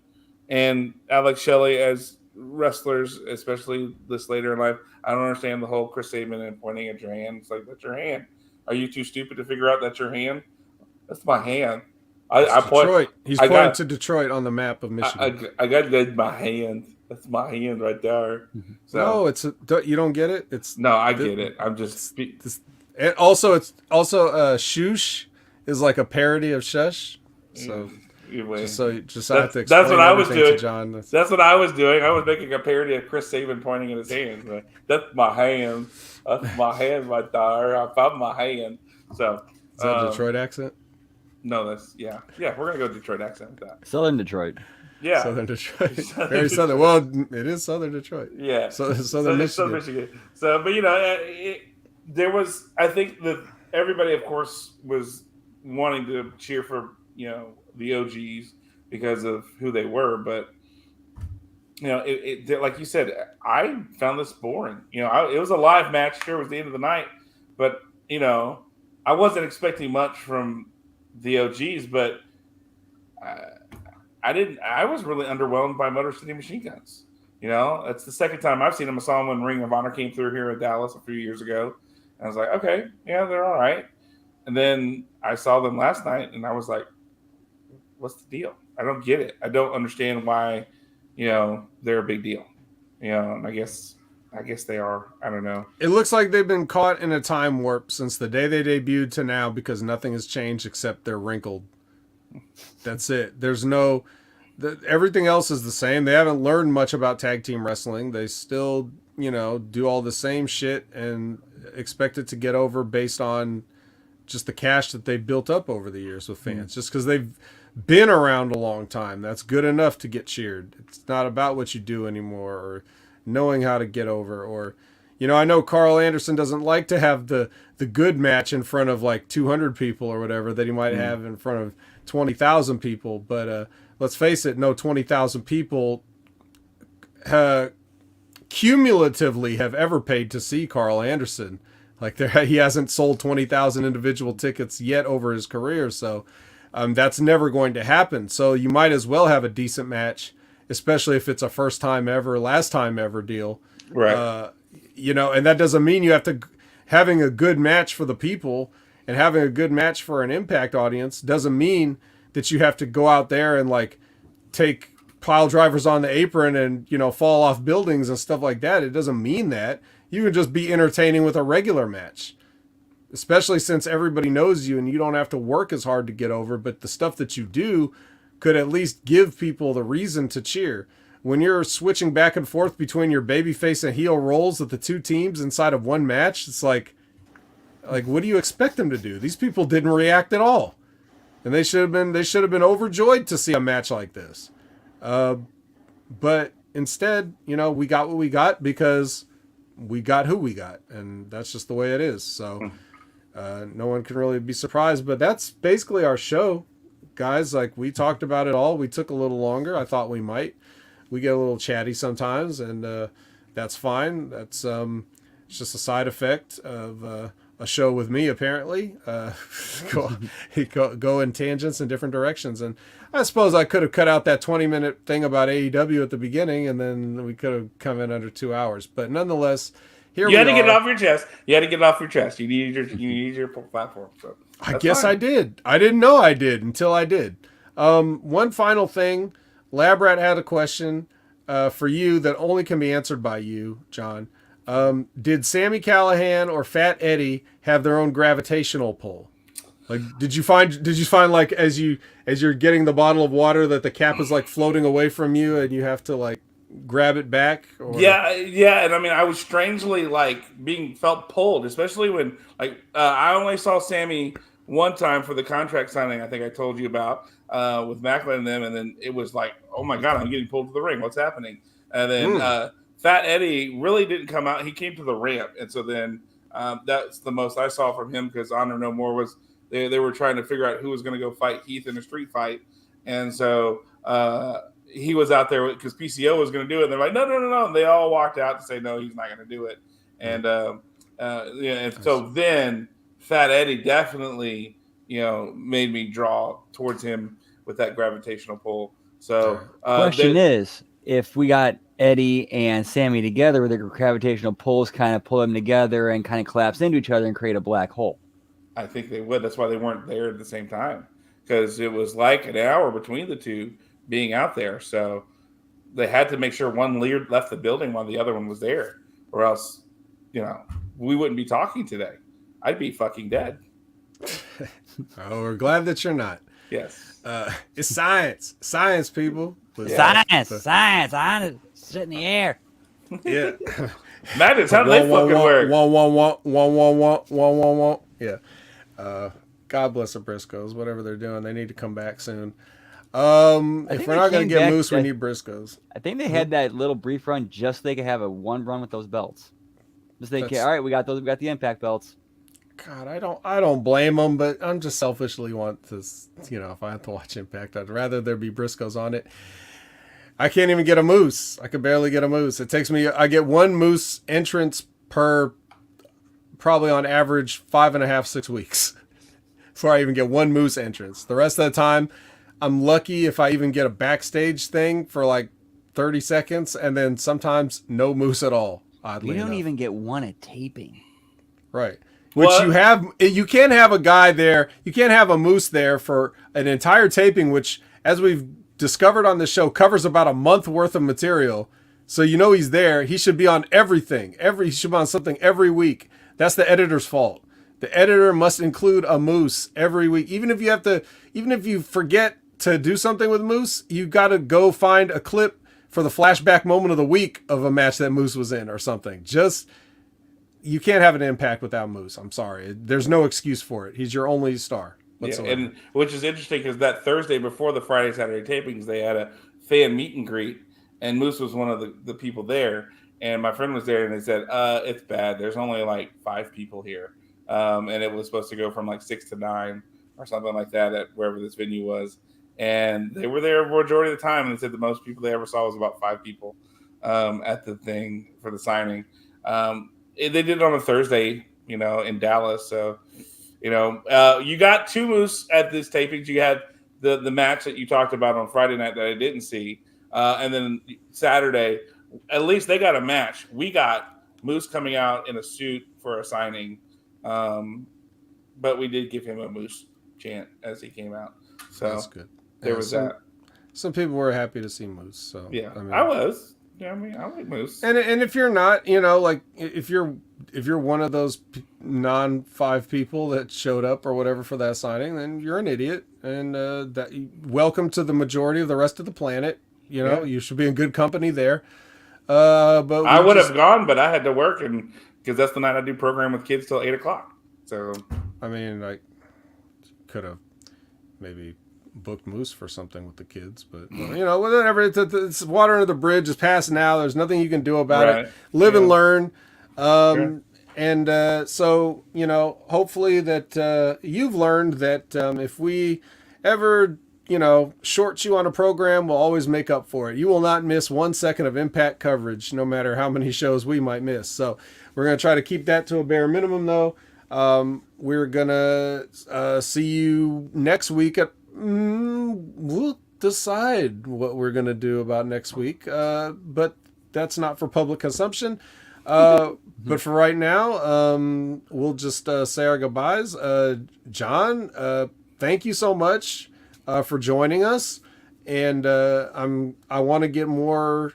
and Alex Shelley as wrestlers, especially this later in life. I don't understand the whole Chris Sabin and pointing at your hand. It's like, that's your hand. Are you too stupid to figure out that's your hand? That's my hand. Detroit. He's pointing to Detroit on the map of Michigan. I got that in my hand. That's my hand right there. So, no, you don't get it. I get it. I'm just. And also, it's Shoosh is like a parody of Shush. So. Just I have to explain that's what I was doing. To John. That's what I was doing. I was making a parody of Chris Sabin pointing at his hands. Like, that's my hand. That's my hand right there. I found my hand. So is that a Detroit accent? No, that's yeah. We're gonna go Detroit accent with that. Southern Detroit. Yeah, Southern Detroit. Very southern. Well, it is Southern Detroit. Yeah, Southern Michigan. Southern Michigan. So, but there was. I think that everybody, of course, was wanting to cheer for the OGs because of who they were, but it like you said, I found this boring. It was a live match. Sure, it was the end of the night, but I wasn't expecting much from the OGs, but I was really underwhelmed by Motor City Machine Guns. It's the second time I've seen them. I saw them when Ring of Honor came through here in Dallas a few years ago, and I was like, okay, yeah, they're all right. And then I saw them last night, and I was like, what's the deal? I don't get it. I don't understand why, they're a big deal. And I guess they are. I don't know. It looks like they've been caught in a time warp since the day they debuted to now because nothing has changed except they're wrinkled. That's it. There's everything else is the same. They haven't learned much about tag team wrestling. They still, do all the same shit and expect it to get over based on just the cash that they've built up over the years with fans. Just because they've been around a long time, that's good enough to get cheered. It's not about what you do anymore or knowing how to get over. Or I know Carl Anderson doesn't like to have the good match in front of like 200 people or whatever that he might have in front of 20,000 people, but let's face it, no 20,000 people cumulatively have ever paid to see Carl Anderson. Like he hasn't sold 20,000 individual tickets yet over his career, so that's never going to happen. So you might as well have a decent match, especially if it's a first time ever, last time ever deal. Right. And that doesn't mean you have to having a good match for the people and having a good match for an Impact audience doesn't mean that you have to go out there and like take pile drivers on the apron and fall off buildings and stuff like that. It doesn't mean that. You can just be entertaining with a regular match, especially since everybody knows you and you don't have to work as hard to get over, but the stuff that you do could at least give people the reason to cheer. When you're switching back and forth between your babyface and heel roles with the two teams inside of one match, it's like what do you expect them to do? These people didn't react at all. And they should have been overjoyed to see a match like this. But instead, we got what we got because we got who we got, and that's just the way it is. So no one can really be surprised, but that's basically our show, guys. Like, we talked about it all. We took a little longer. I thought we might. We get a little chatty sometimes, and that's fine. That's it's just a side effect of a show with me, apparently. Go in tangents in different directions, and I suppose I could have cut out that 20-minute thing about AEW at the beginning, and then we could have come in under 2 hours. But nonetheless, you had to get it off your chest. You had to get it off your chest. You need your platform. So I guess fine. I did. I didn't know I did until I did. One final thing. Labrat had a question for you that only can be answered by you, John. Did Sami Callihan or Fat Eddie have their own gravitational pull? Like, did you find like as you're getting the bottle of water that the cap is like floating away from you and you have to like grab it back? Or... Yeah, and I mean, I was strangely like felt pulled, especially when like I only saw Sammy one time for the contract signing. I think I told you about with Macklin and them, and then it was like, oh my god, I'm getting pulled to the ring. What's happening? And then Fat Eddie really didn't come out. He came to the ramp, and so then that's the most I saw from him because Honor No More was. They were trying to figure out who was going to go fight Heath in a street fight. And so he was out there because PCO was going to do it. And they're like, no. And they all walked out to say, no, he's not going to do it. And so then Fat Eddie definitely, made me draw towards him with that gravitational pull. So question is, if we got Eddie and Sammy together with their gravitational pulls kind of pull them together and kind of collapse into each other and create a black hole. I think they would. That's why they weren't there at the same time, because it was like an hour between the two being out there. So they had to make sure one left the building while the other one was there, or else, we wouldn't be talking today. I'd be fucking dead. Oh, we're glad that you're not. Yes. It's science, people. Science. I sit in the air. Yeah. Madness, how do they fucking work? One. Yeah. God bless the Briscoes. Whatever they're doing, they need to come back soon. If we're not going to get Moose, we need Briscoes. I think they had that little brief run just so they could have a one run with those belts. Just think, all right, we got those. We got the Impact belts. God, I don't blame them, but I'm just selfishly want to, if I have to watch Impact, I'd rather there be Briscoes on it. I can't even get a Moose. I can barely get a Moose. I get one Moose entrance per probably on average 5.5, 6 weeks before I even get one Moose entrance. The rest of the time, I'm lucky if I even get a backstage thing for like 30 seconds, and then sometimes no Moose at all. Oddly enough, you don't even get one at taping, right? Which you can't have a guy there. You can't have a Moose there for an entire taping, which, as we've discovered on the show, covers about a month worth of material. So he's there. He should be on everything. He should be on something every week. That's the editor's fault. The editor must include a Moose every week. Even if you forget to do something with Moose, you got to go find a clip for the flashback moment of the week of a match that Moose was in or something. You can't have an Impact without Moose. I'm sorry. There's no excuse for it. He's your only star. Yeah, and which is interesting because that Thursday before the Friday, Saturday tapings, they had a fan meet and greet, and Moose was one of the people there. And my friend was there, and they said, it's bad. There's only like 5 people here. And it was supposed to go from like 6 to 9 or something like that at wherever this venue was. And they were there majority of the time, and they said the most people they ever saw was about 5 people at the thing for the signing. They did it on a Thursday, in Dallas. So, you got two moose at this tapings. You had the match that you talked about on Friday night that I didn't see, and then Saturday, at least they got a match. We got Moose coming out in a suit for a signing, but we did give him a Moose chant as he came out. So that's good. There was that. Some people were happy to see Moose. So yeah, I was. Yeah, I like Moose. And if you're not, like if you're one of those non-5 people that showed up or whatever for that signing, then you're an idiot. And welcome to the majority of the rest of the planet. You should be in good company there. But I would have gone, but I had to work, and because that's the night I do program with kids till 8:00. So I mean, I could have maybe booked Moose for something with the kids, but whatever. It's water under the bridge. It's past now. There's nothing you can do about it. Live and learn. And so hopefully that you've learned that if we ever short you on a program, we'll always make up for it. You will not miss 1 second of Impact coverage, no matter how many shows we might miss. So we're going to try to keep that to a bare minimum, though. We're going to see you next week. We'll decide what we're going to do about next week, but that's not for public consumption. But for right now, we'll just say our goodbyes. John, thank you so much for joining us, and I want to get more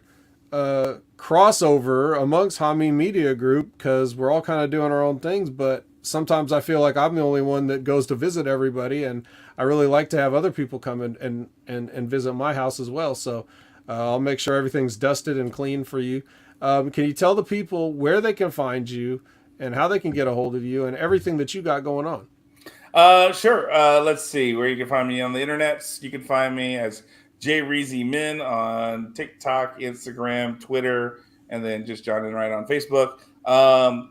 crossover amongst Hameen Media Group, because we're all kind of doing our own things, but sometimes I feel like I'm the only one that goes to visit everybody, and I really like to have other people come and visit my house as well. So I'll make sure everything's dusted and clean for you. Can you tell the people where they can find you and how they can get a hold of you and everything that you got going on? Sure. Let's see where you can find me on the internet. You can find me as JReezyMin on TikTok, Instagram, Twitter, and then just John and Wright on Facebook.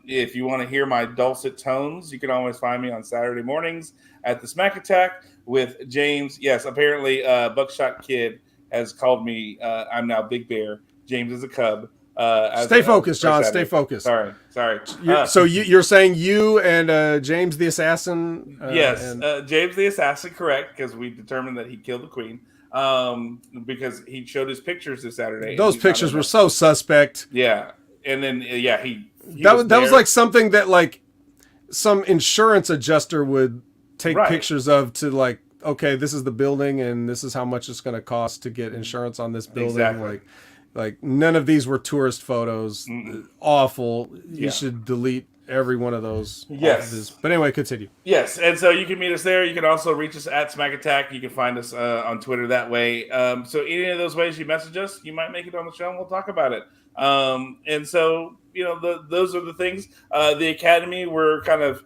If you want to hear my dulcet tones, you can always find me on Saturday mornings at the Smack Attack with James. Yes, apparently Buckshot Kid has called me. I'm now Big Bear. James is a cub. Stay focused, John. Stay focused. Sorry. So you're saying you and James the Assassin? Yes, James the Assassin, correct, because we determined that he killed the Queen. Because he showed his pictures this Saturday. Those pictures were so suspect. Yeah, and then he that was like something that like some insurance adjuster would take pictures of to like, okay, this is the building and this is how much it's going to cost to get insurance on this building. Exactly. Like none of these were tourist photos. Awful. You should delete every one of those. Yes. But anyway, continue. Yes, and so you can meet us there. You can also reach us at Smack Attack. You can find us on Twitter that way. So any of those ways you message us, you might make it on the show and we'll talk about it. And so, those are the things. The Academy, we're kind of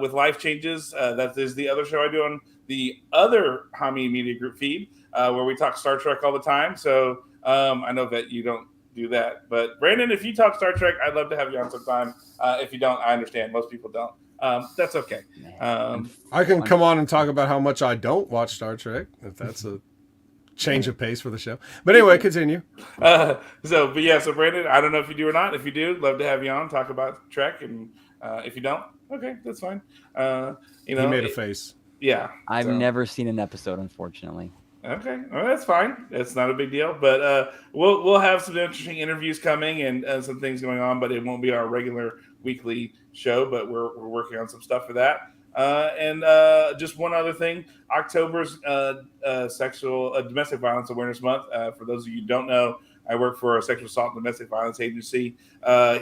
with life changes. That is the other show I do on the other Hameen Media Group feed, where we talk Star Trek all the time. So I know that you don't do that, but Brandon, if you talk Star Trek, I'd love to have you on sometime. If you don't, I understand. Most people don't. That's okay. I can come on and talk about how much I don't watch Star Trek, if that's a change of pace for the show. But anyway, continue. So Brandon, I don't know if you do or not. If you do, love to have you on, talk about Trek. And if you don't, okay, that's fine. He made a face. Yeah. I've never seen an episode, unfortunately. Okay, well, that's fine. It's not a big deal, but we'll have some interesting interviews coming and some things going on, but it won't be our regular weekly show. But we're working on some stuff for that. And just one other thing: October's Domestic Violence Awareness Month. For those of you who don't know, I work for a sexual assault and domestic violence agency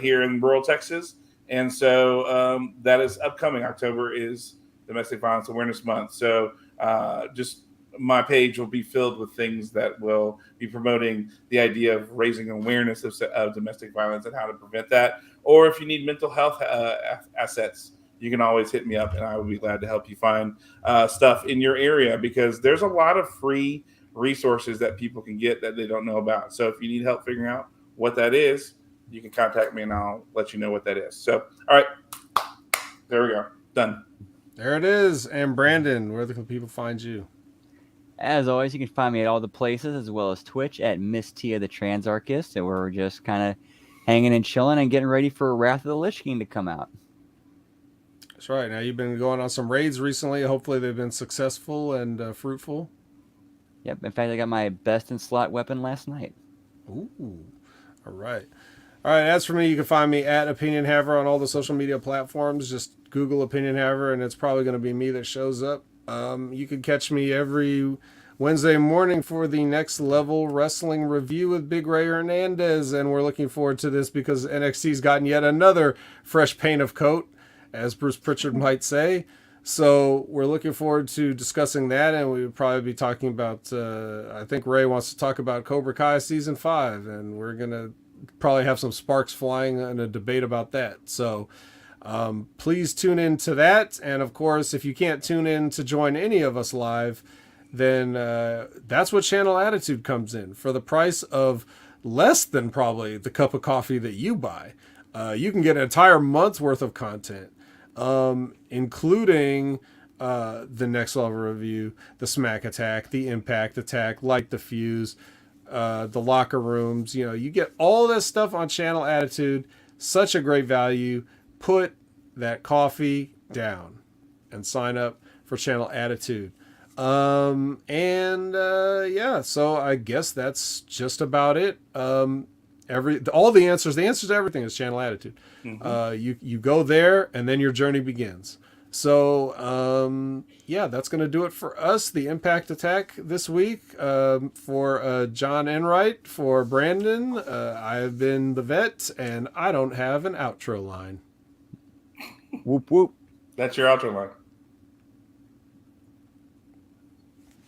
here in rural Texas, and so that is upcoming. October is Domestic Violence Awareness Month, so just my page will be filled with things that will be promoting the idea of raising awareness of domestic violence and how to prevent that. Or if you need mental health assets, you can always hit me up and I will be glad to help you find stuff in your area, because there's a lot of free resources that people can get that they don't know about. So if you need help figuring out what that is, you can contact me and I'll let you know what that is. So, all right, there we go. Done. There it is. And Brandon, where can people find you? As always, you can find me at all the places, as well as Twitch at Miss Tia the Transarchist, and we're just kind of hanging and chilling and getting ready for Wrath of the Lich King to come out. That's right. Now you've been going on some raids recently. Hopefully they've been successful and fruitful. Yep. In fact, I got my best in slot weapon last night. Ooh. All right. All right. As for me, you can find me at Opinion Haver on all the social media platforms. Just Google Opinion Haver, and it's probably going to be me that shows up. You can catch me every Wednesday morning for the Next Level Wrestling review with Big Ray Hernandez, and we're looking forward to this because NXT's gotten yet another fresh paint of coat, as Bruce Pritchard might say. So we're looking forward to discussing that, and we would probably be talking about, I think Ray wants to talk about Cobra Kai Season 5, and we're going to probably have some sparks flying in a debate about that. So please tune in to that. And of course, if you can't tune in to join any of us live, then that's what Channel Attitude comes in. For the price of less than probably the cup of coffee that you buy, you can get an entire month's worth of content, including the Next Level Review, the Smack Attack, the Impact Attack, Light the Fuse, the Locker Rooms. You know, you get all this stuff on Channel Attitude. Such a great value. Put that coffee down and sign up for Channel Attitude. Yeah, so I guess that's just about it. All the answers to everything is Channel Attitude. Mm-hmm. You go there and then your journey begins. So yeah, that's going to do it for us. The Impact Attack this week, for John Enright, for Brandon, I've been the vet, and I don't have an outro line. Whoop whoop. That's your outro line.